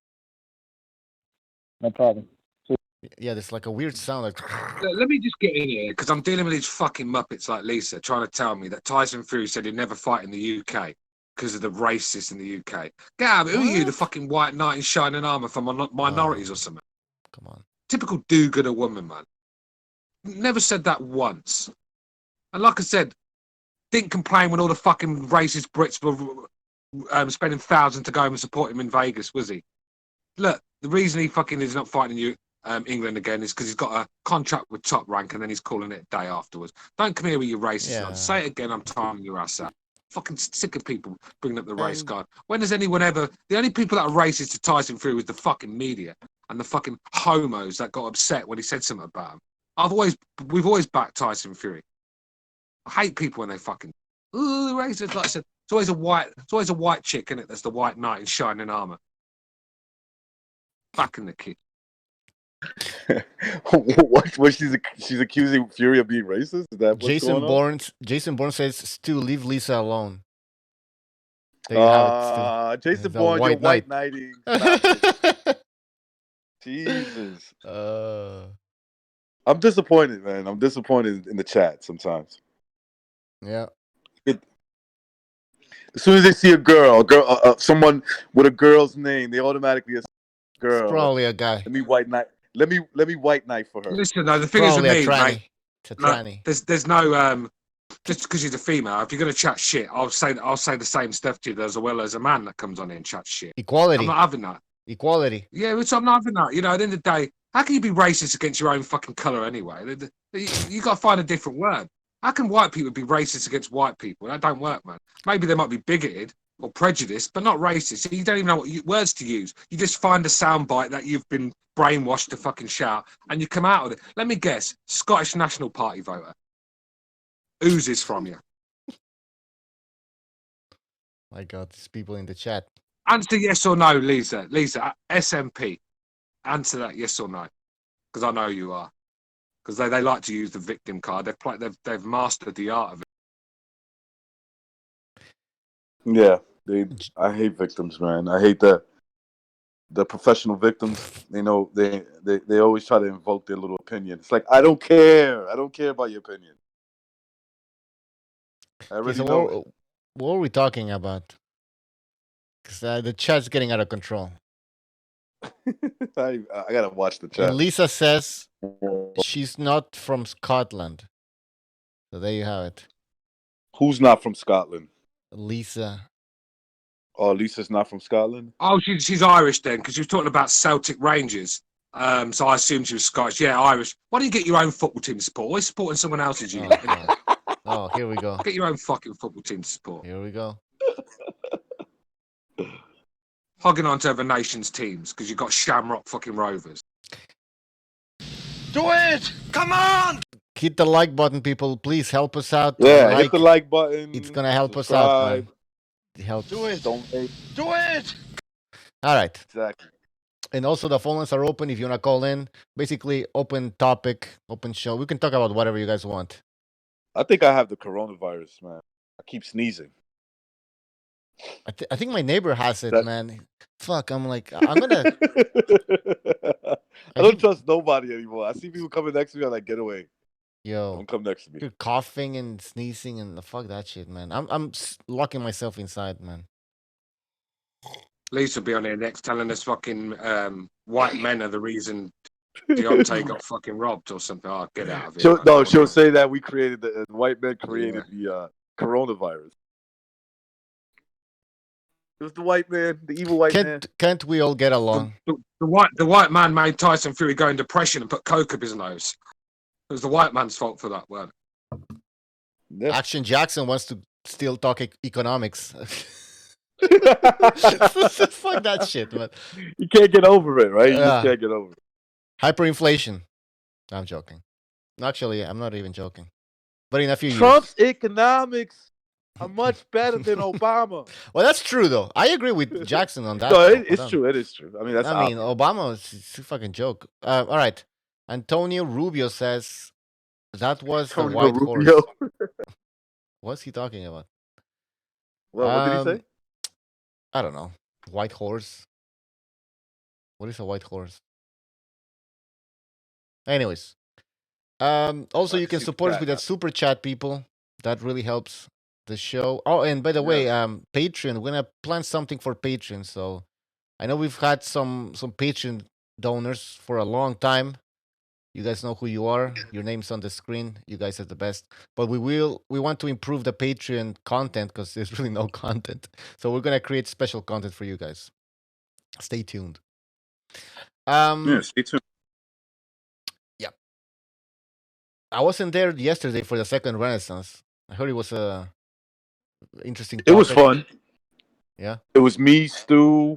No problem. Yeah, there's like a weird sound. Like... Let me just get in here because I'm dealing with these fucking muppets like Lisa trying to tell me that Tyson Fury said he'd never fight in the UK. Because of the racists in the UK. Gab, who are you, the fucking white knight in shining armour for minorities or something? Come on. Typical do-gooder woman, man. Never said that once. And like I said, didn't complain when all the fucking racist Brits were spending thousands to go and support him in Vegas, was he? Look, the reason he fucking is not fighting you England again is because he's got a contract with Top Rank and then he's calling it a day afterwards. Don't come here with your racist. Say it again, I'm timing your ass out. Fucking sick of people bringing up the race card. When has anyone ever... The only people that are racist to Tyson Fury was the fucking media and the fucking homos that got upset when he said something about him. We've always backed Tyson Fury. I hate people when they fucking... Ooh, racist. Like I said, it's always a white chick, isn't it? That's the white knight in shining armour. Back in the kid. What she's accusing Fury of being racist? Is that what's Jason Bourne says, Stu, leave Lisa alone. There you have it, Stu. Jason Bourne, you're white knighting. Jesus. I'm disappointed, man. I'm disappointed in the chat sometimes. Yeah. As soon as they see a girl, someone with a girl's name, they automatically assume girl. It's probably a guy. Let me white knight. Let me white knight for her. Listen, though, the thing is with me, mate, tranny. There's no just because she's a female. If you're gonna chat shit, I'll say the same stuff to you as well as a man that comes on here and chats shit. Equality. I'm not having that. Equality. Yeah, which I'm not having that. You know, at the end of the day, how can you be racist against your own fucking colour anyway? You got to find a different word. How can white people be racist against white people? That don't work, man. Maybe they might be bigoted or prejudiced, but not racist. So you don't even know what words to use. You just find a soundbite that you've been brainwashed to fucking shout, and you come out of it. Let me guess, Scottish National Party voter. Oozes from you. My God, these people in the chat. Answer yes or no, Lisa. Lisa, SMP. Answer that yes or no, because I know you are. Because they like to use the victim card. They've mastered the art of it. Yeah, I hate victims, man. I hate the professional victims. You know, they always try to invoke their little opinion. It's like, I don't care. I don't care about your opinion. I Okay, already so know it. what are we talking about? Because the chat's getting out of control. I gotta watch the chat. And Lisa says she's not from Scotland. So there you have it. Who's not from Scotland? Lisa. Oh, Lisa's not from Scotland? Oh, she's Irish then, because she was talking about Celtic Rangers. So I assumed she was Scottish. Yeah, Irish. Why don't you get your own football team to support? Why are you supporting someone else's unit? Oh, here we go. Get your own fucking football team to support. Here we go. Hogging onto other nations' teams because you've got Shamrock fucking Rovers. Do it! Come on! Hit the like button, people. Please help us out. Yeah, hit the like button. It's gonna help us out, man. Help. Do it. Don't hate. Do it! All right. Exactly. And also the phone lines are open if you wanna call in. Basically, open topic, open show. We can talk about whatever you guys want. I think I have the coronavirus, man. I keep sneezing. I think my neighbor has it, man. Fuck, I'm gonna. I don't trust nobody anymore. I see people coming next to me. I'm like, get away. Yo, don't come next to me. You're coughing and sneezing and fuck that shit, man. I'm locking myself inside, man. Lisa will be on here next telling us fucking white men are the reason Deontay got fucking robbed or something. Oh, get out of here. She'll say that we created the white men created the coronavirus. It was the white man, the evil white man. Can't we all get along? The white man made Tyson Fury go in depression and put coke up his nose. It was the white man's fault for that, weren't it? Yeah. Action Jackson wants to still talk economics. Fuck that shit, man. You can't get over it, right? You just can't get over it. Hyperinflation. I'm joking. Actually, I'm not even joking. But in a few Trump's economics are much better than Obama. Well, that's true, though. I agree with Jackson on that. No, it's true. It is true. I mean, Obama is a fucking joke. All right. Antonio Rubio says that was the white horse. What's he talking about? Well, what did he say? I don't know. White horse. What is a white horse? Anyways. Also, you can support us with that super chat, people. That really helps the show. Oh, and by the way, Patreon. We're gonna plan something for Patreon. So I know we've had some Patreon donors for a long time. You guys know who you are. Your name's on the screen. You guys are the best. But we want to improve the Patreon content because there's really no content. So we're gonna create special content for you guys. Stay tuned. Yeah, stay tuned. Yeah. I wasn't there yesterday for the second Renaissance. I heard it was a interesting topic. It was fun. Yeah. It was me, Stu.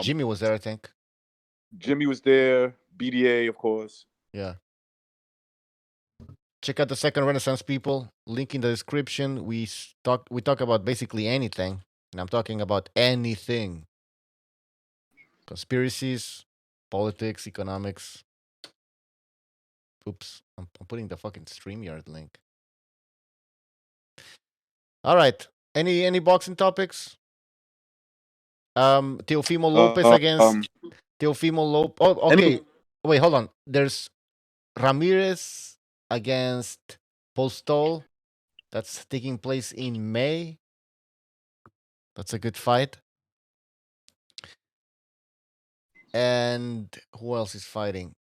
Jimmy was there, I think. Jimmy was there. BDA, of course. Yeah. Check out the second Renaissance, people. Link in the description. We talk about basically anything, and I'm talking about anything: conspiracies, politics, economics. Oops, I'm putting the fucking StreamYard link. All right. Any boxing topics? Teofimo Lopez against Teofimo Lopez. Oh, okay. Wait, hold on. There's Ramirez against Postol. That's taking place in May. That's a good fight. And who else is fighting?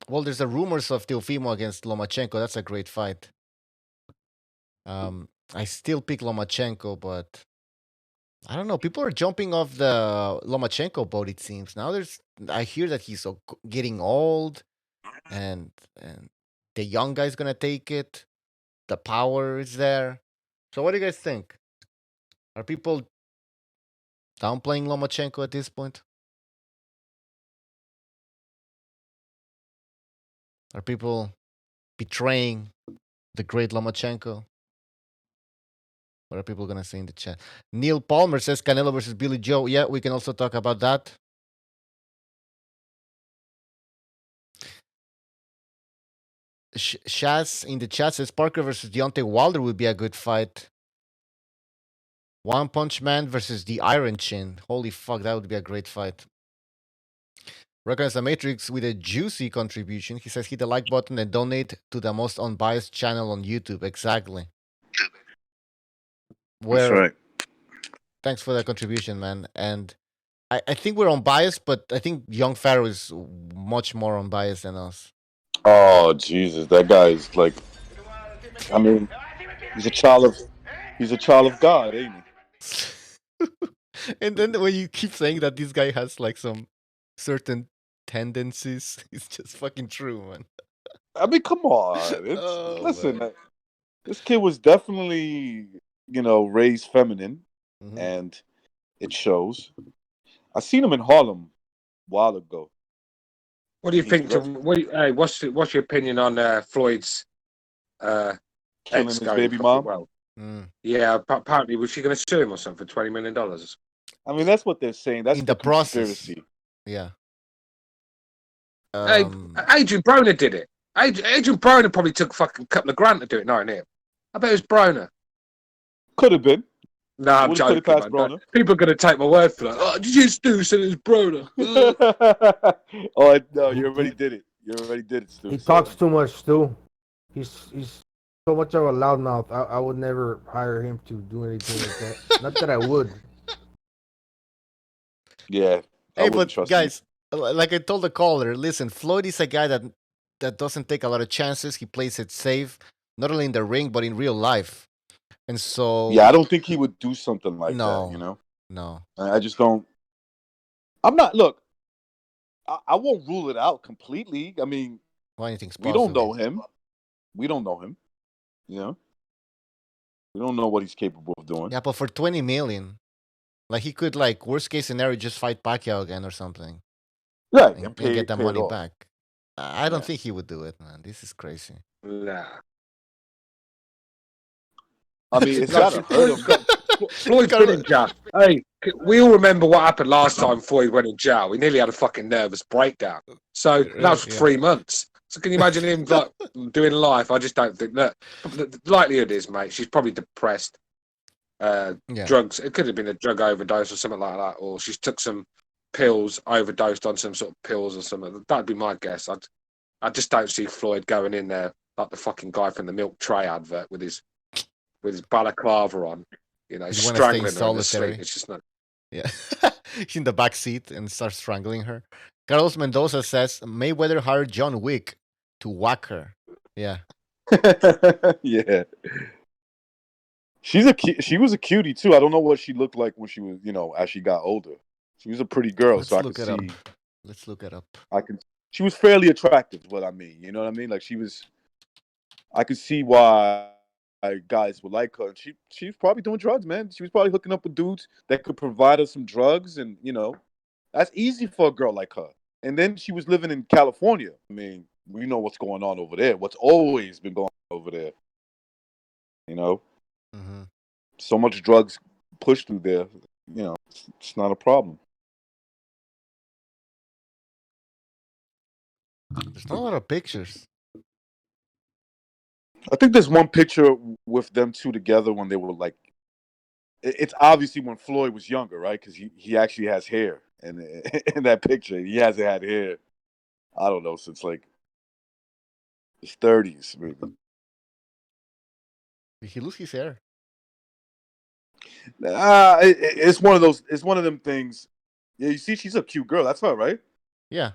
Well, there's the rumors of Teofimo against Lomachenko. That's a great fight. I still pick Lomachenko, but I don't know. People are jumping off the Lomachenko boat. It seems now. I hear that he's getting old, and the young guy's gonna take it. The power is there. So, what do you guys think? Are people downplaying Lomachenko at this point? Are people betraying the great Lomachenko? What are people gonna say in the chat? Neil Palmer says Canelo versus Billy Joe. Yeah, we can also talk about that. Shaz in the chat says Parker versus Deontay Wilder would be a good fight. One Punch Man versus the Iron Chin. Holy fuck, that would be a great fight. Recognize the Matrix with a juicy contribution. He says hit the like button and donate to the most unbiased channel on YouTube. Exactly. That's right. Thanks for that contribution, man. And I think we're unbiased, but I think Young Pharaoh is much more unbiased than us. Oh Jesus, that guy is like, I mean, he's a child of God, ain't he? And then when you keep saying that this guy has like some certain tendencies, it's just fucking true, man. I mean, come on. Listen, this kid was definitely, raised feminine, and it shows. I seen him in Harlem a while ago. What do you think? What's your opinion on Floyd's killing his baby mom? Well, yeah, apparently was she going to sue him or something for $20 million? I mean, that's what they're saying. That's in the conspiracy. Process. Yeah. Adrian Broner did it. Adrian Broner probably took a fucking couple of grand to do it, not him. I bet it was Broner. Could have been. No, I'm joking. People are going to take my word for that. Oh, did you Stu said it was Broner? Oh, no, you already did it. You already did it, Stu. He talks too much, Stu. He's so much of a loudmouth. I would never hire him to do anything like that. Not that I would. Yeah. Hey, but guys, like I told the caller, listen, Floyd is a guy that doesn't take a lot of chances. He plays it safe, not only in the ring, but in real life. And so... Yeah, I don't think he would do something like that, No. I just don't... I'm not... Look, I won't rule it out completely. I mean, we don't know him. We don't know him. We don't know what he's capable of doing. Yeah, but for $20 million, like he could, like, worst case scenario, just fight Pacquiao again or something. Right, and get the money back. I don't think he would do it, man. This is crazy. Nah. I mean, it's gotta hurt him. Floyd's been in jail. Hey, we all remember what happened last time Floyd went in jail. He nearly had a fucking nervous breakdown. So that was 3 months. So can you imagine him like doing life? I just don't think that. The likelihood is, mate, she's probably depressed. Drugs. It could have been a drug overdose or something like that, or she's took some pills, overdosed on some sort of pills or something. That'd be my guess. I just don't see Floyd going in there like the fucking guy from the milk tray advert with his balaclava on, strangling her in the sleep. It's just not. Yeah, she's in the back seat and starts strangling her. Carlos Mendoza says Mayweather hired John Wick to whack her. Yeah. Yeah. She was a cutie too. I don't know what she looked like when she was, as she got older. She was a pretty girl. Let's look it up. Let's look it up. She was fairly attractive. What I mean, you know what I mean? Like I could see why guys would like her. And she was probably doing drugs, man. She was probably hooking up with dudes that could provide her some drugs, and that's easy for a girl like her. And then she was living in California. I mean, we know what's going on over there. What's always been going on over there. Mm-hmm. So much drugs pushed through there. It's not a problem. There's not a lot of pictures. I think there's one picture with them two together when they were like, it's obviously when Floyd was younger, right? Because he actually has hair, and in that picture, he hasn't had hair, I don't know, since like his 30s, maybe. Did he lose his hair? It's one of those. It's one of them things. Yeah, you see, she's a cute girl. That's her, right? Yeah.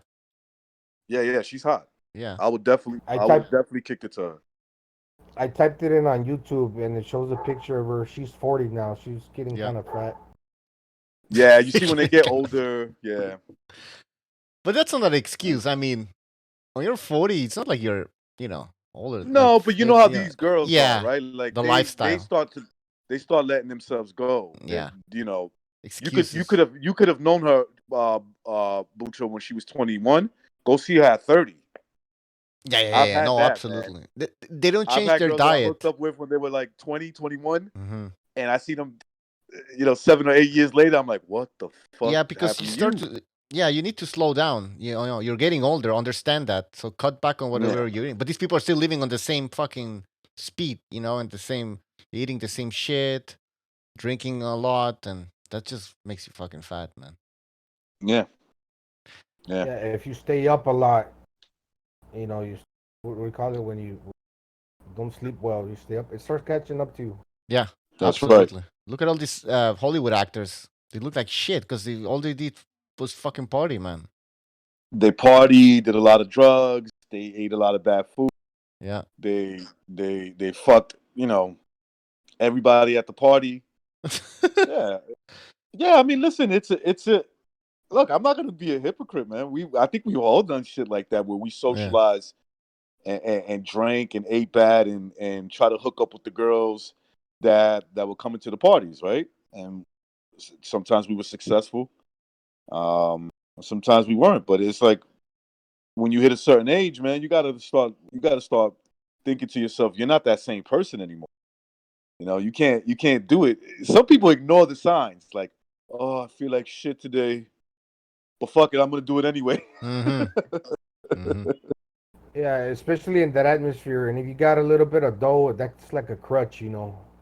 Yeah, she's hot. Yeah. I would definitely kick it to her. I typed it in on YouTube, and it shows a picture of her. She's 40 now. She's getting kind of fat. Yeah, you see when they get older. Yeah. But that's not an excuse. I mean, when you're 40, it's not like you're, older. No, but you know how Yeah, these girls are, yeah, right? Like the they lifestyle. start letting themselves go. Yeah, You excuses. you could have known her, Bucho, when she was 21. Go see her at 30. I've Yeah. had No, that, man. absolutely. They don't I've change had their girls that I hooked diet. up with when they were like 20, 21, Hmm. and I see them, 7 or 8 years later. I'm like, what the fuck Yeah, because you happened to start you? to. Yeah, you need to slow down. You're getting older. Understand that. So cut back on Yeah. whatever you're eating. But these people are still living on the same fucking speed. And the same eating the same shit, drinking a lot, and that just makes you fucking fat, man. Yeah. Yeah. Yeah, if you stay up a lot, you what we call it when you don't sleep well, you stay up. It starts catching up to you. Yeah, That's absolutely. right. Look at all these Hollywood actors. They look like shit because all they did was fucking party, man. They partied, did a lot of drugs. They ate a lot of bad food. Yeah. They fucked, everybody at the party. Yeah. Yeah, I mean, listen, it's a look, I'm not gonna be a hypocrite, man. I think we've all done shit like that where we socialize and drank and ate bad and try to hook up with the girls that were coming to the parties, right? And sometimes we were successful. Sometimes we weren't. But it's like when you hit a certain age, man, you gotta start thinking to yourself, you're not that same person anymore. You can't do it. Some people ignore the signs, like, oh, I feel like shit today, but fuck it, I'm gonna do it anyway. Yeah, especially in that atmosphere, and if you got a little bit of dough, that's like a crutch, It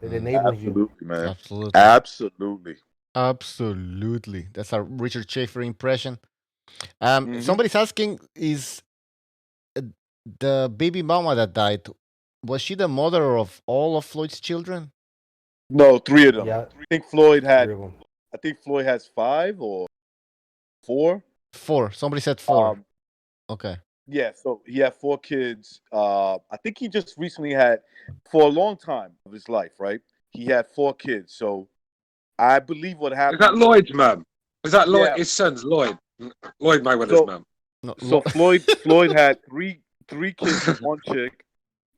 enables you. Absolutely, man. Absolutely. Absolutely. Absolutely. That's a Richard Schaefer impression. Mhm. Somebody's asking, is the baby mama that died, was she the mother of all of Floyd's children? No, 3 of them. Yeah. I think Floyd had. 3 of 'em. I think Floyd has 5 or 4. 4. Somebody said 4. Okay. Yeah, so he had 4 kids. I think he just recently had, for a long time of his life, right? He had 4 kids. So I believe what Is happened. that Lloyd's mum? Is that Lloyd? Yeah. His son's Lloyd. Lloyd Mayweather's mum. So Floyd had three kids with one chick,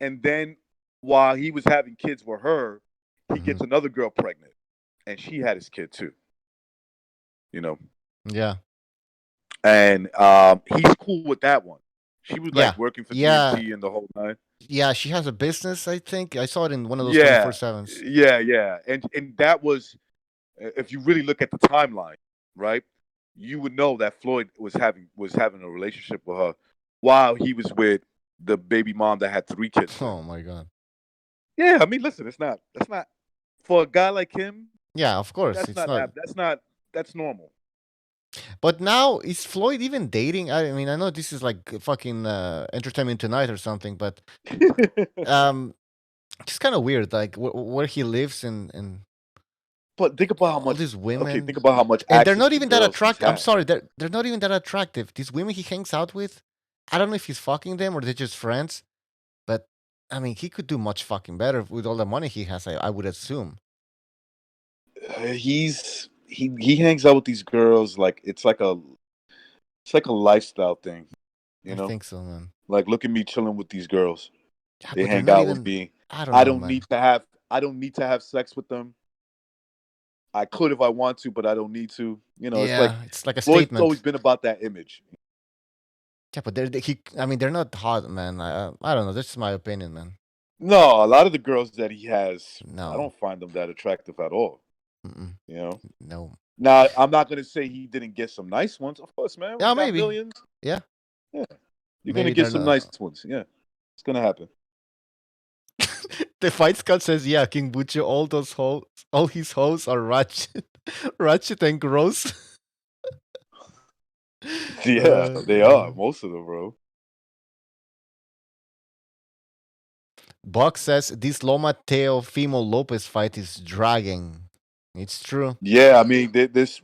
and then while he was having kids with her, he gets another girl pregnant, and she had his kid too. Yeah. And he's cool with that one. She was like working for TNT and the whole nine. Yeah, she has a business, I think. I saw it in one of those Yeah, 24/7s. yeah, and that was, if you really look at the timeline, right? You would know that Floyd was having a relationship with her while he was with the baby mom that had 3 kids. Oh my god. Yeah, I mean, listen, that's not for a guy like him. Yeah, of course. That's that's normal. But now, is Floyd even dating? I mean, I know this is like fucking Entertainment Tonight or something, but it's kind of weird, like where he lives and. But think about how much these women. Okay, think about how much. And they're not access even to that girls he's attractive. I'm had. sorry, they're not even that attractive. These women he hangs out with, I don't know if he's fucking them or they're just friends, but I mean, he could do much fucking better with all the money he has. I would assume. He hangs out with these girls like it's like a lifestyle thing, I think so, man. Like, look at me chilling with these girls. Yeah, they but they're hang not out even, with me. I don't I know, don't man. need to have sex with them. I could if I want to, but I don't need to. Yeah, it's like a Floyd's statement. always been about that image. Yeah, but they're not hot, man. I don't know. That's just my opinion, man. No, a lot of the girls that he has, No. I don't find them that attractive at all. No. Now, I'm not going to say he didn't get some nice ones. Of course, man. Yeah, We got maybe. millions. Yeah. Yeah. You're going Maybe to get they're some not- nice ones. Yeah. It's going to happen. The Fight Scout says, yeah, King Butcher, all his hoes are ratchet and gross. Yeah, they are. Most of them, bro. Buck says this Loma Teo Fimo Lopez fight is dragging. It's true. Yeah, I mean,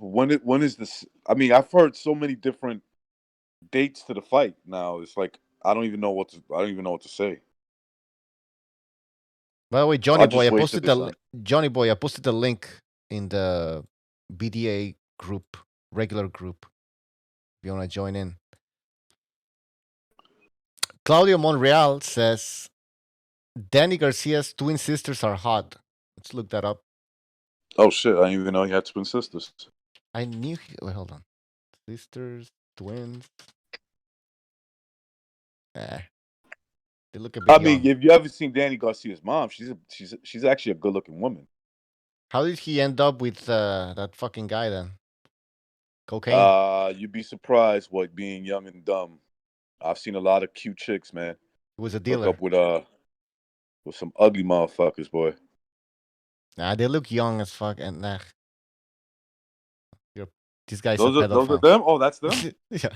when is this? I mean, I've heard so many different dates to the fight now. It's like I don't even know what to say. By the way, Johnny I'll just Boy, I wait posted till it's the Johnny Boy, I posted the link in the BDA group, regular group. If you want to join in. Claudio Monreal says Danny Garcia's twin sisters are hot. Let's look that up. Oh shit! I didn't even know he had twin sisters. I knew. Wait, hold on. Sisters, twins. They look a bit I young. mean, if you ever seen Danny Garcia's mom, she's actually a good looking woman. How did he end up with that fucking guy then? Cocaine. You'd be surprised what being young and dumb. I've seen a lot of cute chicks, man. He was a dealer. Hook up with some ugly motherfuckers, boy. Nah, they look young as fuck, and this guy's those a pedophile. Those are them? Oh, that's them? Yeah.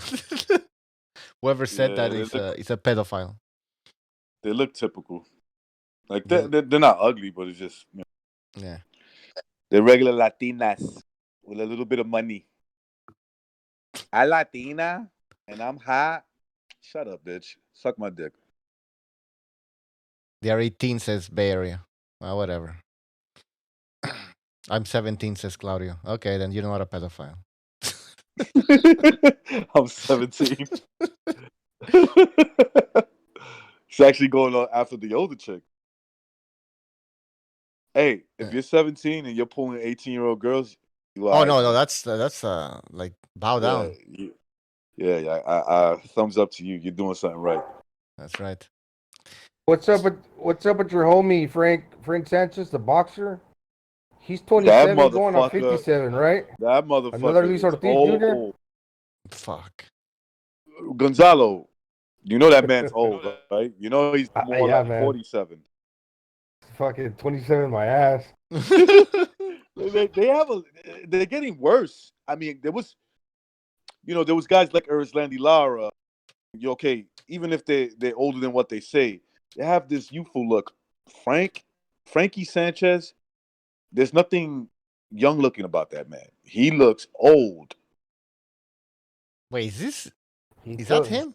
Whoever said that is a pedophile. They look typical. Like, they're not ugly, but it's just... You know, yeah. They're regular Latinas with a little bit of money. I'm Latina, and I'm hot. Shut up, bitch. Suck my dick. They are 18, says Bay Area. Well, whatever. I'm 17, says Claudio. Okay, then you're not a pedophile. I'm 17. He's actually going on after the older chick. Hey, if you're 17 and you're pulling 18-year-old girls, no, that's like bow down. Yeah. Thumbs up to you. You're doing something right. That's right. What's up with your homie Frank Sanchez, the boxer? He's 27, going on 57, right? That motherfucker. Another Luis Ortiz Jr. Fuck. Gonzalo, you know that man's old, right? You know he's more like 47. Fucking 27, my ass. They're getting worse. I mean, there was guys like Erislandy Lara. Okay, even if they're older than what they say, they have this youthful look. Frankie Sanchez, there's nothing young looking about that man. He looks old. Wait, is that him?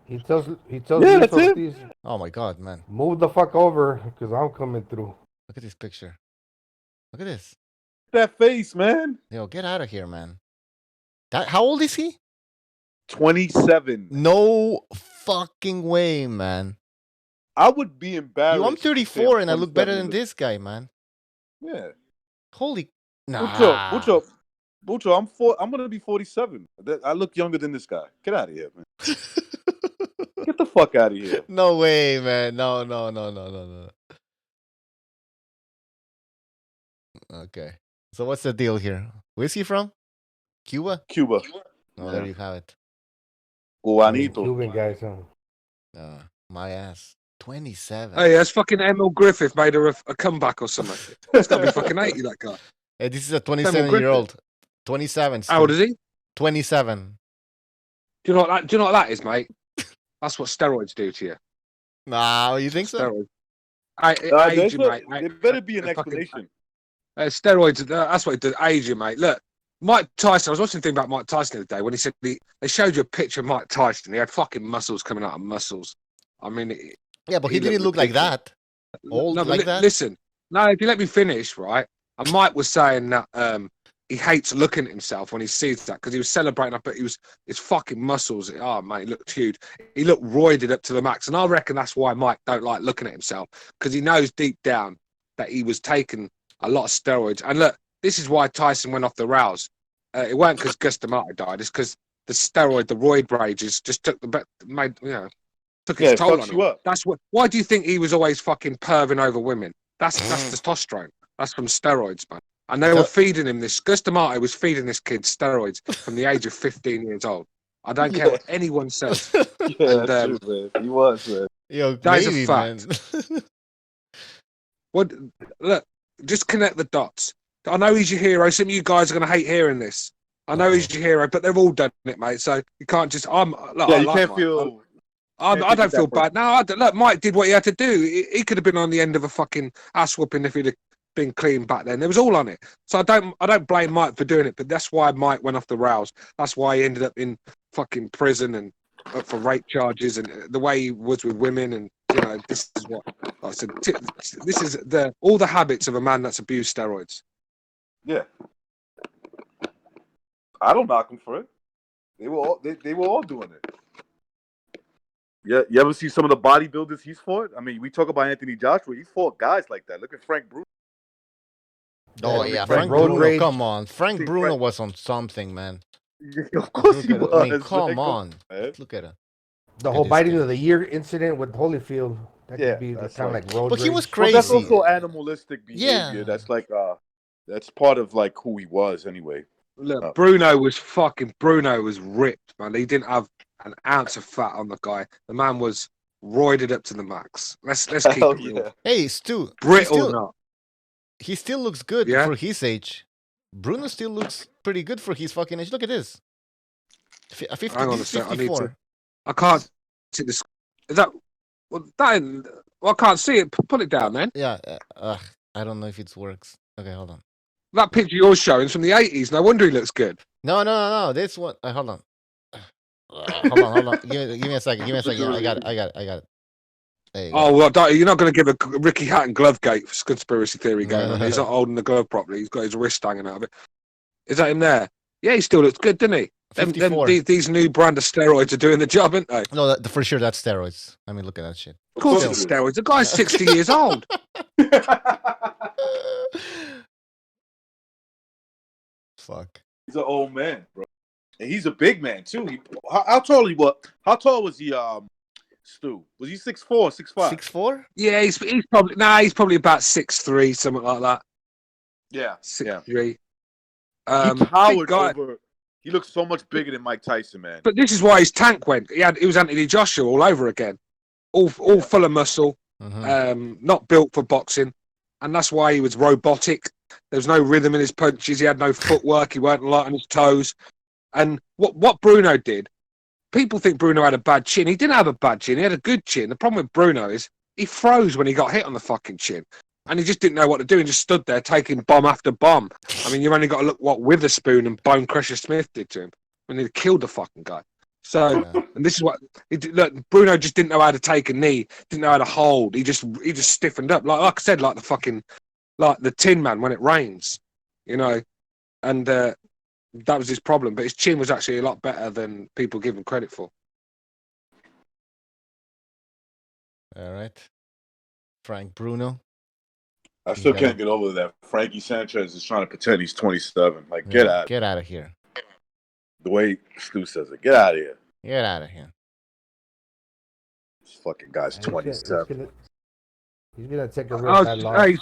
He tells that's Ortiz, oh my god, man. Move the fuck over because I'm coming through. Look at this picture. Look at this. That face, man. Yo, get out of here, man. How old is he? 27. No fucking way, man. I would be embarrassed. I'm 34 and I look better than this guy, man. Yeah. Holy nah. Bucho, I'm gonna be 47. I look younger than this guy. Get out of here, man. Get the fuck out of here. No way, man. No. Okay. So what's the deal here? Where's he from? Cuba? Cuba. Oh, there you have it. Juanito. Cuban guy, son. My ass. 27. Hey, that's fucking Emil Griffith made a comeback or something. It's got to be fucking 80, that guy. Hey, this is a 27-year-old. 27. How old is he? 27. Do you know what that is, mate? That's what steroids do to you. Nah, you think so? Age you, mate. There better be an explanation. Steroids, that's what it does. Age you, mate. Look, Mike Tyson, I was watching a thing about Mike Tyson the other day when he said they showed you a picture of Mike Tyson. He had fucking muscles coming out of muscles. I mean... Yeah, but he didn't look like that. Old like that? Listen, if you let me finish, right? And Mike was saying that he hates looking at himself when he sees that because he was celebrating up, but his fucking muscles. Oh, mate, he looked huge. He looked roided up to the max. And I reckon that's why Mike don't like looking at himself because he knows deep down that he was taking a lot of steroids. And look, this is why Tyson went off the rails. It weren't because Gus D'Amato died. It's because the roid rages just took his toll on him. Up. That's what. Why do you think he was always fucking perving over women? That's testosterone. That's from steroids, man. And they were feeding him this. Gus D'Amato was feeding this kid steroids from the age of 15 years old. I don't care what anyone says. Yeah, that's true, man. He was, man. Yo, that maybe, is a fact. Look, just connect the dots. I know he's your hero. Some of you guys are going to hate hearing this. I know he's your hero, but they've all done it, mate. So you can't just. I don't feel bad. No, look, Mike did what he had to do. He could have been on the end of a fucking ass whooping if he'd have been clean back then. There was all on it. So I don't blame Mike for doing it, but that's why Mike went off the rails. That's why he ended up in fucking prison and for rape charges and the way he was with women. And this is what I said. This is all the habits of a man that's abused steroids. Yeah. I don't knock them for it. They were all doing it. Yeah, you ever see some of the bodybuilders he's fought? I mean, we talk about Anthony Joshua. He fought guys like that. Look at Frank Bruno. Oh Yeah, yeah, Frank Frank Road Bruno. Rage. Come on, Frank See, Bruno Frank- was on something, man. Of course Look he at was. it. I mean, come Like, on. man. Look at it. The Look whole at this biting guy. of the year incident with Holyfield, that Yeah, could be that's kind of like- like road But he was rage. Well, that's crazy. also animalistic behavior. Yeah. That's like that's part of like who he was anyway. Look, Bruno was ripped, man. He didn't have an ounce of fat on the guy. The man was roided up to the max. Let's keep Hell it real. yeah. Hey, Stu. Brit he still, or not. he still looks good Yeah? for his age. Bruno still looks pretty good for his fucking age. Look at this. 50, Hang on a this is sec. I need 54. to. I can't see this. Is that? Well, I can't see it. Put it down, then. Yeah. I don't know if it works. Okay, hold on. That picture you're showing is from the 80s. No wonder he looks good. No. This one. Hold on. Hold on. Give me a second. Yeah, I got it. There you go. Oh, well, you're not going to give a Ricky Hatton glove gate conspiracy theory going on. He's not holding the glove properly. He's got his wrist hanging out of it. Is that him there? Yeah, he still looks good, doesn't he? 54. These new brand of steroids are doing the job, aren't they? No, for sure that's steroids. I mean, look at that shit. Of course Still. it's steroids. The guy's 60 years old. Fuck. He's an old man, bro. And he's a big man too. How tall he was? How tall was he? Stu, was he 6'4", 6'5"? 6'4"? Yeah, he's probably about 6'3", something like that. Yeah, 6'3". he Big powered guy. over. He looks so much bigger than Mike Tyson, man. But this is why his tank went. He was Anthony Joshua all over again, all full of muscle, not built for boxing, and that's why he was robotic. There was no rhythm in his punches. He had no footwork. He weren't light on his toes. And what Bruno did, people think Bruno had a bad chin. He didn't have a bad chin. He had a good chin. The problem with Bruno is he froze when he got hit on the fucking chin. And he just didn't know what to do and just stood there taking bomb after bomb. I mean, you've only got to look what Witherspoon and Bone Crusher Smith did to him. I mean, they killed the fucking guy. So, and this is what look. Bruno just didn't know how to take a knee, didn't know how to hold. He just stiffened up, like I said, like the Tin Man when it rains, you know. And that was his problem. But his chin was actually a lot better than people give him credit for. All right. Frank Bruno. I still can't get over that. Frankie Sanchez is trying to pretend he's 27. Like, get out of here. The way Stu says it, get out of here. Get out of here. This fucking guy's 27. He's gonna take a real bad loss. Hey,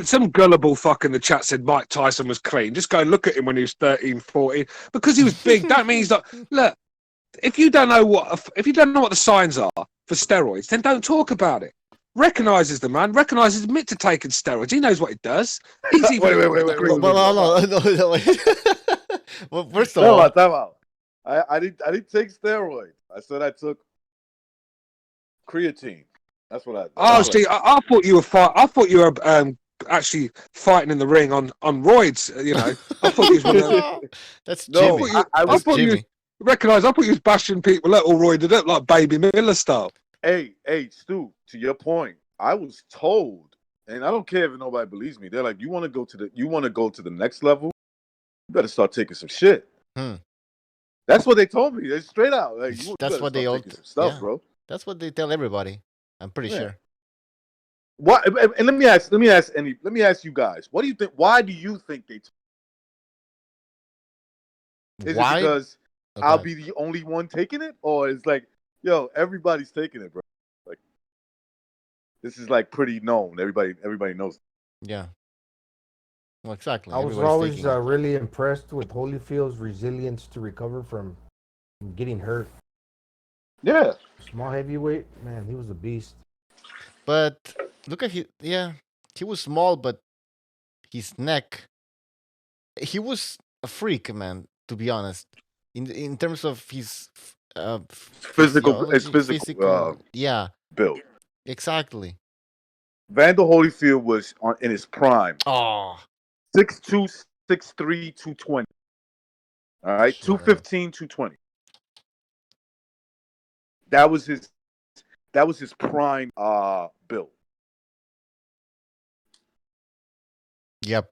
some gullible fuck in the chat said Mike Tyson was clean. Just go look at him when he was 13, 14. Because he was big, don't mean he's not. Look, if you don't know what the signs are for steroids, then don't talk about it. Recognises the man. Recognises, admit to taking steroids. He knows what it does. He's even. Wait. No. Well, first of all, time out. I didn't take steroids. I said I took creatine. That's what I. Oh, see, I thought you were actually fighting in the ring on roids. You know, I thought you was one of That's no. Jimmy. I thought you was bashing people all roided up like Baby Miller style. Hey, Stu. To your point, I was told, and I don't care if nobody believes me. They're like, you want to go to the next level? You better start taking some shit. That's what they told me. They straight out. Like, That's what they all some stuff, bro. That's what they tell everybody. I'm pretty sure. What? And let me ask you guys. What do you think? Why do you think they? Is Why? it because Okay. I'll be the only one taking it, or it's like, yo, everybody's taking it, bro? Like, this is like pretty known. Everybody knows. Yeah. Well, exactly. I was Everybody's always taking it. really impressed with Holyfield's resilience to recover from getting hurt. Yeah. Small heavyweight, man, he was a beast. But look at he was small, but his neck, he was a freak, man. To be honest, in terms of his Physical, it's physiology, physical. Yeah, Build. exactly. Vander Holyfield was in his prime. Oh, 6'2", 6'3", 220. All right, 215, 220. That was his prime build. Yep.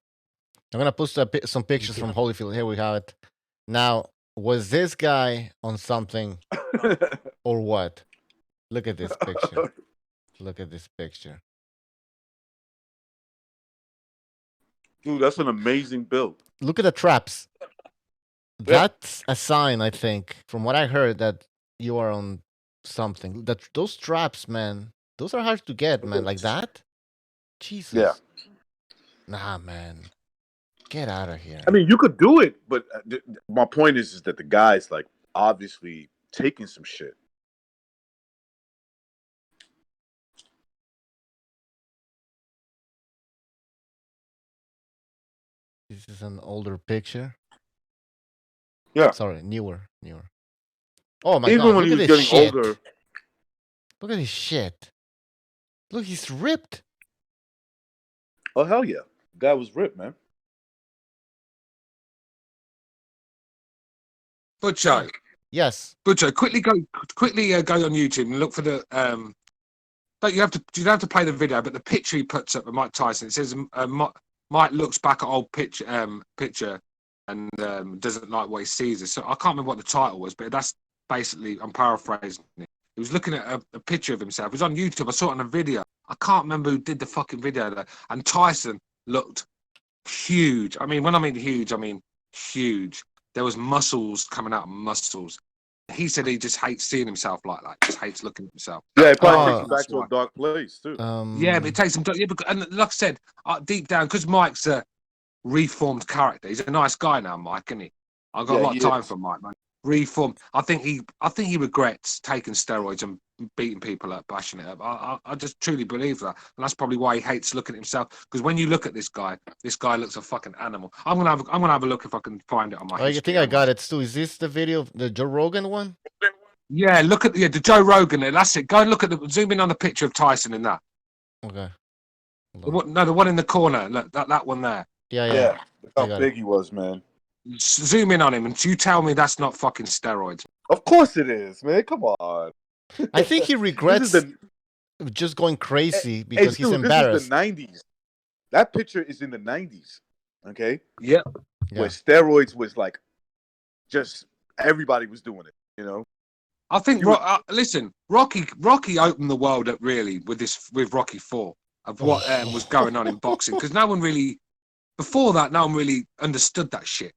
I'm gonna post some pictures from Holyfield. Here we have it. Now, was this guy on something or what? Look at this picture. Look at this picture. Dude, that's an amazing build. Look at the traps. That's a sign, I think, from what I heard, that you are on something. That those traps, man, those are hard to get, man. Like that? Jesus. Yeah. Nah, man. Get out of here. I mean, you could do it, but my point is that the guy's like obviously taking some shit. This is an older picture. Yeah. Sorry, newer. Oh my Even god, when look he at was this getting shit. older. Look at this shit. Look, he's ripped. Oh hell yeah, the guy was ripped, man. Butcho. Yes. Butcho, quickly go on YouTube and look for the you don't have to play the video, but the picture he puts up of Mike Tyson. It says Mike looks back at old picture and doesn't like what he sees. So I can't remember what the title was, but that's basically, I'm paraphrasing it. He was looking at a picture of himself. It was on YouTube. I saw it on a video. I can't remember who did the fucking video though. And Tyson looked huge. I mean, when I mean huge, I mean huge. There was muscles coming out of muscles. He said he just hates seeing himself like that. Just hates looking at himself. Yeah, it probably takes him back to a dark place too. Yeah, but it takes him. Yeah, and like I said, deep down, because Mike's a reformed character. He's a nice guy now, Mike, isn't he? I've got a lot of time for Mike, man. Reformed. I think he regrets taking steroids and beating people up, bashing it up. I just truly believe that, and that's probably why he hates looking at himself. Because when you look at this guy looks a fucking animal. I'm gonna have a look if I can find it on my. I think I got it, Stu. Is this the video, the Joe Rogan one? Yeah, look at the Joe Rogan there. That's it. Go and look at zoom in on the picture of Tyson in that. Okay. The one in the corner. Look, that one there. Yeah. Look how big he was, man. Zoom in on him and you tell me that's not fucking steroids. Of course it is, man. Come on. I think he regrets just going crazy because he's embarrassed. This is the 90s. That picture is in the 90s. Okay? Yeah. Where steroids was like, just everybody was doing it, you know? I think, listen, Rocky opened the world up really with Rocky 4 of what was going on in boxing, because before that, no one really understood that shit.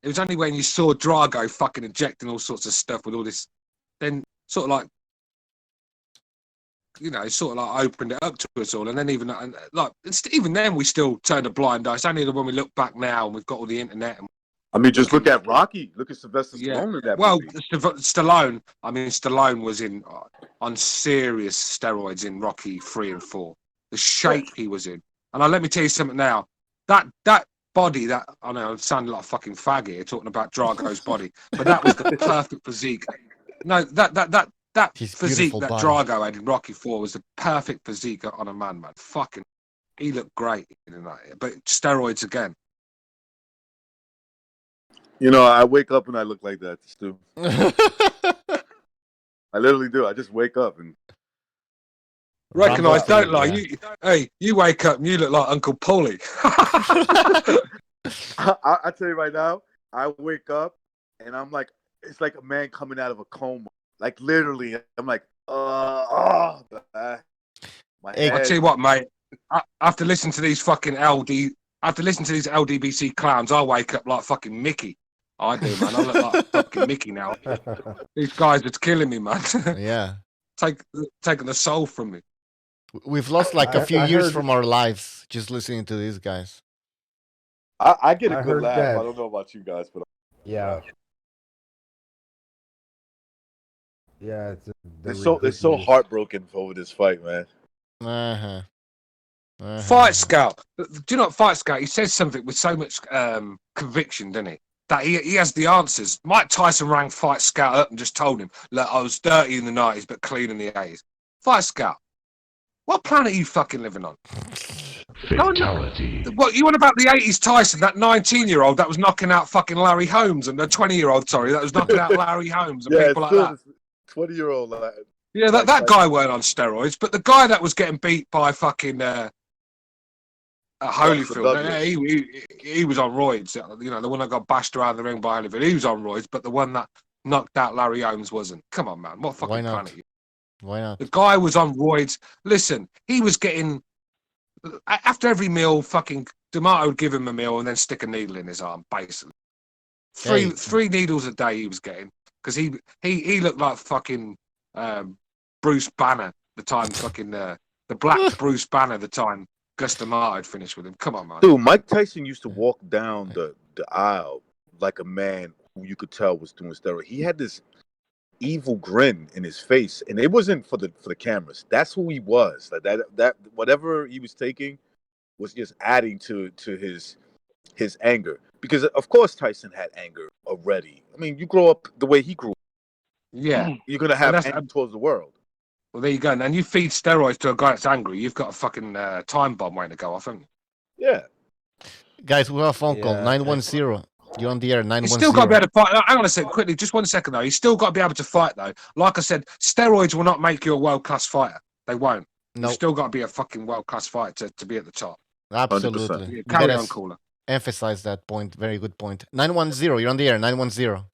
It was only when you saw Drago fucking injecting all sorts of stuff with all this, then sort of like, opened it up to us all. And then even then, we still turned a blind eye. It's only when we look back now and we've got all the internet. I mean, just look at Rocky. Look at Sylvester Stallone in that movie. Stallone was on serious steroids in Rocky 3 and 4. The shape he was in. And let me tell you something now. That body, that I know I'm sounding like a fucking fag here talking about Drago's body, but that was the perfect physique. No, that physique that Drago had in Rocky 4 was the perfect physique on a man. Fucking, he looked great in that. But steroids again. You know, I wake up and I look like that, Stu. I literally do. I just wake up and recognize, don't lie. You wake up and you look like Uncle Paulie. I tell you right now, I wake up and I'm like, it's like a man coming out of a coma. Like literally, I'm like, my Hey, I tell you what, mate. After listening to these fucking LDBC clowns, I wake up like fucking Mickey. I do, man. I look like fucking Mickey now. These guys are killing me, man. Yeah. Taking the soul from me. We've lost like a few years from our lives just listening to these guys. I get a good laugh. I don't know about you guys, but yeah. Yeah, they're so heartbroken over this fight, man. Fight Scout. Do you know what Fight Scout? He says something with so much conviction, doesn't he? That he has the answers. Mike Tyson rang Fight Scout up and just told him, look, I was dirty in the 90s, but clean in the 80s. Fight Scout, what planet are you fucking living on? Fatality. What, you want about the 80s Tyson, that 19-year-old that was knocking out fucking Larry Holmes, and the 20-year-old, that was knocking out Larry Holmes and people like that. 20-year-old lad. Yeah, that guy weren't on steroids, but the guy that was getting beat by fucking Holyfield, he was on roids. You know, the one that got bashed around the ring by Oliver, he was on roids, but the one that knocked out Larry Holmes wasn't. Come on, man. What fucking planet? Why not? The guy was on roids. Listen, he was getting after every meal. Fucking D'Amato would give him a meal and then stick a needle in his arm, basically. Three needles a day he was getting because he looked like fucking Bruce Banner the time fucking the black Bruce Banner the time Gus D'Amato had finished with him. Come on, man. Dude, Mike Tyson used to walk down the aisle like a man who you could tell was doing steroids. He had this evil grin in his face, and it wasn't for the cameras. That's who he was. Like that whatever he was taking was just adding to his anger. Because of course Tyson had anger already. I mean, you grow up the way he grew up. Yeah, You're gonna have anger towards the world. Well, there you go. And you feed steroids to a guy that's angry, you've got a fucking time bomb waiting to go off, haven't you? Yeah. Guys, we have a phone call. 910. You're on the air. 910. He's still got to be able to fight. Hang on a second, quickly, just 1 second though. He's still got to be able to fight though. Like I said, steroids will not make you a world class fighter. They won't. No. You've still got to be a fucking world class fighter to be at the top. Absolutely. Yeah, carry on, caller. Emphasize that point. Very good point. 910. You're on the air. 910.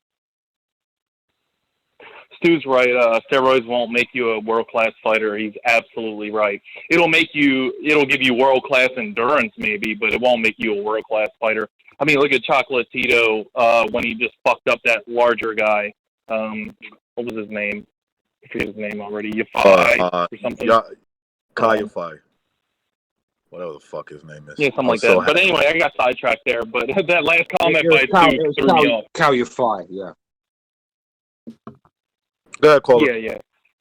Stu's right. Steroids won't make you a world-class fighter. He's absolutely right. It'll give you world-class endurance maybe, but it won't make you a world-class fighter. I mean, look at Chocolatito when he just fucked up that larger guy. What was his name? I forget his name already. Yafai or something. Kayafai. Whatever the fuck his name is. Yeah, something like that. But anyway, I got sidetracked there. But that last comment by Stu threw me off. Kayafai, yeah. Yeah.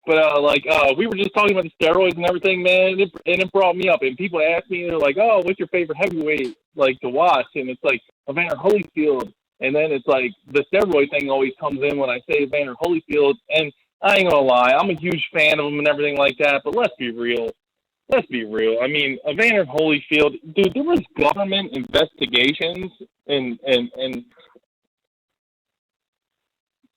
But we were just talking about the steroids and everything, man, and it brought me up. And people ask me, they're like, "Oh, what's your favorite heavyweight to watch?" And it's like Evander Holyfield. And then it's like the steroid thing always comes in when I say Evander Holyfield. And I ain't gonna lie, I'm a huge fan of him and everything like that. But let's be real. I mean, Evander Holyfield, dude, there was government investigations and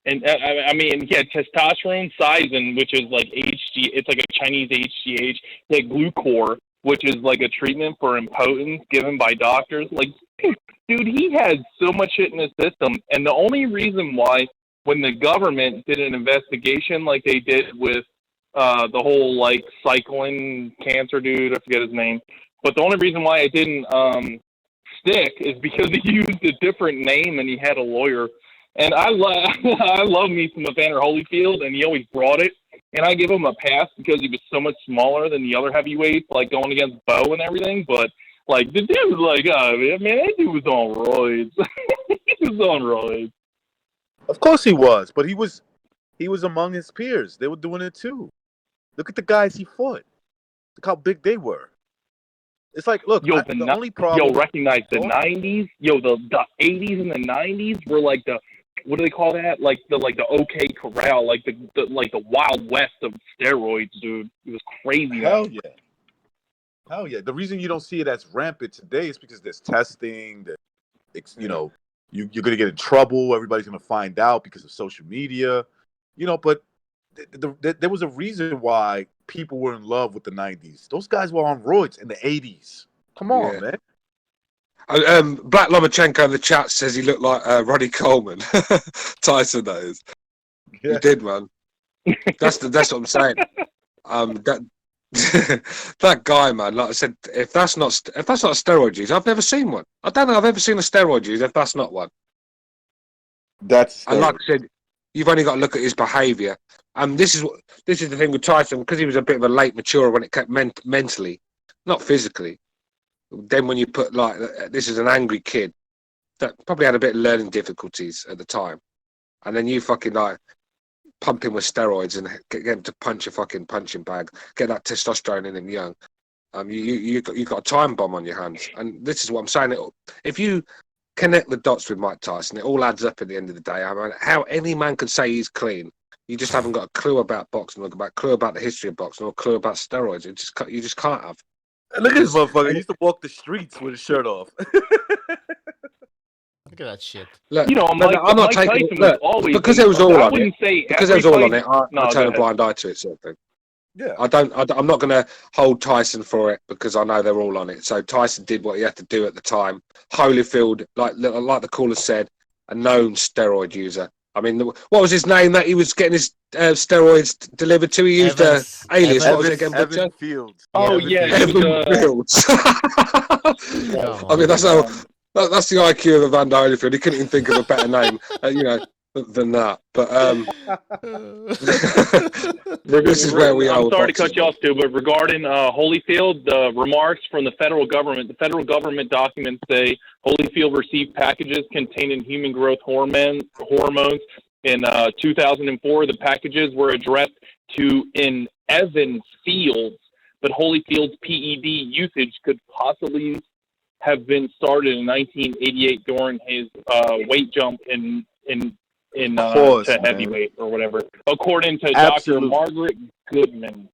I mean, he had testosterone, Sison, which is like HG. It's like a Chinese HGH. He had Glucor, which is like a treatment for impotence given by doctors. Like, dude, he had so much shit in his system. And the only reason why, when the government did an investigation like they did with the whole like cycling cancer dude, I forget his name, but the only reason why it didn't stick is because he used a different name and he had a lawyer. And I love me some Evander Holyfield, and he always brought it. And I give him a pass because he was so much smaller than the other heavyweights, like going against Bo and everything. But like the dude was like, man, that dude was on roids. He was on roids. Of course he was, but he was among his peers. They were doing it too. Look at the guys he fought. Look how big they were. It's like, look, the only problem. Recognize the 90s. The 80s and the 90s were like the, what do they call that? Like the OK Corral, like the Wild West of steroids, dude. It was crazy. Hell yeah. The reason you don't see it as rampant today is because there's testing. That you're gonna get in trouble. Everybody's gonna find out because of social media. But there was a reason why people were in love with the 90s. Those guys were on roids in the 80s. Come on, man. Black Lomachenko in the chat says he looked like Ronnie Coleman. Tyson, that is. Yeah. He did, man. That's what I'm saying. That guy, man. Like I said, if that's not a steroid use, I've never seen one. I don't think I've ever seen a steroid use if that's not one. And like I said, you've only got to look at his behaviour. This is the thing with Tyson, because he was a bit of a late maturer when it came mentally, not physically. Then when you put this is an angry kid that probably had a bit of learning difficulties at the time, and then you fucking pump him with steroids and get him to punch a fucking punching bag, get that testosterone in him young. You got a time bomb on your hands, and this is what I'm saying. If you connect the dots with Mike Tyson, it all adds up at the end of the day. I mean, how any man could say he's clean, you just haven't got a clue about boxing, or a clue about the history of boxing, or a clue about steroids. You just can't have. Look at this motherfucker. He used to walk the streets with his shirt off. Look at that shit. Look, I'm not taking it because it was all on it. Because it was all on it. I turn a blind eye to it, sort of thing. Yeah. I'm not going to hold Tyson for it because I know they're all on it. So Tyson did what he had to do at the time. Holyfield, like the caller said, a known steroid user. I mean, what was his name that he was getting his steroids delivered to? He used a alias. What was it again? Evan Fields. Oh Evan yeah, Fields. Evan Fields. I mean, that's the IQ of Evander Holyfield. He couldn't even think of a better name, than that. But this is where we are. I'm sorry to cut you off, Stu, but regarding Holyfield, the remarks from the federal government documents say Holyfield received packages containing human growth hormones in 2004. The packages were addressed to in Evan Fields, but Holyfield's PED usage could possibly have been started in 1988 during his weight jump to heavyweight or whatever, according to Dr. Margaret Goodman.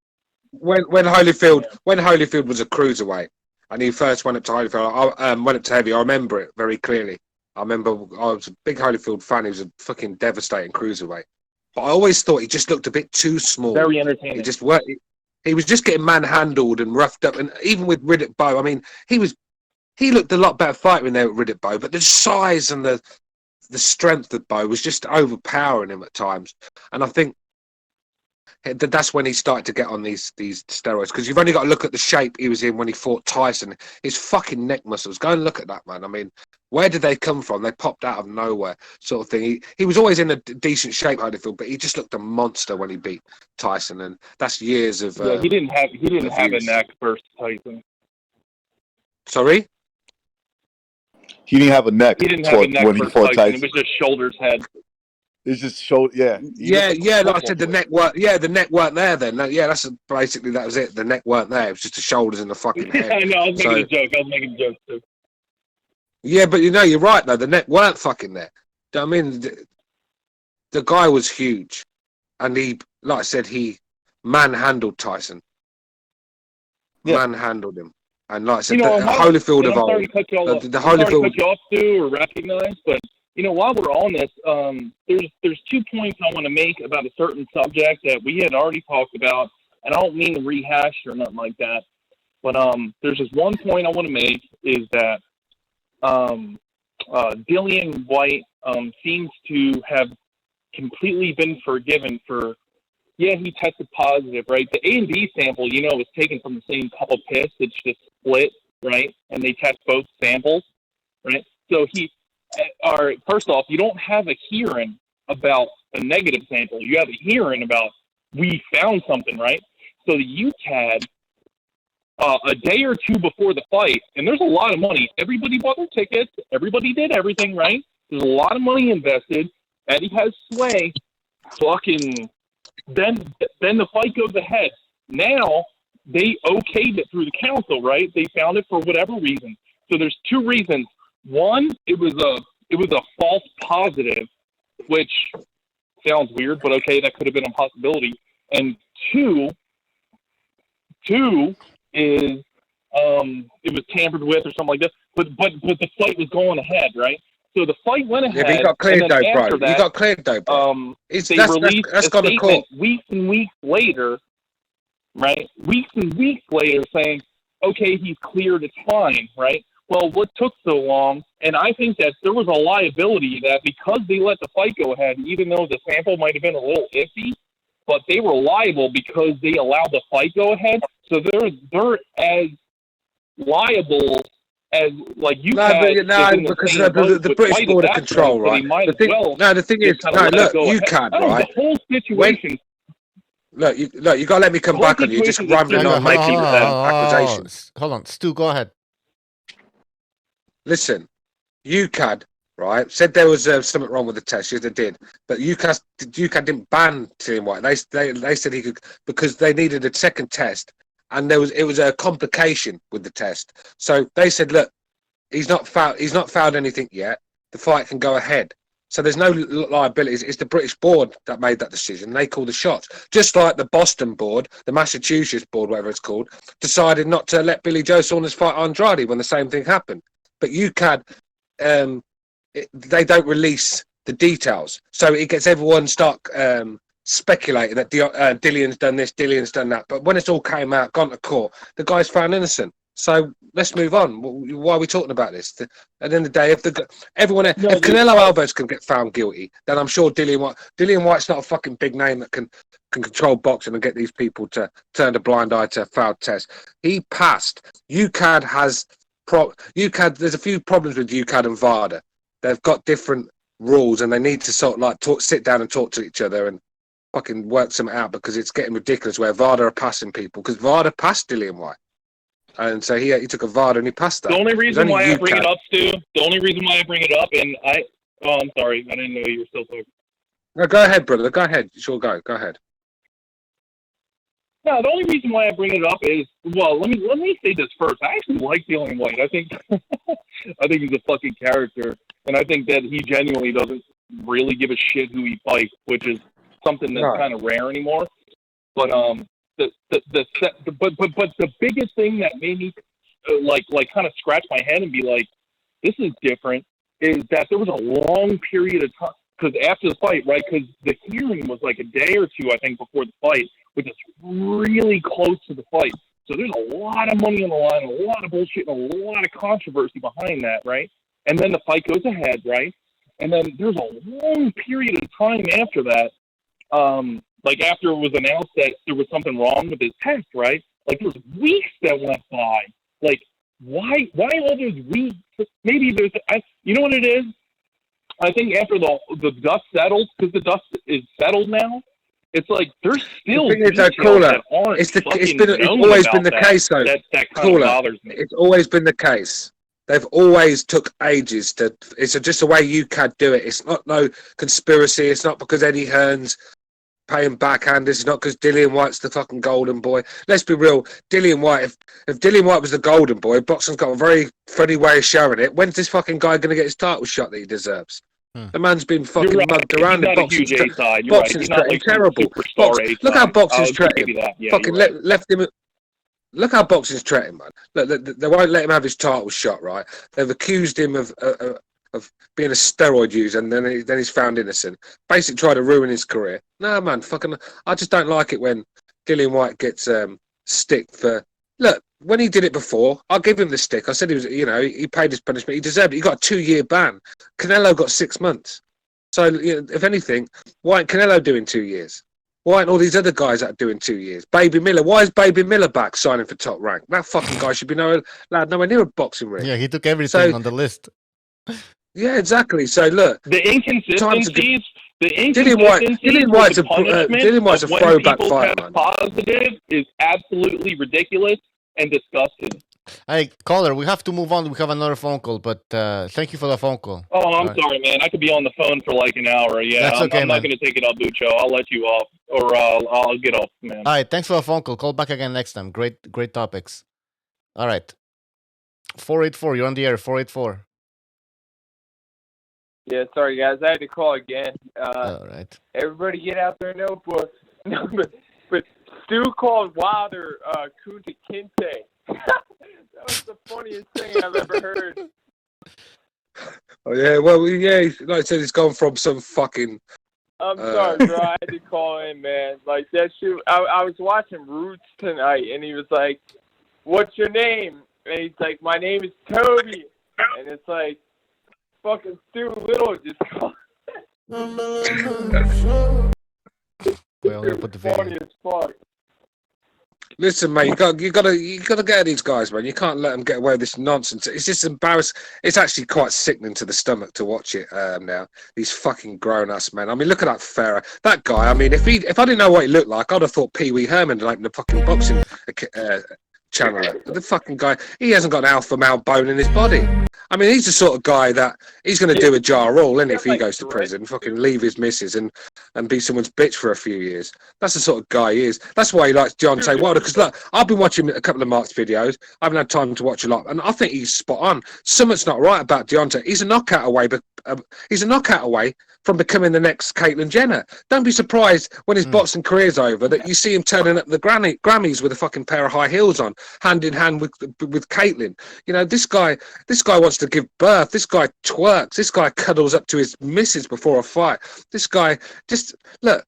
When Holyfield was a cruiserweight and he first went up to Holyfield, went up to heavy, I remember it very clearly. I remember I was a big Holyfield fan. He was a fucking devastating cruiserweight, but I always thought he just looked a bit too small. Very entertaining. He just worked. He was just getting manhandled and roughed up, and even with Riddick Bowe, I mean, he looked a lot better fighting there with Riddick Bowe, but the size and the strength of Bowe was just overpowering him at times. And I think that's when he started to get on these steroids, because you've only got to look at the shape he was in when he fought Tyson. His fucking neck muscles. Go and look at that, man. I mean, where did they come from? They popped out of nowhere, sort of thing. He was always in a decent shape, Holyfield, but he just looked a monster when he beat Tyson, and that's years of. Yeah, he didn't have a neck versus Tyson. Sorry. He didn't have a neck. He didn't have a neck when he versus fought Tyson. Tyson. It was just shoulders, head. It's just shoulder. Yeah. Like I said, the neck weren't there then. That's basically that was it. The neck weren't there. It was just the shoulders and the fucking head. I know. I was making a joke too. Yeah, but you're right though. The neck weren't fucking there. I mean, the guy was huge, and he, like I said, he manhandled Tyson. Yeah. Manhandled him, and like I said, Holyfield of old. The Holyfield. Cut you off, Stu, or recognize, but while we're on this, there's 2 points I want to make about a certain subject that we had already talked about, and I don't mean to rehash or nothing like that, but there's just one point I want to make is that Dillian White seems to have completely been forgiven for, he tested positive, right? The A&B sample, was taken from the same cup of piss. It's just split, right? And they test both samples, right? So first off, you don't have a hearing about a negative sample. You have a hearing about we found something, right? So the UCAD, a day or two before the fight, and there's a lot of money. Everybody bought their tickets. Everybody did everything, right? There's a lot of money invested. Eddie has sway. Then the fight goes ahead. Now they okayed it through the council, right? They found it for whatever reason. So there's 2 reasons. One, it was a false positive, which sounds weird, but okay, that could have been a possibility. And two is it was tampered with or something like that. But the fight was going ahead, right? So the fight went ahead. Yeah, but he got cleared though, bro. He got cleared though, bro. They released a statement weeks and weeks later, right? Weeks and weeks later, saying, "Okay, he's cleared. It's fine," right? Well, what took so long? And I think that there was a liability that because they let the fight go ahead, even though the sample might have been a little iffy, but they were liable because they allowed the fight go ahead. So they're as liable as like you. Because the British Border Control, right? The thing is, look, you can, right? The whole situation. Look, you gotta let me come back on you. Just rambling on, making accusations. Hold on, Stu, go ahead. Listen, UCAD, right, said there was something wrong with the test. Yes, they did. But UCAD didn't ban Dillian White. They said he could, because they needed a second test, and it was a complication with the test. So they said, look, he's not found anything yet. The fight can go ahead. So there's no liabilities. It's the British board that made that decision. They call the shots. Just like the Boston board, the Massachusetts board, whatever it's called, decided not to let Billy Joe Saunders fight Andrade when the same thing happened. But UCAD, they don't release the details, so it gets everyone start speculated that Dillion's done this, Dillion's done that. But when it's all came out, gone to court, the guy's found innocent. So let's move on. Why are we talking about this? At the end of the day, if Canelo Alvarez can get found guilty, then I'm sure Dillian White's not a fucking big name that can control boxing and get these people to turn a blind eye to failed tests. He passed. UCAD has there's a few problems with UCAD and VADA. They've got different rules and they need to sort of like sit down and talk to each other and fucking work something out, because it's getting ridiculous where VADA are passing people, because VADA passed Dillian White. And so he took a VADA and he passed that. The only reason why I bring it up, Stu, and I'm sorry, I didn't know you were still talking. No, go ahead, brother. Go ahead. Sure, go ahead. No, the only reason why I bring it up is, well, let me say this first. I actually like Dillian White. I think he's a fucking character, and I think that he genuinely doesn't really give a shit who he fights, which is something that's kind of rare anymore. But the biggest thing that made me like kind of scratch my head and be like, this is different, is that there was a long period of time, because after the fight, right, because the hearing was like a day or two, I think, before the fight, which is really close to the fight. So there's a lot of money on the line, a lot of bullshit, and a lot of controversy behind that, right? And then the fight goes ahead, right? And then there's a long period of time after that, like after it was announced that there was something wrong with his test, right? Like there was weeks that went by. Like why all those weeks? Maybe you know what it is? I think after the dust settles, because the dust is settled now, it's like there's still It's always been the case, though. That kind of bothers me. It's always been the case. They've always took ages to. It's just the way UCAD do it. It's not no conspiracy. It's not because Eddie Hearn's paying backhanders. It's not because Dillian White's the fucking golden boy. Let's be real. Dillian White. If Dillian White was the golden boy, boxing's got a very funny way of showing it. When's this fucking guy going to get his title shot that he deserves? The man's been fucking mugged around. Boxing's terrible. Look how boxing's treating him. Fucking left him. Look how boxing's treating him, man. Look, they won't let him have his title shot, right? They've accused him of being a steroid user, and then he's found innocent. Basically, tried to ruin his career. No, man, fucking. I just don't like it when Dillian White gets stick for. Look, when he did it before, I'll give him the stick. I said he paid his punishment. He deserved it. He got a 2-year ban. Canelo got 6 months. So, if anything, why ain't Canelo doing 2 years? Why aren't all these other guys that are doing 2 years? Baby Miller, why is Baby Miller back signing for Top Rank? That fucking guy should be nowhere near a boxing ring. Yeah, he took everything on the list. Yeah, exactly. So look, the inconsistencies. Dillian White's a throwback fighter, man. Positive is absolutely ridiculous and disgusting. Hey, caller, we have to move on. We have another phone call, but thank you for the phone call. Oh, I'm sorry, man. I could be on the phone for like an hour. Yeah, That's okay, I'm not going to take it up, Bucho. I'll let you off, or I'll get off, man. All right, thanks for the phone call. Call back again next time. Great topics. All right. 484, you're on the air, 484. Yeah, sorry, guys. I had to call again. All right. Everybody get out their notebooks. No, but Stu called Wilder Kunta Kinte. That was the funniest thing I've ever heard. Oh, yeah, well, yeah, like I said, it's gone from some fucking... I'm sorry, bro. I had to call in, man. Like, that shit... I was watching Roots tonight, and he was like, what's your name? And he's like, my name is Toby. And it's like, fucking Stu Little just called. Well, put the funny as fuck. Listen, mate, you gotta get at these guys, man. You can't let them get away with this nonsense. It's just embarrassing. It's actually quite sickening to the stomach to watch it now. These fucking grown-ass men. I mean, look at that Farah. That guy. I mean, if I didn't know what he looked like, I'd have thought Pee Wee Herman opened the fucking boxing channel. The fucking guy. He hasn't got an alpha male bone in his body. I mean, he's the sort of guy that he's going to do a jar rule, isn't he, if he goes to prison, fucking leave his missus and be someone's bitch for a few years. That's the sort of guy he is. That's why he likes Deontay Wilder, because look, I've been watching a couple of Mark's videos. I haven't had time to watch a lot, and I think he's spot on. Something's not right about Deontay. He's a knockout away, but he's a knockout away from becoming the next Caitlyn Jenner. Don't be surprised when his boxing career's over that you see him turning up the Grammys with a fucking pair of high heels on, hand in hand with Caitlyn. You know, this guy wants to give birth. This guy twerks. This guy cuddles up to his missus before a fight. This guy just look.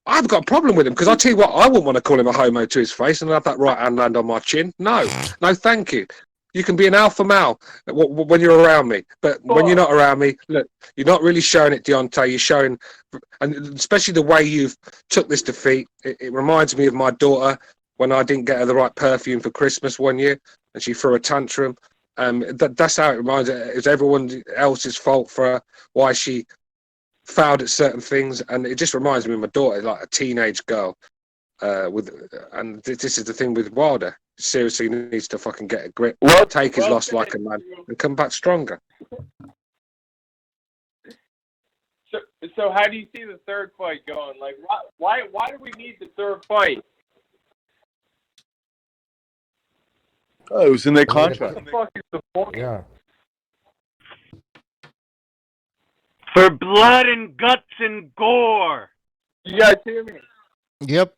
I've got a problem with him because I tell you what, I wouldn't want to call him a homo to his face and have that right hand land on my chin. No, thank you. You can be an alpha male when you're around me, but when you're not around me, look, you're not really showing it, Deontay. You're showing, and especially the way you've took this defeat. It reminds me of my daughter when I didn't get her the right perfume for Christmas one year, and she threw a tantrum. That's how it reminds her. It's everyone else's fault for why she failed at certain things, and it just reminds me of my daughter, like a teenage girl. And this is the thing with Wilder. Seriously needs to fucking get a grip, take his loss like a man, and come back stronger. So how do you see the third fight going? Like, why do we need the third fight? Oh, it was in their contract. What the fuck is the point? Yeah. For blood and guts and gore. You guys hear me? Yep.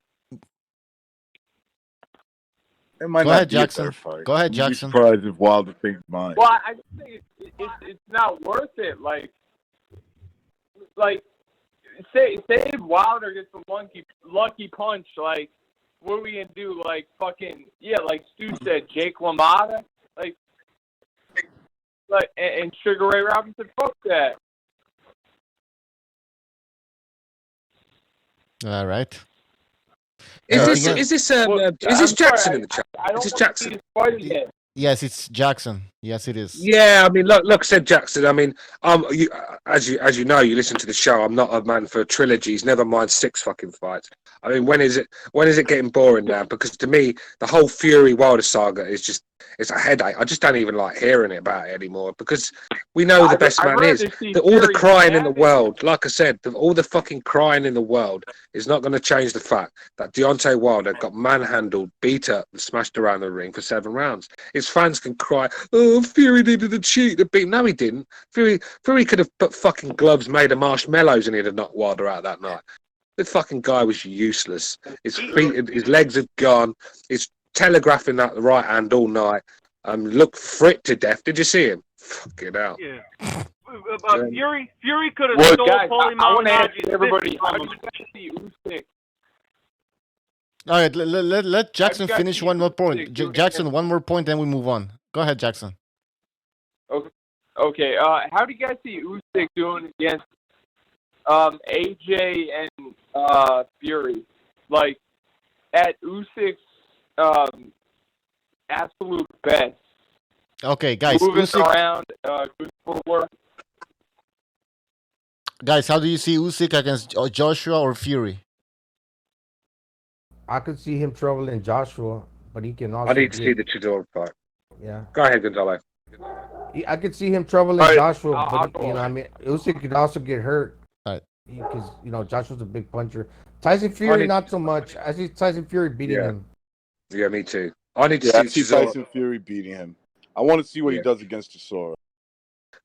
It might Go not ahead, be a Jackson. fair fight. Go ahead, You'd Jackson. be surprised if Wilder thinks mine. Well, I just think it's not worth it. Like say Wilder gets a lucky punch. Like, what are we gonna do? Like fucking like Stu said, Jake LaMotta, like and Sugar Ray Robinson. Fuck that. All right. Is this Jackson in the chat? Is this Jackson? Yes, it's Jackson. Yes, it is. Yeah, I mean, look, said Jackson. I mean, as you know, you listen to the show. I'm not a man for trilogies. Never mind 6 fucking fights. I mean, when is it getting boring now? Because to me, the whole Fury Wilder saga is it's a headache. I just don't even like hearing about it anymore because we know who the best man is. All the crying in the world, like I said, all the fucking crying in the world is not going to change the fact that Deontay Wilder got manhandled, beat up, and smashed around the ring for 7 rounds. His fans can cry, "Oh, Fury needed a cheat to beat." No, he didn't. Fury could have put fucking gloves made of marshmallows and he'd have knocked Wilder out that night. The fucking guy was useless. His feet, his legs had gone. He's telegraphing that right hand all night. Looked frit to death. Did you see him? Fucking hell. Yeah. Fury could have Well, stole guys, Paulie I want to ask Malignaggi's everybody, fist how from do him. you guys see Usyk? All right, let Jackson got finish you, one more point. Usyk doing Jackson, one more point, then we move on. Go ahead, Jackson. Okay. How do you guys see Usyk doing against AJ and Fury? Like, at Usyk's absolute best. Okay, guys. Moving Usyk, around, good footwork. guys, how do you see Usyk against Joshua or Fury? I could see him troubling Joshua, but he can also. I need to see the Chidor fight. Yeah. Go ahead, Gonzalo. I could see him troubling All right, Joshua, I'll but go on. I mean, Usyk could also get hurt. Right. Because Joshua's a big puncher. Tyson Fury, not so much. I see Tyson Fury beating him. Yeah, me too. I need to Yeah, I see see Tyson Fury beating him. I want to see what he does against Chisora.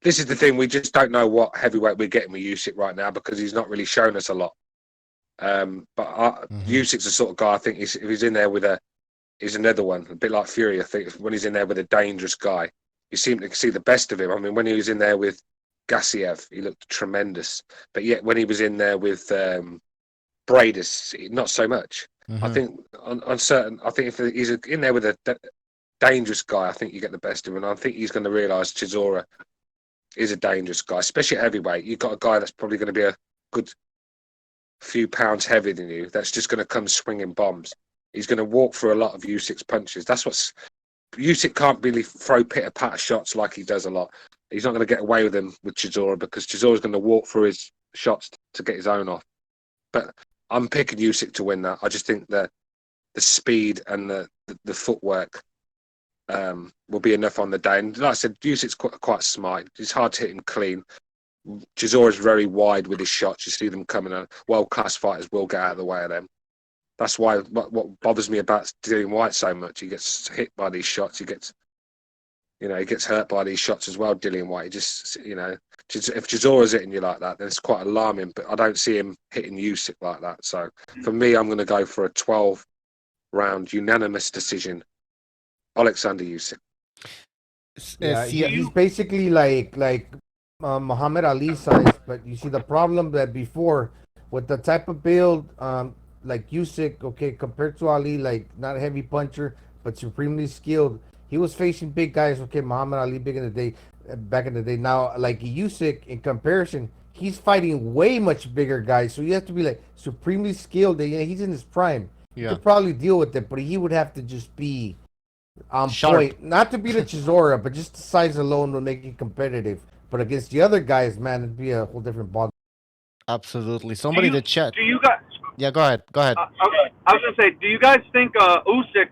This is the thing. We just don't know what heavyweight we're getting with Usyk right now because he's not really shown us a lot. Usyk's the sort of guy I think if he's in there with he's another one, a bit like Fury. I think when he's in there with a dangerous guy, you seem to see the best of him. I mean, when he was in there with Gassiev, he looked tremendous. But yet when he was in there with Bradis, not so much. Mm-hmm. I think on certain, I think if he's in there with a dangerous guy, I think you get the best of him. And I think he's going to realise Chisora is a dangerous guy, especially at heavyweight. You've got a guy that's probably going to be a good few pounds heavier than you. That's just going to come swinging bombs. He's going to walk through a lot of Usyk's punches. That's what's Usyk can't really throw pitter-patter shots like he does a lot. He's not going to get away with them with Chisora because Chisora's going to walk through his shots to get his own off. But I'm picking Usyk to win that. I just think that the speed and the footwork will be enough on the day. And like I said, Usyk's quite smart. It's hard to hit him clean. Chisora's very wide with his shots. You see them coming. World-class fighters will get out of the way of them. That's why what bothers me about Dillian White so much. He gets hit by these shots. He gets hurt by these shots as well. Dillian White. He just, if Chisora's hitting you like that, then it's quite alarming. But I don't see him hitting Usyk like that. So for me, I'm going to go for a 12-round unanimous decision. Alexander Usyk. Yeah, he's basically like Muhammad Ali size, but you see the problem that before with the type of build, like Usyk, okay, compared to Ali, like not a heavy puncher, but supremely skilled. He was facing big guys, okay, Muhammad Ali big in the day, back in the day. Now, like Usyk, in comparison, he's fighting way much bigger guys. So you have to be like supremely skilled. He's in his prime. He Yeah. could probably deal with it, but he would have to just be on Sharp. point. Not to beat a Chisora, but just the size alone will make it competitive. But against the other guys, man, it'd be a whole different ball. Absolutely. Somebody in the chat. Do you guys? Yeah, go ahead. Go ahead. I was gonna say, do you guys think Usyk?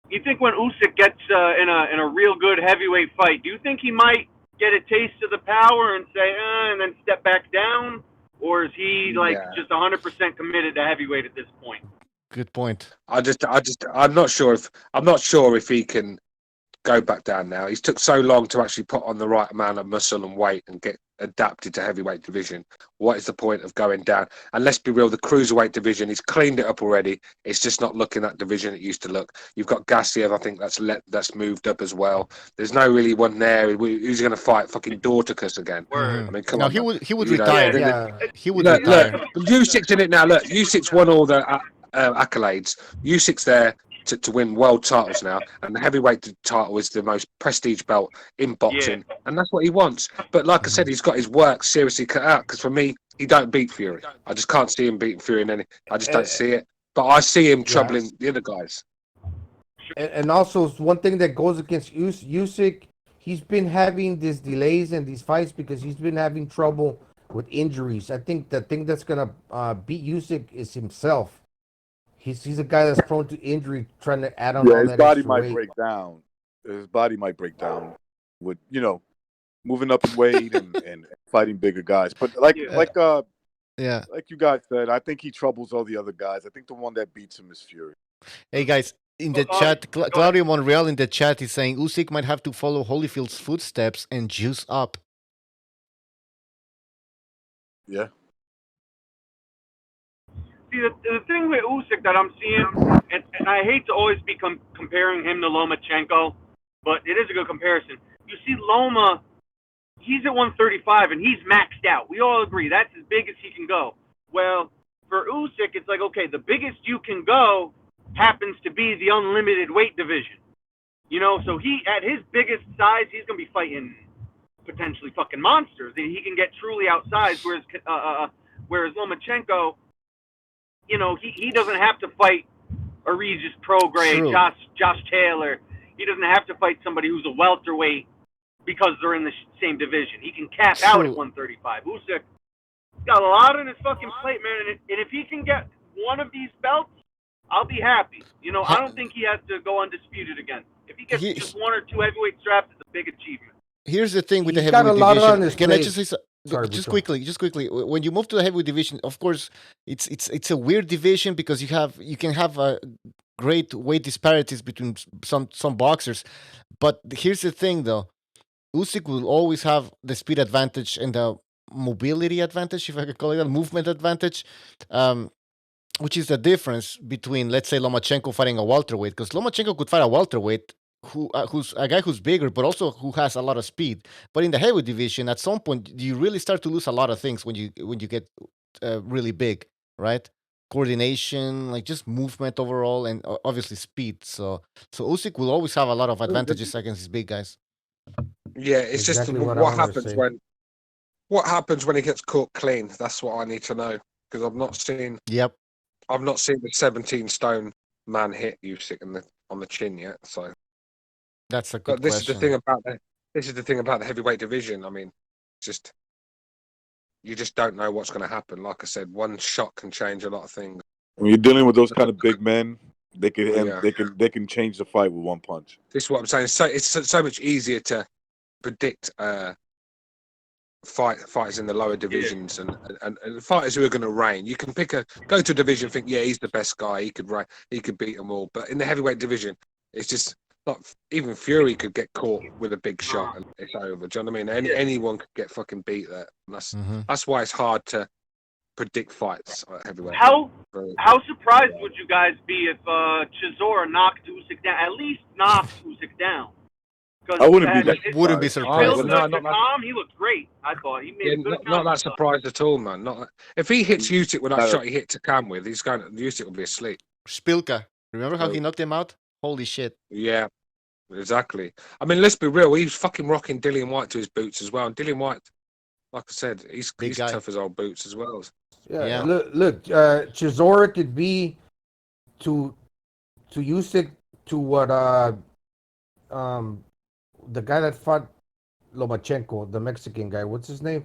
You think when Usyk gets in a real good heavyweight fight, do you think he might get a taste of the power and say, and then step back down, or is he like just 100% committed to heavyweight at this point? Good point. I'm not sure if he can go back down now. He's took so long to actually put on the right amount of muscle and weight and get adapted to heavyweight division. What is the point of going down? And let's be real, the cruiserweight division, he's cleaned it up already. It's just not looking that division it used to look. You've got Gassiev, I think that's moved up as well. There's no really one there. Who's going to fight fucking Dorticus again? I mean, come on. he would You know, retire. He would look, retire. Look, Usyk's in it now. Look, Usyk's won all the accolades. Usyk's there to win world titles now, and the heavyweight title is the most prestige belt in boxing, and that's what he wants. But like I said, he's got his work seriously cut out, because for me, he don't beat Fury. I just can't see him beating Fury in any. I just don't see it. But I see him troubling the other guys. And also, one thing that goes against Usyk, he's been having these delays in these fights because he's been having trouble with injuries. I think the thing that's gonna beat Usyk is himself. He's a guy that's prone to injury, trying to add on all his that body extra might weight. break down. His body might break down with moving up in weight and fighting bigger guys. But like you guys said, I think he troubles all the other guys. I think the one that beats him is Fury. Hey guys, in the chat, Claudio Monreal in the chat is saying Usyk might have to follow Holyfield's footsteps and juice up. Yeah. See, the thing with Usyk that I'm seeing, and I hate to always be comparing him to Lomachenko, but it is a good comparison. You see Loma, he's at 135, and he's maxed out. We all agree that's as big as he can go. Well, for Usyk, it's like, okay, the biggest you can go happens to be the unlimited weight division. So he, at his biggest size, he's going to be fighting potentially fucking monsters. He can get truly outsized, whereas Lomachenko, he doesn't have to fight a Regis Prograis, Josh Taylor. He doesn't have to fight somebody who's a welterweight because they're in the same division. He can cap out at 135. Usyk got a lot on his fucking plate, man. And if he can get one of these belts, I'll be happy. I don't think he has to go undisputed again. If he gets just one or two heavyweight straps, it's a big achievement. Here's the thing with the He's got heavyweight a lot on division. his Can I plate. just say Sorry, just Vito. quickly? When you move to the heavyweight division, of course, it's a weird division because you can have great weight disparities between some boxers. But here's the thing, though: Usyk will always have the speed advantage and the mobility advantage, if I could call it that, movement advantage. Which is the difference between, let's say, Lomachenko fighting a welterweight, because Lomachenko could fight a welterweight who's a guy who's bigger, but also who has a lot of speed. But in the heavyweight division, at some point, you really start to lose a lot of things when you get really big, right? Coordination, like just movement overall, and obviously speed. So Usyk will always have a lot of advantages against these big guys. Yeah, it's Exactly just what I what wanted to say. what happens when he gets caught clean. That's what I need to know, because I've not seen the 17 stone man hit Usyk on the chin yet. So that's a good But this question. is the thing about the heavyweight division. I mean, you just don't know what's going to happen. Like I said, one shot can change a lot of things. When you're dealing with those kind of big men, they can change the fight with one punch. This is what I'm saying. So it's so much easier to predict fighters in the lower divisions and fighters who are going to reign. You can go to a division, think, yeah, he's the best guy. He could beat them all. But in the heavyweight division, it's just not. Even Fury could get caught with a big shot and it's over. Do you know what I mean? Anyone could get fucking beat there. And that's why it's hard to predict fights at heavyweight. How surprised would you guys be if Chisora knocked Usyk down? At least knocked Usyk down. because I he wouldn't be had that his Wouldn't be surprised. surprised. No, to Tom. He looked great. I thought he made yeah, a good not that counter. surprised at all, man. Not if he hits Usyk with that Uh, shot he hit to Cam with, he's going. Usyk will be asleep. Spilka. Remember how So, he knocked him out? Holy shit. yeah, exactly. I mean, let's be real. He was fucking rocking Dillian White to his boots as well. And Dillian White, like I said, he's Big guy. tough as old boots as well. Yeah, Yeah. look, Chisora could be to Usyk to what the guy that fought Lomachenko, the Mexican guy. What's his name?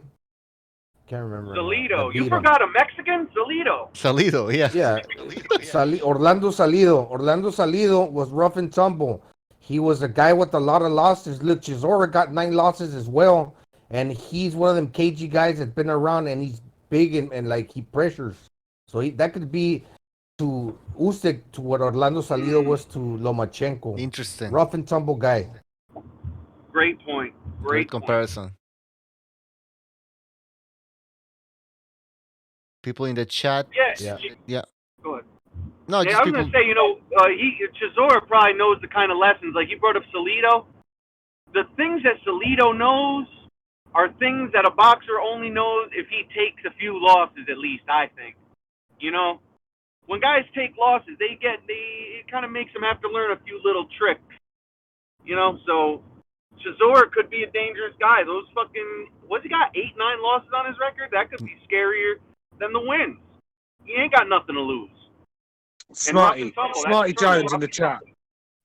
Can't remember. Salido. That You beat him. forgot a Mexican? Salido. Salido, yeah. Yeah, Orlando Salido. Orlando Salido was rough and tumble. He was a guy with a lot of losses. Look, Chisora got 9 losses as well, and he's one of them cagey guys that's been around, and he's big and like he pressures. So that could be to Usyk to what Orlando Salido was to Lomachenko. Interesting. Rough and tumble guy. Great point. Great Great point. comparison. People in the chat. Yeah. Go ahead. No, Hey, just I was people. gonna say, Chisora probably knows the kind of lessons. Like you brought up Salido. The things that Salido knows are things that a boxer only knows if he takes a few losses at least. I think. When guys take losses, it kind of makes them have to learn a few little tricks. So Chisora could be a dangerous guy. Those fucking what's he got? 8, 9 losses on his record. That could be scarier than the wins. He ain't got nothing to lose. Smarty Jones in the chat.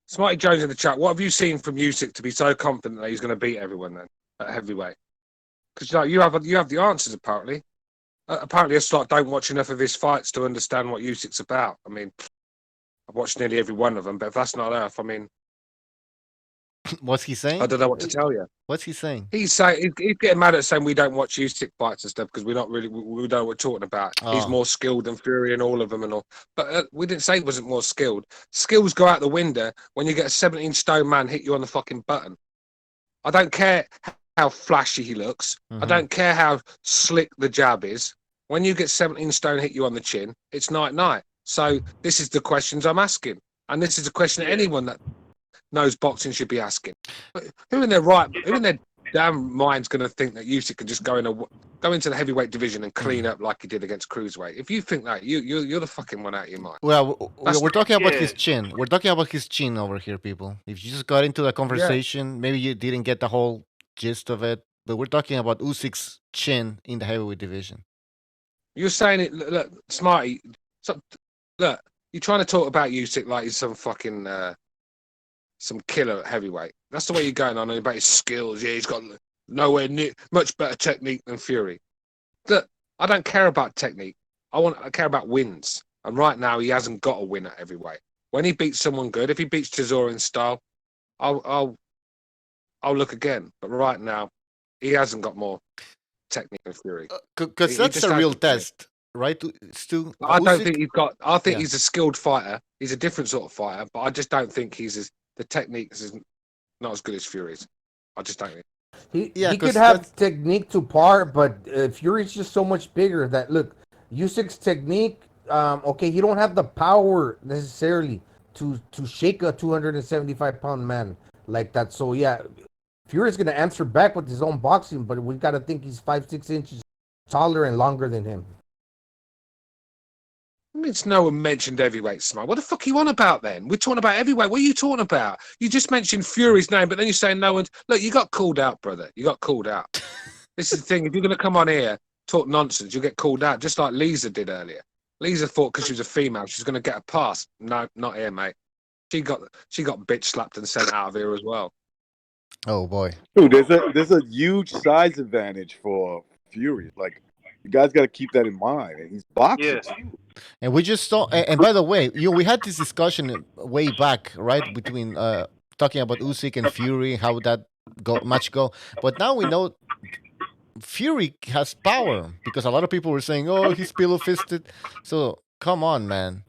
Smarty Jones in the chat. What have you seen from Usyk to be so confident that he's going to beat everyone then at heavyweight? Because you have the answers apparently. Apparently, us lot don't watch enough of his fights to understand what Usyk's about. I mean, I've watched nearly every one of them, but if that's not enough, I mean, What's he saying? I don't know what to tell you. What's he saying? He's saying he's getting mad at saying we don't watch Usyk fights and stuff because we're not really we don't know what we're talking about. He's Oh. more skilled than Fury and all of them and all. But we didn't say he wasn't more skilled. Skills go out the window when you get a 17-stone man hit you on the fucking button. I don't care how flashy he looks. I don't care how slick the jab is. When you get 17 stone hit you on the chin, it's night. So this is the questions I'm asking, and this is a question that anyone that knows boxing should be asking. But who in their damn mind's going to think that Usyk can just go into the heavyweight division and clean up like he did against cruiserweight? If you think that, you're the fucking one out of your mind. Well, we're talking about his chin. We're talking about his chin over here, people. If you just got into the conversation, maybe you didn't get the whole gist of it, but we're talking about Usyk's chin in the heavyweight division. You're saying it, look, Smarty. Look, you're trying to talk about Usyk like he's some fucking some killer at heavyweight. That's the way you're going on about his skills. Yeah, he's got nowhere near much better technique than Fury. Look, I don't care about technique. I care about wins. And right now, he hasn't got a win at heavyweight. When he beats someone good, if he beats Chisora in style, I'll look again. But right now, he hasn't got more technique than Fury. Because that's a real test, right? Stu? I don't Usyk- think he's got. I think he's a skilled fighter. He's a different sort of fighter, but I just don't think the technique is not as good as Fury's. I just don't think. He could have technique to par, but Fury's just so much bigger that look, Usyk's technique. Okay, he don't have the power necessarily to shake a 275-pound man like that. So yeah, Fury's gonna answer back with his own boxing, but we got to think he's 5-6 inches taller and longer than him. I mean, no one mentioned heavyweight, Smart. What the fuck are you on about then? We're talking about heavyweight. What are you talking about? You just mentioned Fury's name, but then you're saying no one. Look, you got called out, brother. You got called out. This is the thing. If you're going to come on here, talk nonsense, you'll get called out, just like Lisa did earlier. Lisa thought because she was a female, she's going to get a pass. No, not here, mate. She got bitch slapped and sent out of here as well. Oh boy, dude, there's a huge size advantage for Fury. Like, you guys got to keep that in mind. And he's boxing. And we just saw. And by the way, we had this discussion way back, right, between talking about Usyk and Fury, how that match go. But now we know Fury has power because a lot of people were saying, "Oh, he's pillow-fisted." So come on, man.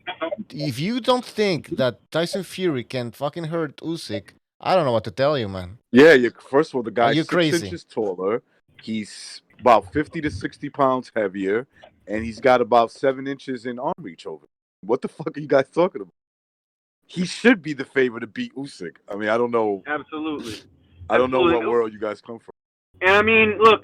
If you don't think that Tyson Fury can fucking hurt Usyk, I don't know what to tell you, man. Yeah, first of all, the Are guy's you 6 crazy? inches taller. He's about 50 to 60 pounds heavier, and he's got about 7 inches in arm reach over. What the fuck are you guys talking about? He should be the favorite to beat Usyk. I mean, I don't know. Absolutely. I don't know what Absolutely. world you guys come from. And I mean, look,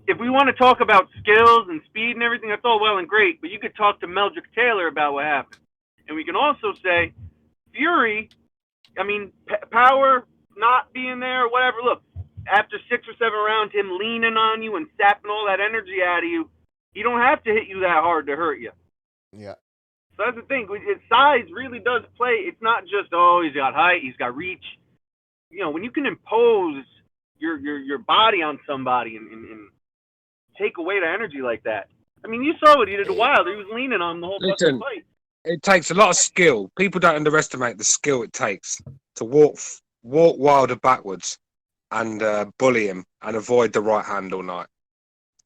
if we want to talk about skills and speed and everything, that's all well and great. But you could talk to Meldrick Taylor about what happened, and we can also say Fury. I mean, power not being there, whatever. Look, after 6 or 7 rounds, him leaning on you and sapping all that energy out of you, he don't have to hit you that hard to hurt you. Yeah. So that's the thing. His size really does play. It's not just, oh, he's got height, he's got reach. You know, when you can impose your body on somebody and take away the energy like that. I mean, you saw what he did to Wilder. He was leaning on him the whole fucking fight. It takes a lot of skill. People don't underestimate the skill it takes to walk Wilder backwards and bully him and avoid the right hand all night.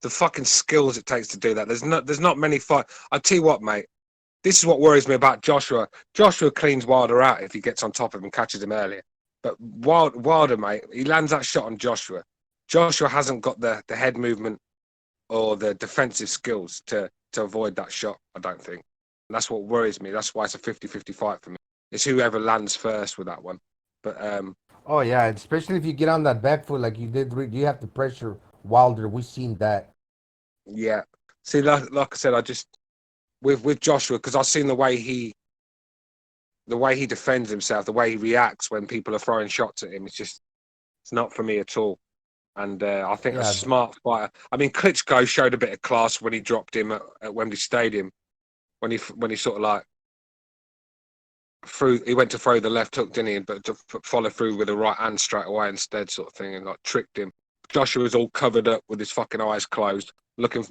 The fucking skills it takes to do that. There's not many fight. I tell you what, mate. This is what worries me about Joshua. Joshua cleans Wilder out if he gets on top of him and catches him earlier. But Wilder, mate, he lands that shot on Joshua. Joshua hasn't got the head movement or the defensive skills to avoid that shot, I don't think. And that's what worries me. That's why it's a 50-50 fight for me. It's whoever lands first with that one. But oh yeah, especially if you get on that back foot like you did, you have to pressure Wilder. We've seen that. Yeah. See, like I said, I just with Joshua, because I've seen the way he defends himself, the way he reacts when people are throwing shots at him. It's not for me at all. And I think a smart fighter. I mean, Klitschko showed a bit of class when he dropped him at Wembley Stadium, when he sort of like he went to throw the left hook, didn't he? But to follow through with the right hand straight away instead, sort of thing, and like tricked him. Joshua was all covered up with his fucking eyes closed,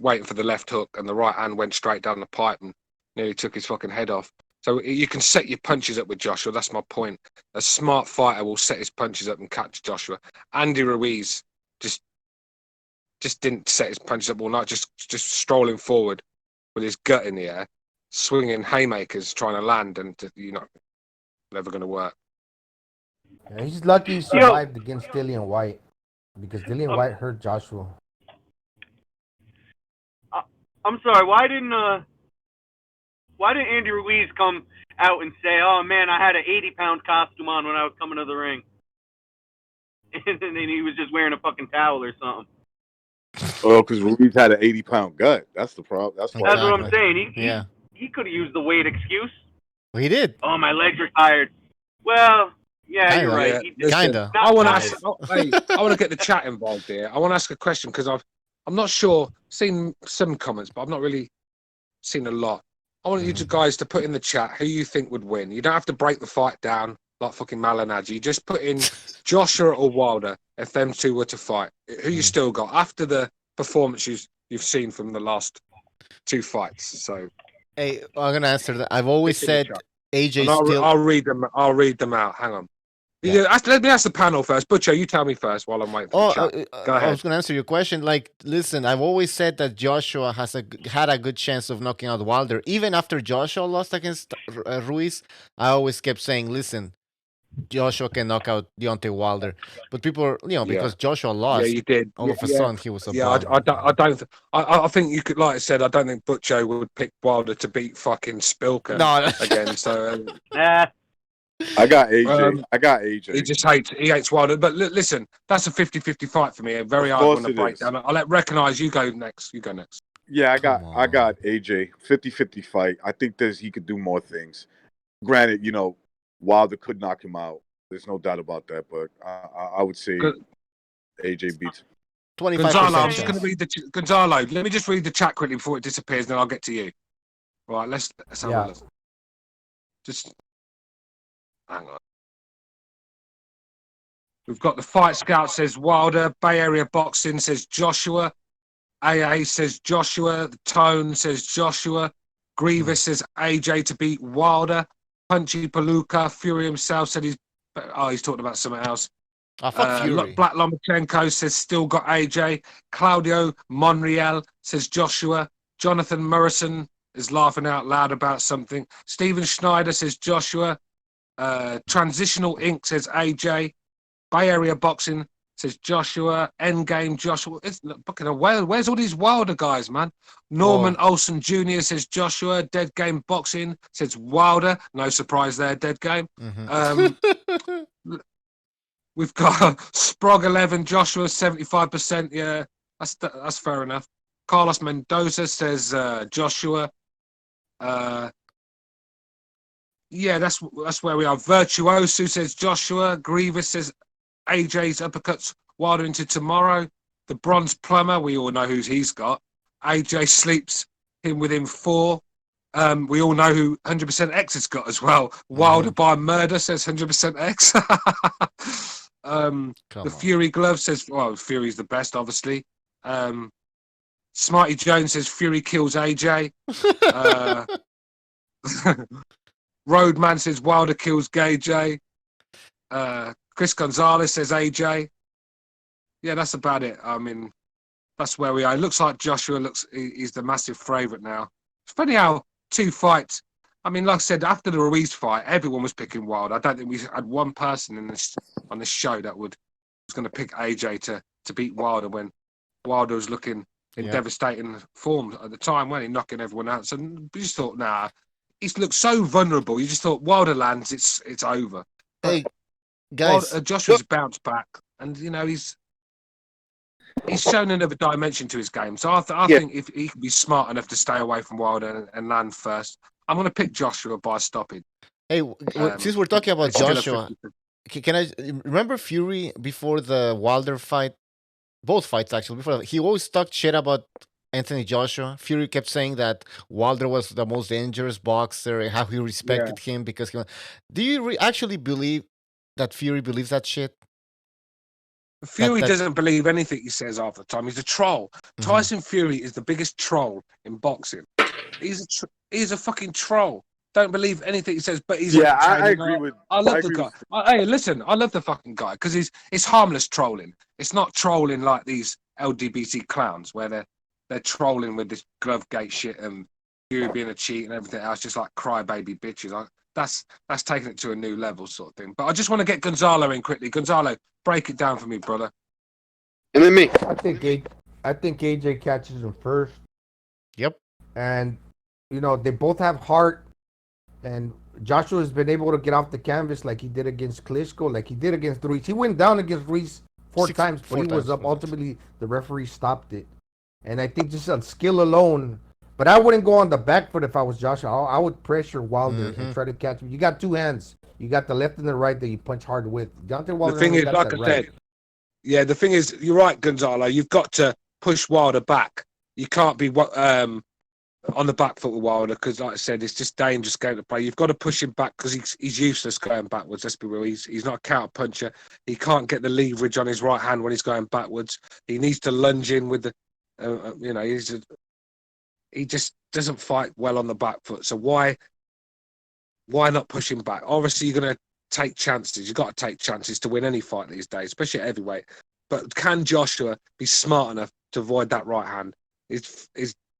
waiting for the left hook, and the right hand went straight down the pipe and nearly took his fucking head off. So you can set your punches up with Joshua. That's my point. A smart fighter will set his punches up and catch Joshua. Andy Ruiz just didn't set his punches up all night. Just strolling forward with his gut in the air, swinging haymakers, trying to land, and never going to work. Yeah, he's lucky he survived against Dillian White because Dillian White hurt Joshua. I'm sorry. Why didn't Andy Ruiz come out and say, "Oh man, I had an 80-pound costume on when I was coming to the ring," and then he was just wearing a fucking towel or something? Oh, because Ruiz had an 80-pound gut. That's the problem. That's what I'm saying. He could have used the weight excuse. Well, he did. Oh, my legs are tired. Well, yeah, you're right. Yeah. Kinda. I want to get the chat involved here. I want to ask a question because I'm not sure. Seen some comments, but I've not really seen a lot. I want you guys to put in the chat who you think would win. You don't have to break the fight down like fucking Malignaggi. Just put in Joshua or Wilder if them two were to fight. Who you still got after the performance you've seen from the last 2 fights? So, hey, I'm gonna answer that. I've always said AJ still. I'll read them. I'll read them out. Hang on. Yeah. Let me ask the panel first. Butcher, you tell me first while I'm waiting for the chat. Go ahead. I was going to answer your question. Like, listen, I've always said that Joshua had a good chance of knocking out Wilder. Even after Joshua lost against Ruiz, I always kept saying, listen, Joshua can knock out Deontay Wilder. But people, because Joshua lost, you did. All of a sudden he was a I think you could, like I said, I don't think Butcher would pick Wilder to beat fucking Spilker again. So. I got AJ. I got AJ. He hates Wilder. But listen, that's a 50-50 fight for me. A very hard one to break down. I'll recognize you go next. Yeah, I got AJ. 50-50 fight. I think he could do more things. Granted, Wilder could knock him out. There's no doubt about that. But I would say AJ beats him. 25%. Gonzalo, I'm just going to read Gonzalo. Let me just read the chat quickly before it disappears, and then I'll get to you. Right, let's have a look. Just hang on. We've got the Fight Scout says Wilder. Bay Area Boxing says Joshua. AA says Joshua. The Tone says Joshua. Grievous says AJ to beat Wilder. Punchy Palooka. Fury himself said he's talking about something else. Fuck Fury. Black Lomachenko says still got AJ. Claudio Monreal says Joshua. Jonathan Morrison is laughing out loud about something. Steven Schneider says Joshua. Transitional Inc. says AJ. Bay Area Boxing says Joshua. Endgame Joshua. It's fucking a whale. Where's all these Wilder guys, man? Norman Olsen Jr. says Joshua. Dead Game Boxing says Wilder. No surprise there, Dead Game. We've got Sprog 11, Joshua 75%. Yeah, that's fair enough. Carlos Mendoza says Joshua. Yeah, that's where we are. Virtuoso says Joshua. Grievous says AJ's uppercuts Wilder into tomorrow. The Bronze Plumber, we all know who he's got. AJ sleeps him within 4. We all know who 100% X has got as well. Wilder by murder says 100% X. The Fury glove says, well, Fury's the best, obviously. Smarty Jones says Fury kills AJ. Roadman says Wilder kills Gay J. Chris Gonzalez says AJ. Yeah, that's about it. I mean, that's where we are. It looks like Joshua he's the massive favourite now. It's funny how 2 fights. I mean, like I said, after the Ruiz fight, everyone was picking Wilder. I don't think we had one person on this show that was going to pick AJ to beat Wilder when Wilder was looking in devastating form at the time, when he knocking everyone out. So we just thought, nah, he's looked so vulnerable. You just thought Wilder lands, it's over. Hey, guys, Joshua's bounced back, and you know he's shown another dimension to his game. So I think if he can be smart enough to stay away from Wilder and land first, I'm going to pick Joshua by stopping. Hey, since we're talking about Joshua, can I remember Fury before the Wilder fight? Both fights actually. Before he always talked shit about Anthony Joshua. Fury kept saying that Wilder was the most dangerous boxer and how he respected him because he. Do you actually believe that Fury believes that shit? Fury doesn't believe anything he says half the time. He's a troll. Tyson Fury is the biggest troll in boxing. He's a fucking troll. Don't believe anything he says, but he's I agree with. I love the guy. Hey, listen, I love the fucking guy because it's harmless trolling. It's not trolling like these LDBC clowns where they're trolling with this Glovegate shit and Fury being a cheat and everything else, just like crybaby bitches. That's taking it to a new level, sort of thing. But I just want to get Gonzalo in quickly. Gonzalo, break it down for me, brother. And then me. I think AJ catches him first. Yep. And you know they both have heart, and Joshua has been able to get off the canvas like he did against Klitschko, like he did against Ruiz. He went down against Ruiz four times, but he was up. Ultimately, the referee stopped it. And I think just on skill alone, but I wouldn't go on the back foot if I was Joshua. I would pressure Wilder and try to catch him. You got 2 hands. You got the left and the right that you punch hard with. Deontay Wilder. The thing is, like I said, the thing is, you're right, Gonzalo. You've got to push Wilder back. You can't be on the back foot with Wilder because, like I said, it's just dangerous game to play. You've got to push him back because he's useless going backwards. Let's be real. He's not a counter puncher. He can't get the leverage on his right hand when he's going backwards. He needs to lunge in with the, he just doesn't fight well on the back foot. So why not push him back? Obviously, you're going to take chances. You've got to take chances to win any fight these days, especially at heavyweight. But can Joshua be smart enough to avoid that right hand? It's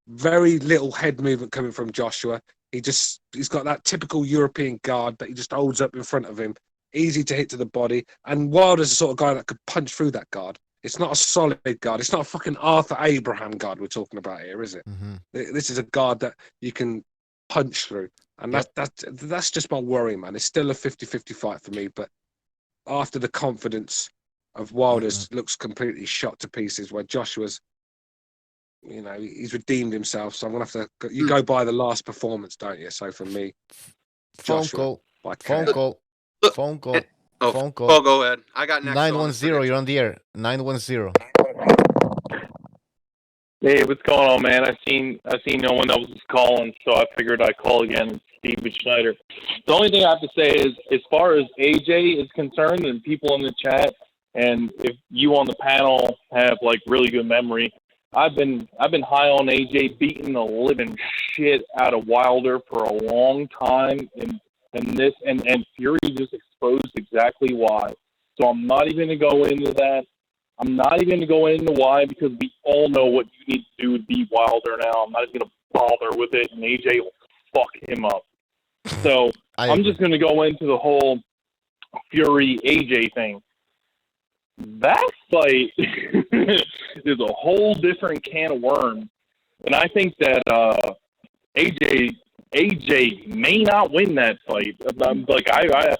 very little head movement coming from Joshua. He's got that typical European guard that he just holds up in front of him. Easy to hit to the body. And Wilder's the sort of guy that could punch through that guard. It's not a solid guard. It's not a fucking Arthur Abraham guard we're talking about here, is it? This is a guard that you can punch through. And that's just my worry, man. It's still a 50-50 fight for me. But after the confidence of Wilder's looks completely shot to pieces, where Joshua's, he's redeemed himself. So I'm going to have to... You go by the last performance, don't you? So for me, Joshua... Phone call. Oh, go ahead. I got next. 910, you're on the air. 910. Hey, what's going on, man? I seen no one else was calling, so I figured I'd call again. Steven Schneider. The only thing I have to say is, as far as AJ is concerned, and people in the chat, and if you on the panel have like really good memory, I've been high on AJ beating the living shit out of Wilder for a long time, and Fury just exposed exactly why. So I'm not even going to go into that. I'm not even going to go into why, because we all know what you need to do to beat Wilder now. I'm not even going to bother with it, and AJ will fuck him up. So I'm just going to go into the whole Fury-AJ thing. That fight is a whole different can of worms. And I think that AJ may not win that fight. Like I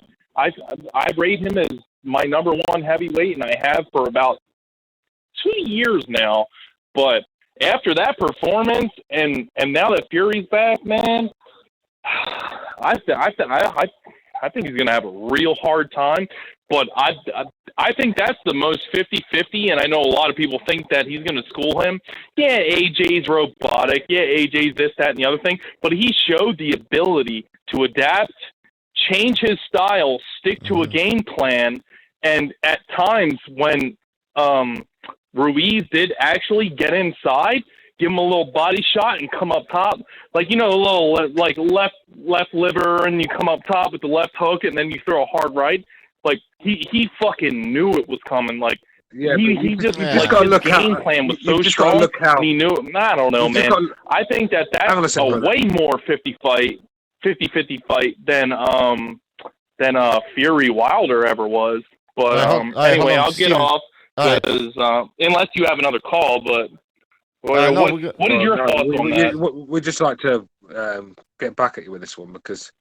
rate him as my number one heavyweight, and I have for about 2 years now. But after that performance, and now that Fury's back, man, I think he's gonna have a real hard time. But I think that's the most 50-50, and I know a lot of people think that he's gonna school him. Yeah, AJ's robotic. Yeah, AJ's this, that, and the other thing. But he showed the ability to adapt, change his style, stick to a game plan, and at times when Ruiz did actually get inside, give him a little body shot and come up top, like, you know, a little like left liver, and you come up top with the left hook, and then you throw a hard right. Like he fucking knew it was coming. Like he just like his game plan was so strong, and he knew it. I don't know, man. I think that's a way more 50-50 fight than Fury Wilder ever was. But anyway, I'll get off because unless you have another call. But what is your thoughts on that? We'd just like to get back at you with this one because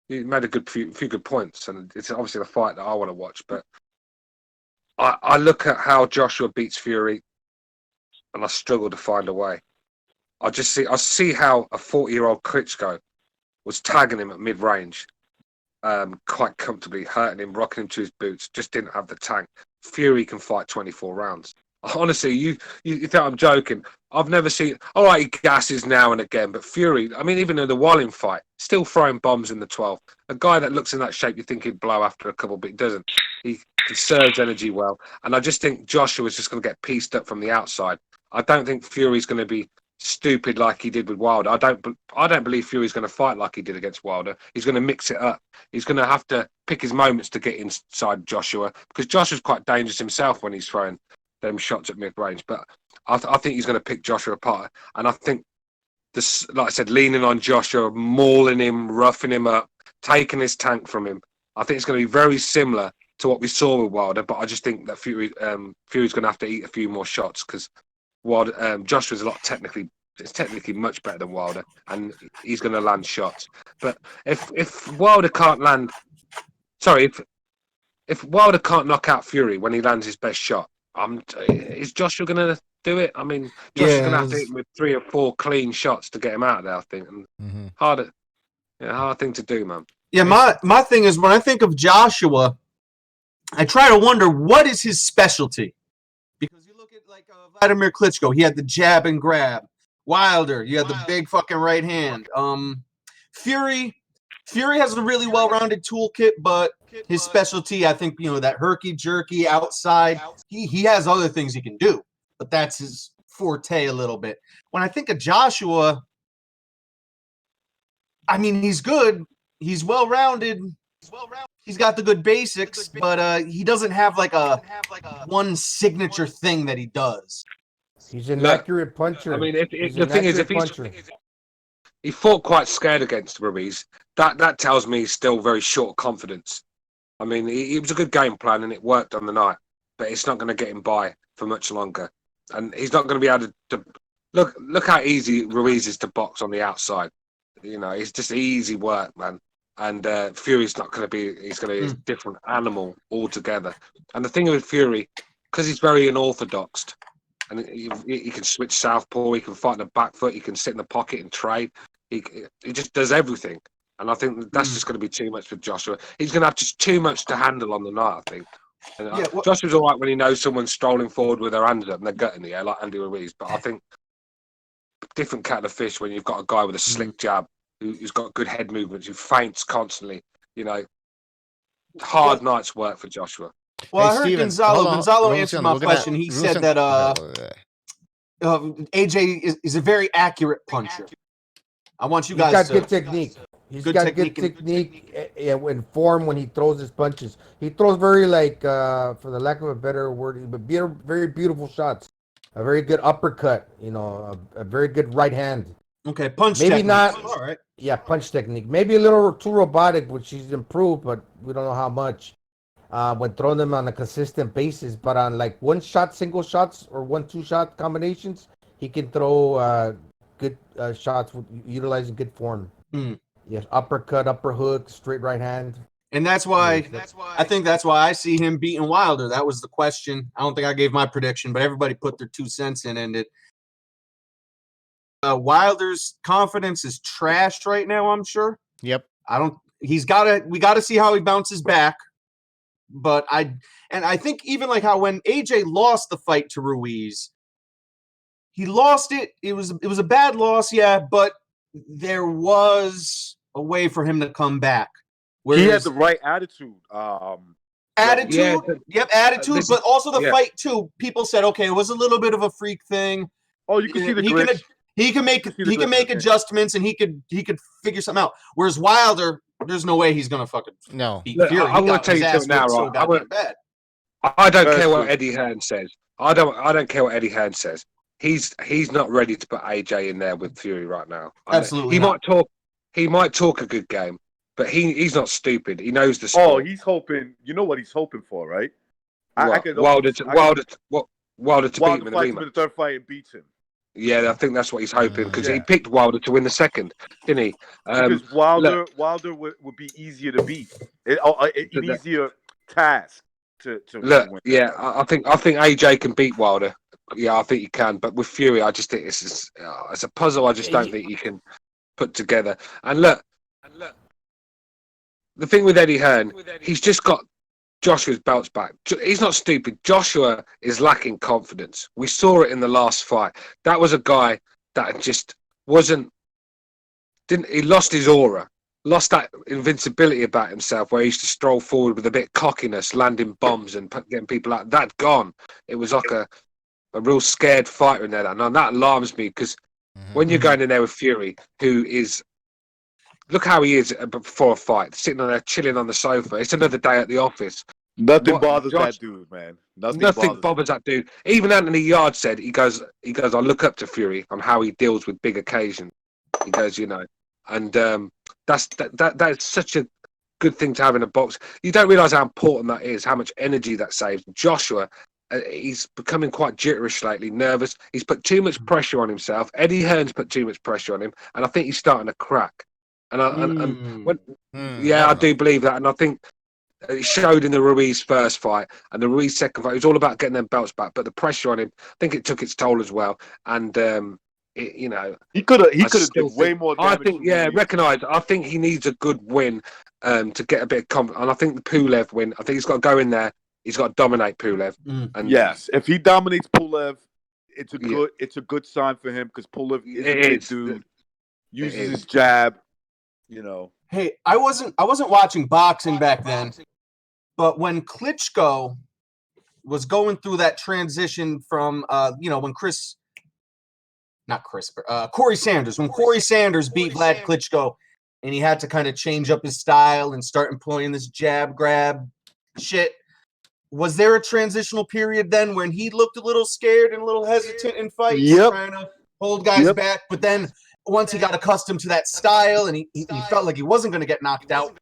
you made a few good points, and it's obviously the fight that I want to watch. But I look at how Joshua beats Fury, and I struggle to find a way. I see how a 40-year-old Klitschko was tagging him at mid-range, quite comfortably, hurting him, rocking him to his boots. Just didn't have the tank. Fury can fight 24 rounds. Honestly, you think I'm joking? I've never seen. All right, he gasses now and again, but Fury. I mean, even in the Wallin fight, still throwing bombs in the 12th. A guy that looks in that shape, you think he'd blow after a couple, but he doesn't. He conserves energy well, and I just think Joshua's just going to get pieced up from the outside. I don't think Fury's going to be stupid like he did with Wilder. I don't believe Fury's going to fight like he did against Wilder. He's going to mix it up. He's going to have to pick his moments to get inside Joshua, because Joshua's quite dangerous himself when he's throwing them shots at mid-range. But I think he's going to pick Joshua apart. And I think this, like I said, leaning on Joshua, mauling him, roughing him up, taking his tank from him. I think it's going to be very similar to what we saw with Wilder. But I just think that Fury's going to have to eat a few more shots, because Joshua's technically much better than Wilder, and he's going to land shots. But if Wilder can't land, if Wilder can't knock out Fury when he lands his best shot, is Joshua going to do it? I mean, Joshua's going to have to hit him with 3 or 4 clean shots to get him out of there, I think. And hard thing to do, man. Yeah, my thing is, when I think of Joshua, I try to wonder what is his specialty. Because you look at like Vladimir Klitschko, he had the jab and grab. Wilder, you had the big fucking right hand. Fury has a really well-rounded toolkit, but his specialty, I think, that herky-jerky outside, he has other things he can do, but that's his forte a little bit. When I think of Joshua, I mean, he's good. He's well-rounded. He's got the good basics, but he doesn't have like a one signature thing that he does. He's an accurate puncher. I mean, the thing is, if he fought quite scared against Ruiz, that tells me he's still very short of confidence. I mean, it was a good game plan and it worked on the night, but it's not going to get him by for much longer. And he's not going to be able to look how easy Ruiz is to box on the outside. It's just easy work, man. And Fury's not going to be. He's going to be a different animal altogether. And the thing with Fury, because he's very unorthodox, and he can switch southpaw, he can fight on the back foot, he can sit in the pocket and trade. He just does everything. And I think that's just going to be too much for Joshua. He's going to have just too much to handle on the night, I think. And Joshua's all right when he knows someone's strolling forward with their hand up and their gut in the air, like Andy Ruiz. But I think different kettle of fish when you've got a guy with a slick jab who's got good head movements, who feints constantly. Hard night's work for Joshua. Well, I heard Gonzalo answered my question. He said that AJ is a very accurate puncher. I want you guys to... He's got good technique. He's got good technique and form when he throws his punches. He throws very, for the lack of a better word, but very beautiful shots. A very good uppercut, a very good right hand. Okay, punch maybe technique. Not. All right. Yeah, punch technique. Maybe a little too robotic, which he's improved, but we don't know how much. When throwing them on a consistent basis, but on one shot, single shots, or 1-2 shot combinations, he can throw good shots utilizing good form. Yes, uppercut, upper hook, straight right hand. And that's why I think that's why I see him beating Wilder. That was the question. I don't think I gave my prediction, but everybody put their 2 cents in, and Wilder's confidence is trashed right now, I'm sure. Yep. We got to see how he bounces back. But I think even like how when AJ lost the fight to Ruiz, he lost it. It was a bad loss, yeah, but there was a way for him to come back. He had the right attitude. Attitude, attitude, but also the fight too. People said, okay, it was a little bit of a freak thing. Oh, you can see the glitch. He can make adjustments, and he could figure something out. Whereas Wilder, there's no way he's gonna fucking beat Fury. I'm gonna tell you something now, right? Bad. I don't care what Eddie Hearn says. I don't care what Eddie Hearn says. He's not ready to put AJ in there with Fury right now. Absolutely, he might talk a good game, but he's not stupid. He knows the sport. Oh, he's hoping. You know what he's hoping for, right? Wilder to beat him in the rematch. The third fight and beats him. Yeah, I think that's what he's hoping because he picked Wilder to win the second, didn't he? Because Wilder would be easier to beat. An easier task to win. Yeah, I think AJ can beat Wilder. Yeah, I think he can. But with Fury, I just think it's a puzzle. I just don't think he can put together. And look, the thing with Eddie Hearn, he's just got Joshua's belts back. He's not stupid. Joshua is lacking confidence. We saw it in the last fight. That was a guy that just he lost his aura, lost that invincibility about himself where he used to stroll forward with a bit of cockiness, landing bombs and getting people out. That gone. It was like a real scared fighter in there. And that alarms me because when you're going in there with Fury, who is, look how he is before a fight, sitting on there, chilling on the sofa. It's another day at the office. Nothing bothers that dude, man. Nothing bothers that dude. Even Anthony Yard said, he goes, I look up to Fury on how he deals with big occasions. He goes, and that is such a good thing to have in a box. You don't realise how important that is, how much energy that saves. Joshua, he's becoming quite jitterish lately, nervous. He's put too much pressure on himself. Eddie Hearn's put too much pressure on him, and I think he's starting to crack. I do believe that, and I think it showed in the Ruiz first fight and the Ruiz second fight. It was all about getting them belts back, but the pressure on him, I think it took its toll as well. And he could have done way more damage. I think, recognise. I think he needs a good win to get a bit of confidence. And I think the Pulev win. I think he's got to go in there. He's got to dominate Pulev. And yes, if he dominates Pulev, it's a good sign for him because Pulev is a big dude, uses his jab. Hey, I wasn't watching boxing back then, but when Klitschko was going through that transition from when Corey Sanders, when Corey Sanders beat Vlad Klitschko, and he had to kind of change up his style and start employing this jab grab shit. Was there a transitional period then when he looked a little scared and a little hesitant in fights, trying to hold guys back, but then once he got accustomed to that style and he felt like he wasn't going to get knocked out,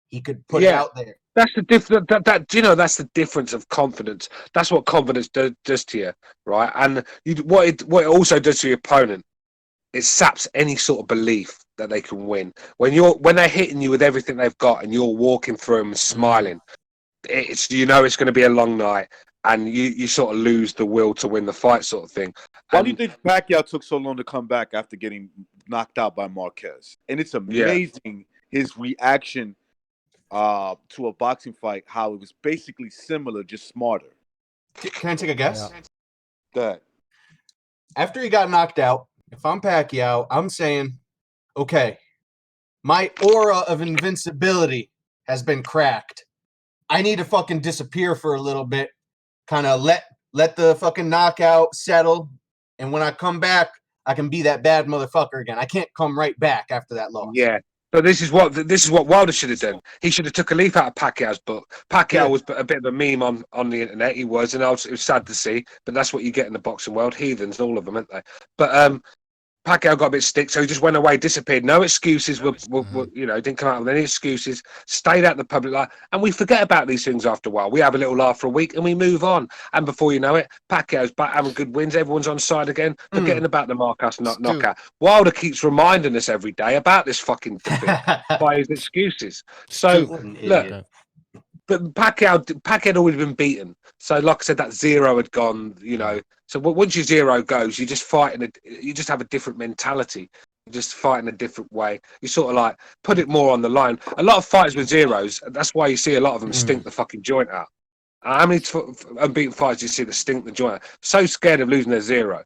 he could put it out there. That's the difference. That's the difference of confidence. That's what confidence does to you, right? And what it also does to your opponent, it saps any sort of belief that they can win. When they're hitting you with everything they've got and you're walking through them and smiling, it's going to be a long night. And you sort of lose the will to win the fight, sort of thing. Why do you think Pacquiao took so long to come back after getting knocked out by Marquez? And it's amazing his reaction to a boxing fight, how it was basically similar, just smarter. Can I take a guess? Go ahead. After he got knocked out, if I'm Pacquiao, I'm saying, okay, my aura of invincibility has been cracked. I need to fucking disappear for a little bit. Kind of let the fucking knockout settle, and when I come back, I can be that bad motherfucker again. I can't come right back after that loss. Yeah, but this is what Wilder should have done. He should have took a leaf out of Pacquiao's book. Pacquiao was a bit of a meme on the internet. He was, and it was sad to see. But that's what you get in the boxing world. Heathens, all of them, aren't they? But Pacquiao got a bit stick, so he just went away, disappeared. No excuses. Were didn't come out with any excuses. Stayed out in the public light, and we forget about these things after a while. We have a little laugh for a week, and we move on. And before you know it, Pacquiao's back having good wins. Everyone's on side again, forgetting about the Marcus knockout. Wilder keeps reminding us every day about this fucking defeat by his excuses. So look. But Pacquiao had always been beaten. So, like I said, that zero had gone. So once your zero goes, you just fight you just have a different mentality. You just fight in a different way. You sort of like put it more on the line. A lot of fighters with zeros. That's why you see a lot of them stink the fucking joint out. How many unbeaten fighters do you see that stink the joint out? So scared of losing their zero.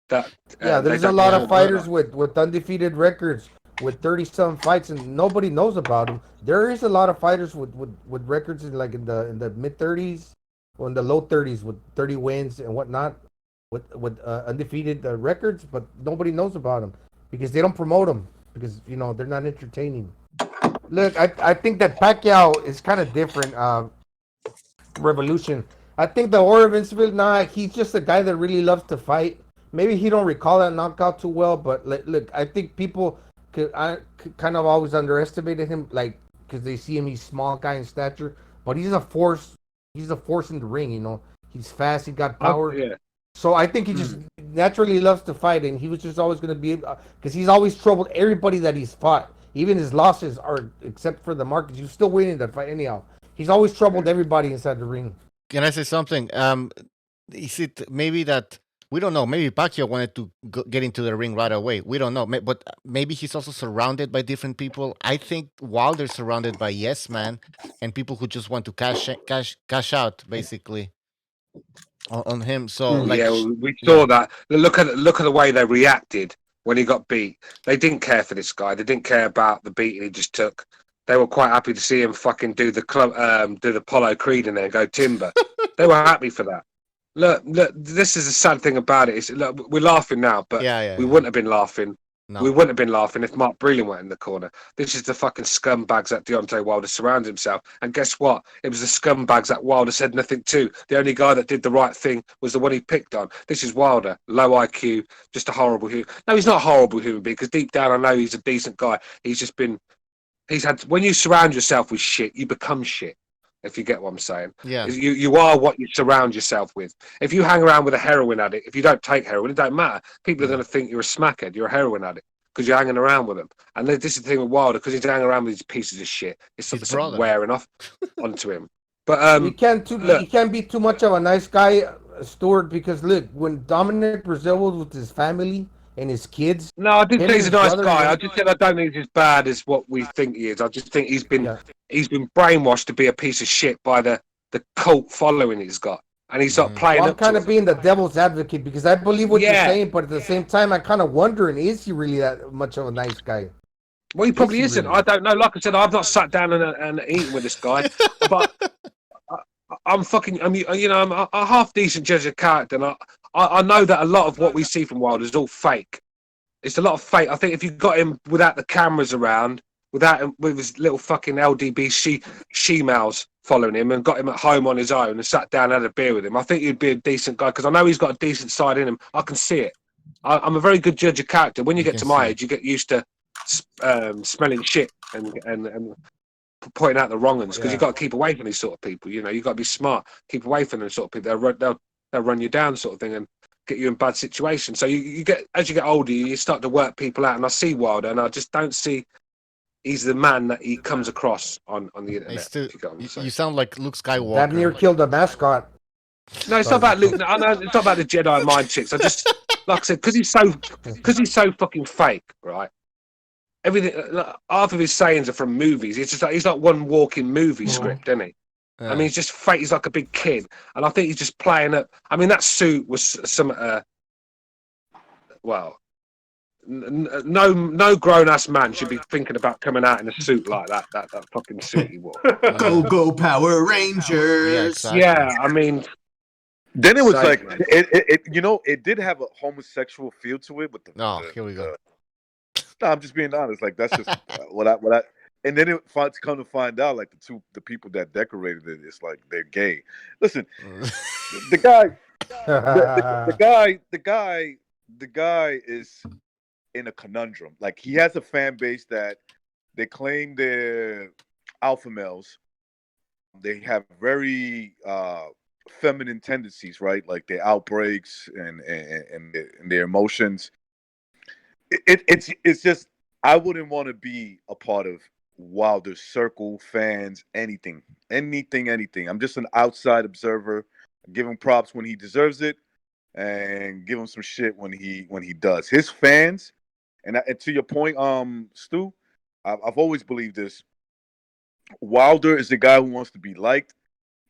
There's a lot of fighters with undefeated records, with 30-some fights, and nobody knows about them. There is a lot of fighters with records in the mid-30s or in the low 30s with 30 wins and whatnot, with undefeated records, but nobody knows about them because they don't promote them because they're not entertaining. Look, I think that Pacquiao is kind of different. Revolution. I think the Aura of Invincibility, he's just a guy that really loves to fight. Maybe he don't recall that knockout too well, but look, I think people I kind of always underestimated him, because they see him, he's small guy in stature, but he's a force. He's a force in the ring. He's fast. He got power. So I think he just naturally loves to fight, and he was just always going to be, because he's always troubled everybody that he's fought. Even his losses are, except for the Marcus, he's still winning that fight anyhow. He's always troubled everybody inside the ring. Can I say something? Is it maybe that we don't know? Maybe Pacquiao wanted to get into the ring right away. We don't know, but maybe he's also surrounded by different people. I think Wilder's surrounded by yes man and people who just want to cash out basically on him. So we saw that. Look at the way they reacted when he got beat. They didn't care for this guy. They didn't care about the beating he just took. They were quite happy to see him fucking do the Apollo Creed in there and go timber. They were happy for that. Look, this is the sad thing about it. Look, we're laughing now, but we wouldn't have been laughing. No. We wouldn't have been laughing if Mark Breland went in the corner. This is the fucking scumbags that Deontay Wilder surrounded himself. And guess what? It was the scumbags that Wilder said nothing to. The only guy that did the right thing was the one he picked on. This is Wilder. Low IQ, just a horrible human. No, he's not a horrible human being, because deep down I know he's a decent guy. When you surround yourself with shit, you become shit. If you get what I'm saying. Yeah. You are what you surround yourself with. If you hang around with a heroin addict, if you don't take heroin, it don't matter. People are going to think you're a smackhead, you're a heroin addict, because you're hanging around with them. And this is the thing with Wilder, because he's hanging around with these pieces of shit. It's something wearing off onto him. But he can't be too much of a nice guy, Stuart, because look, when Dominic Brazil was with his family and his kids. No, I didn't think he's a nice guy. I just said I don't think he's as bad as what we think he is. I just think he's been brainwashed to be a piece of shit by the cult following he's got. And he's not playing I'm kind of being the devil's advocate, because I believe what you're saying, but at the same time, I'm kind of wondering, is he really that much of a nice guy? Well, he probably isn't. Really? I don't know. Like I said, I've not sat down and eaten with this guy, but I'm a half decent judge of character, and I know that a lot of what we see from Wilder is all fake. It's a lot of fake. I think if you got him without the cameras around, without him with his little fucking LDBC she-males following him, and got him at home on his own and sat down and had a beer with him, I think he'd be a decent guy, because I know he's got a decent side in him. I can see it. I'm a very good judge of character. When you get to my age, you get used to smelling shit and pointing out the wrong ones, because you've got to keep away from these sort of people. You've got to be smart. Keep away from them sort of people. They'll run you down, sort of thing, and get you in bad situations. So you get, as you get older, you start to work people out. And I see Wilder, and I just don't see he's the man that he comes across on the internet. You sound like Luke Skywalker. That near killed a mascot. No, it's not about Luke. I know it's not about the Jedi mind chicks. I just, like I said, because he's so fucking fake, right? Everything, half of his sayings are from movies. It's just like he's like one walking movie script, isn't he? Yeah. I mean, he's just fake. He's like a big kid, and I think he's just playing up. I mean, that suit was some. Well, no grown ass man should be thinking about coming out in a suit like that. That fucking suit he wore. Go Power Rangers! Yeah, exactly. Yeah, I mean. Then it was like it did have a homosexual feel to it with the. Here we go. No, I'm just being honest. Like that's just what I. And then it's come to find out, like the people that decorated it, it's like they're gay. Listen, the guy is in a conundrum. Like, he has a fan base that they claim they're alpha males. They have very feminine tendencies, right? Like their outbreaks and their emotions. It's just, I wouldn't want to be a part of Wilder's circle, fans, anything. I'm just an outside observer. Give him props when he deserves it, and give him some shit when he does. His fans, and to your point, Stu, I've always believed this. Wilder is the guy who wants to be liked,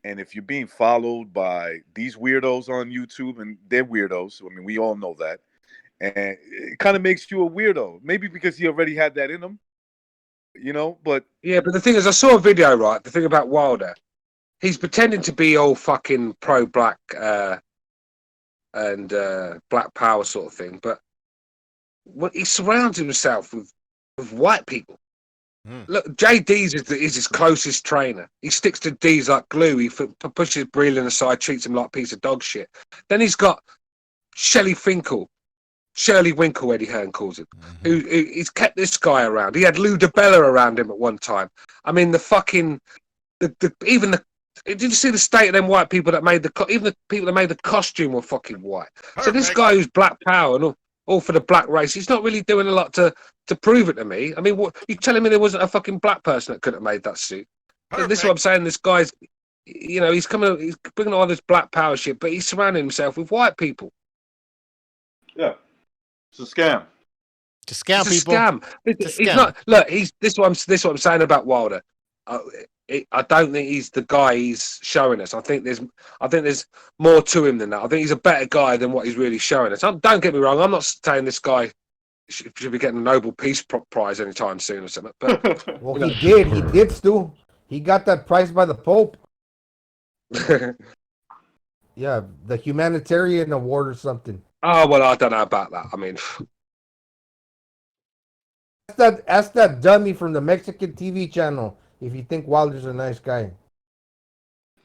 and if you're being followed by these weirdos on YouTube, and they're weirdos, I mean, we all know that, and it kind of makes you a weirdo. Maybe because he already had that in him, but the thing is, I saw a video, right? The thing about Wilder, he's pretending to be all fucking pro-black and black power sort of thing, but he surrounds himself with white people. Look, JD's is his closest trainer. He sticks to D's like glue. He pushes Breland aside, treats him like a piece of dog shit. Then he's got Shirley Winkle, Eddie Hearn calls him, who he's kept this guy around. He had Lou DiBella around him at one time. I mean, did you see the state of them white people that made even the people that made the costume were fucking white? Perfect. So this guy who's black power and all for the black race, he's not really doing a lot to prove it to me. I mean, what you telling me there wasn't a fucking black person that could have made that suit? Perfect. This is what I'm saying. This guy's, he's bringing all this black power shit, but he's surrounding himself with white people. Yeah, it's a scam. To scam It's people. a scam. He's not. Look, this is what I'm saying about Wilder. I don't think he's the guy he's showing us. I think there's more to him than that. I think he's a better guy than what he's really showing us. Don't get me wrong. I'm not saying this guy should be getting a Nobel Peace Prize anytime soon or something. But well, he did, Stu. He got that prize by the Pope. Yeah, the humanitarian award or something. Oh well, I don't know about that. I mean, ask that dummy from the Mexican TV channel if you think Wilder's a nice guy.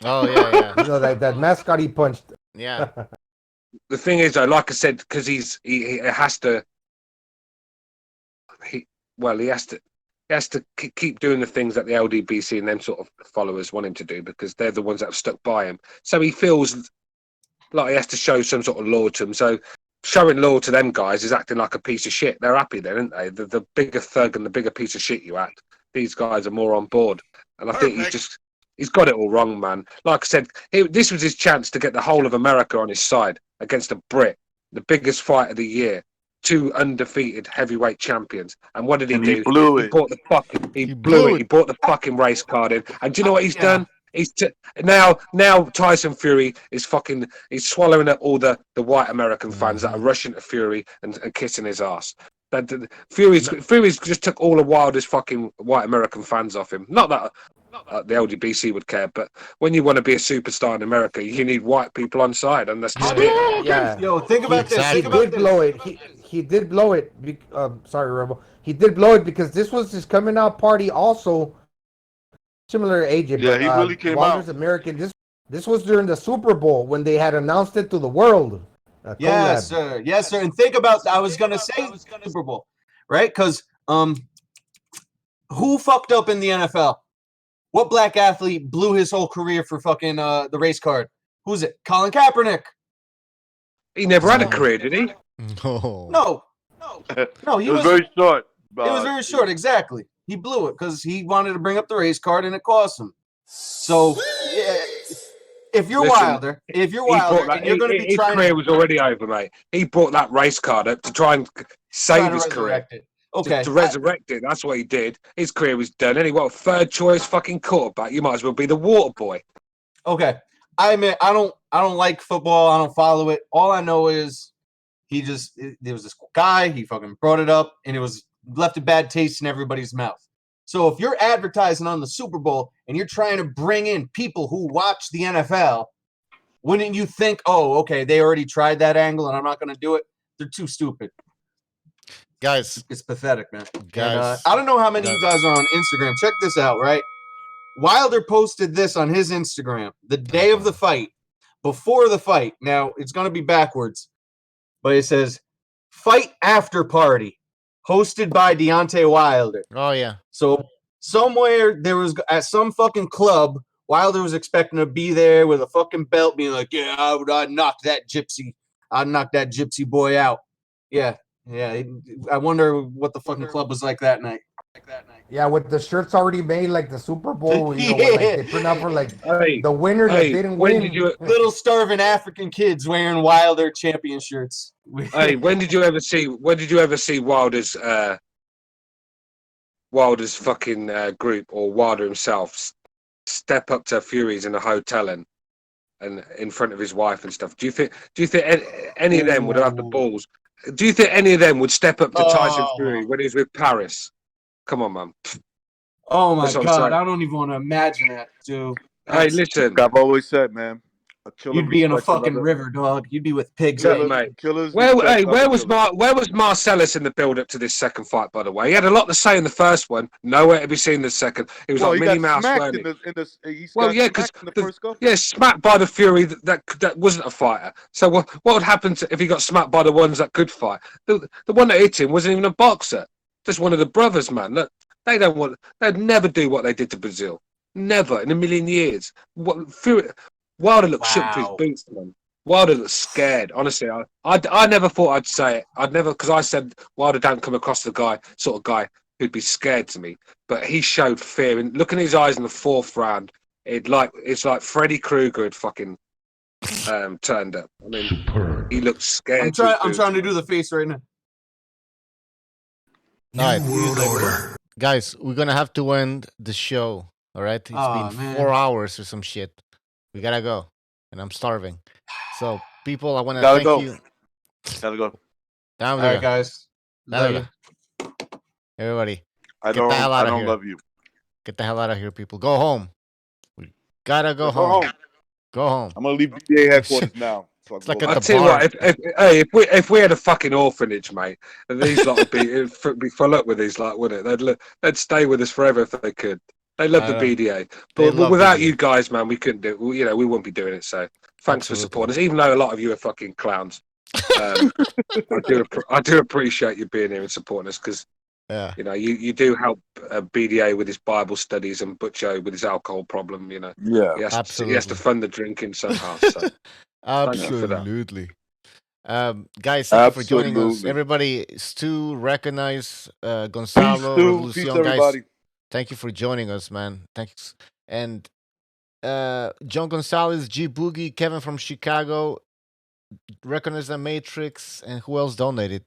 Oh yeah. that mascot he punched. Yeah. The thing is, though, like I said, because he has to keep doing the things that the LDBC and them sort of followers want him to do, because they're the ones that have stuck by him. So he feels like he has to show some sort of law to them. So showing law to them guys is acting like a piece of shit. They're happy then, aren't they? The bigger thug and the bigger piece of shit you act, these guys are more on board. And I think he's got it all wrong, man. Like I said, this was his chance to get the whole of America on his side against a Brit, the biggest fight of the year. 2 undefeated heavyweight champions, and what did he do? He blew it. He bought the fucking. He blew it. He bought the fucking race card in, and do you know what he's done? He's now Tyson Fury is he's swallowing up all the white American fans that are rushing to Fury and kissing his ass. Fury's just took all of Wilder's fucking white American fans off him. Not that the LDBC would care, but when you want to be a superstar in America, you need white people on side, and that's just it. Yeah. Yo, think about this. He did blow it. He did blow it. Sorry, Rebel. He did blow it because this was his coming out party also. Similar to AJ. Yeah, he really came Wilder's out. American. This was during the Super Bowl when they had announced it to the world. Yes, sir. Yes, sir. And think about, I was gonna say Super Bowl, right? Because who fucked up in the NFL? What black athlete blew his whole career for fucking the race card? Who's it? Colin Kaepernick. He never had a career, did he? No. He it was very short. It was very short. Exactly. He blew it because he wanted to bring up the race card and it cost him. So, yeah, if you're Wilder, and you're going to be his career was already over, mate. He brought that race card up to try and save his career. Okay. To resurrect it. That's what he did. His career was done. Anyway, what, third choice fucking quarterback? You might as well be the water boy. Okay. I admit, I don't like football. I don't follow it. All I know is there was this guy, he fucking brought it up, and it was left a bad taste in everybody's mouth. So if you're advertising on the Super Bowl and you're trying to bring in people who watch the NFL, wouldn't you think, oh, okay, they already tried that angle and I'm not going to do it? They're too stupid. Guys. It's pathetic, man. Guys. I don't know how many of you guys are on Instagram. Check this out, right? Wilder posted this on his Instagram the day of the fight, before the fight. Now, it's going to be backwards, but it says, fight after party. hosted by Deontay Wilder. Oh yeah. So somewhere there was at some fucking club, Wilder was expecting to be there with a fucking belt, being like, "Yeah, I'd knock that gypsy boy out." Yeah. I wonder what the fucking club was like that night. Yeah, with the shirts already made, like the Super Bowl, you know, when, like, they print out for like the winner that didn't win. Little starving African kids wearing Wilder champion shirts. Hey, when did you ever see Wilder's fucking group or Wilder himself step up to Fury's in a hotel and in front of his wife and stuff? Do you think any of them would have the balls? Do you think any of them would step up to Tyson Fury when he was with Paris? Come on, man. Oh my God, I don't even want to imagine that, dude. Hey, listen. I've always said, man, you'd be in a fucking river, dog. You'd be with pigs. Mate. Where was Marcellus in the build-up to this second fight? By the way, he had a lot to say in the first one. Nowhere to be seen in the second. It was like Minnie Mouse. Smacked by the Fury that wasn't a fighter. So what would happen if he got smacked by the ones that could fight? The one that hit him wasn't even a boxer. Just one of the brothers, man. Look, they'd never do what they did to Brazil. Never in a million years. Wilder looked shook to his boots, man. Wilder looked scared. Honestly, I never thought I'd say it. Because I said Wilder don't come across the sort of guy who'd be scared to me. But he showed fear. And looking at his eyes in the fourth round, it's like Freddy Krueger had fucking turned up. I mean, he looked scared. I'm trying to do the face right now. All right, guys, we're gonna have to end the show. All right, it's been 4 hours or some shit. We gotta go, and I'm starving. So, people, I want to thank you. Gotta go. All right, guys. Love you. Everybody, I don't love you. Get the hell out of here, people. Go home. We gotta go home. Go home. I'm gonna leave BDA headquarters now. It's like I'll tell you what, if we had a fucking orphanage, mate, these lot would be full up with these lot, wouldn't it? They'd stay with us forever if they could. They love the BDA, but without you guys, man, we couldn't do it. We wouldn't be doing it. So thanks for supporting us, even though a lot of you are fucking clowns. I do appreciate you being here and supporting us because you do help BDA with his Bible studies and Butcho with his alcohol problem. You know, he has to fund the drinking somehow. So. Absolutely. Guys, thank you for joining us. Everybody, Stu, Recognize, Gonzalo, Revolucion, guys. Thank you for joining us, man. Thanks. And John Gonzalez, G Boogie, Kevin from Chicago, Recognize the Matrix, and who else donated?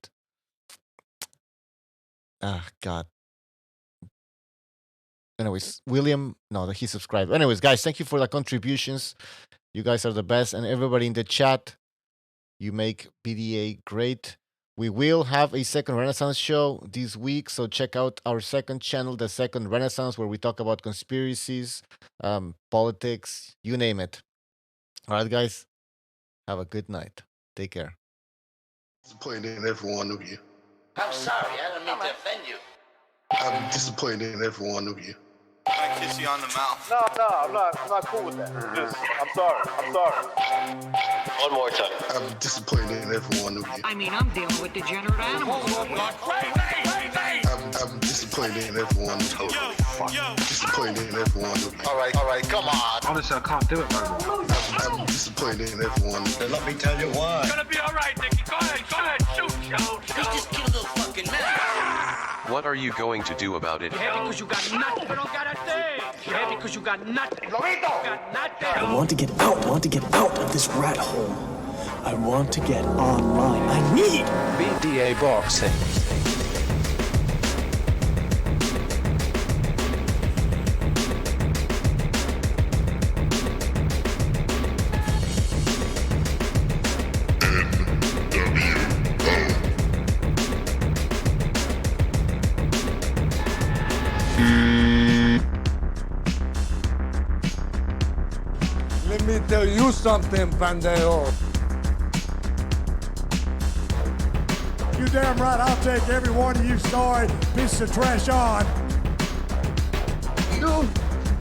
God. Anyways, William, no, he subscribed. Anyways, guys, thank you for the contributions. You guys are the best, and everybody in the chat, you make BDA great. We will have a second Renaissance show this week, so check out our second channel, the Second Renaissance, where we talk about conspiracies, politics, you name it. All right, guys, have a good night. Take care. Disappointed in every one of you. I'm sorry, I don't mean to offend you. I'm disappointed in every one of you. I kiss you on the mouth. No, I'm not cool with that. I'm sorry. One more time. I'm disappointed in every one of you. I mean, I'm dealing with degenerate animals. I'm disappointed in every one of you. Disappointed in every one of you. All right, come on. Honestly, I can't do it no more. I'm disappointed in every one of you. Let me tell you why. It's gonna be all right, Nicky. Go ahead, shoot. He just killed a fucking man. What are you going to do about it? Yeah, because you got nothing. You don't got a thing. Yeah, because you got nothing. Lomito! Got nothing. I want to get out of this rat hole. I want to get online. I need BDA boxing. Let me tell you something, Pandeo. You damn right, I'll take every one of you sorry pieces of trash on. Dude,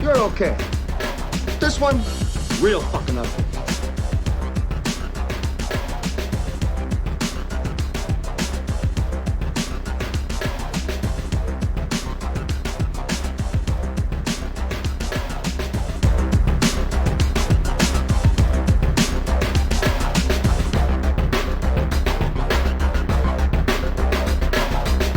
you're okay. This one, real fucking ugly.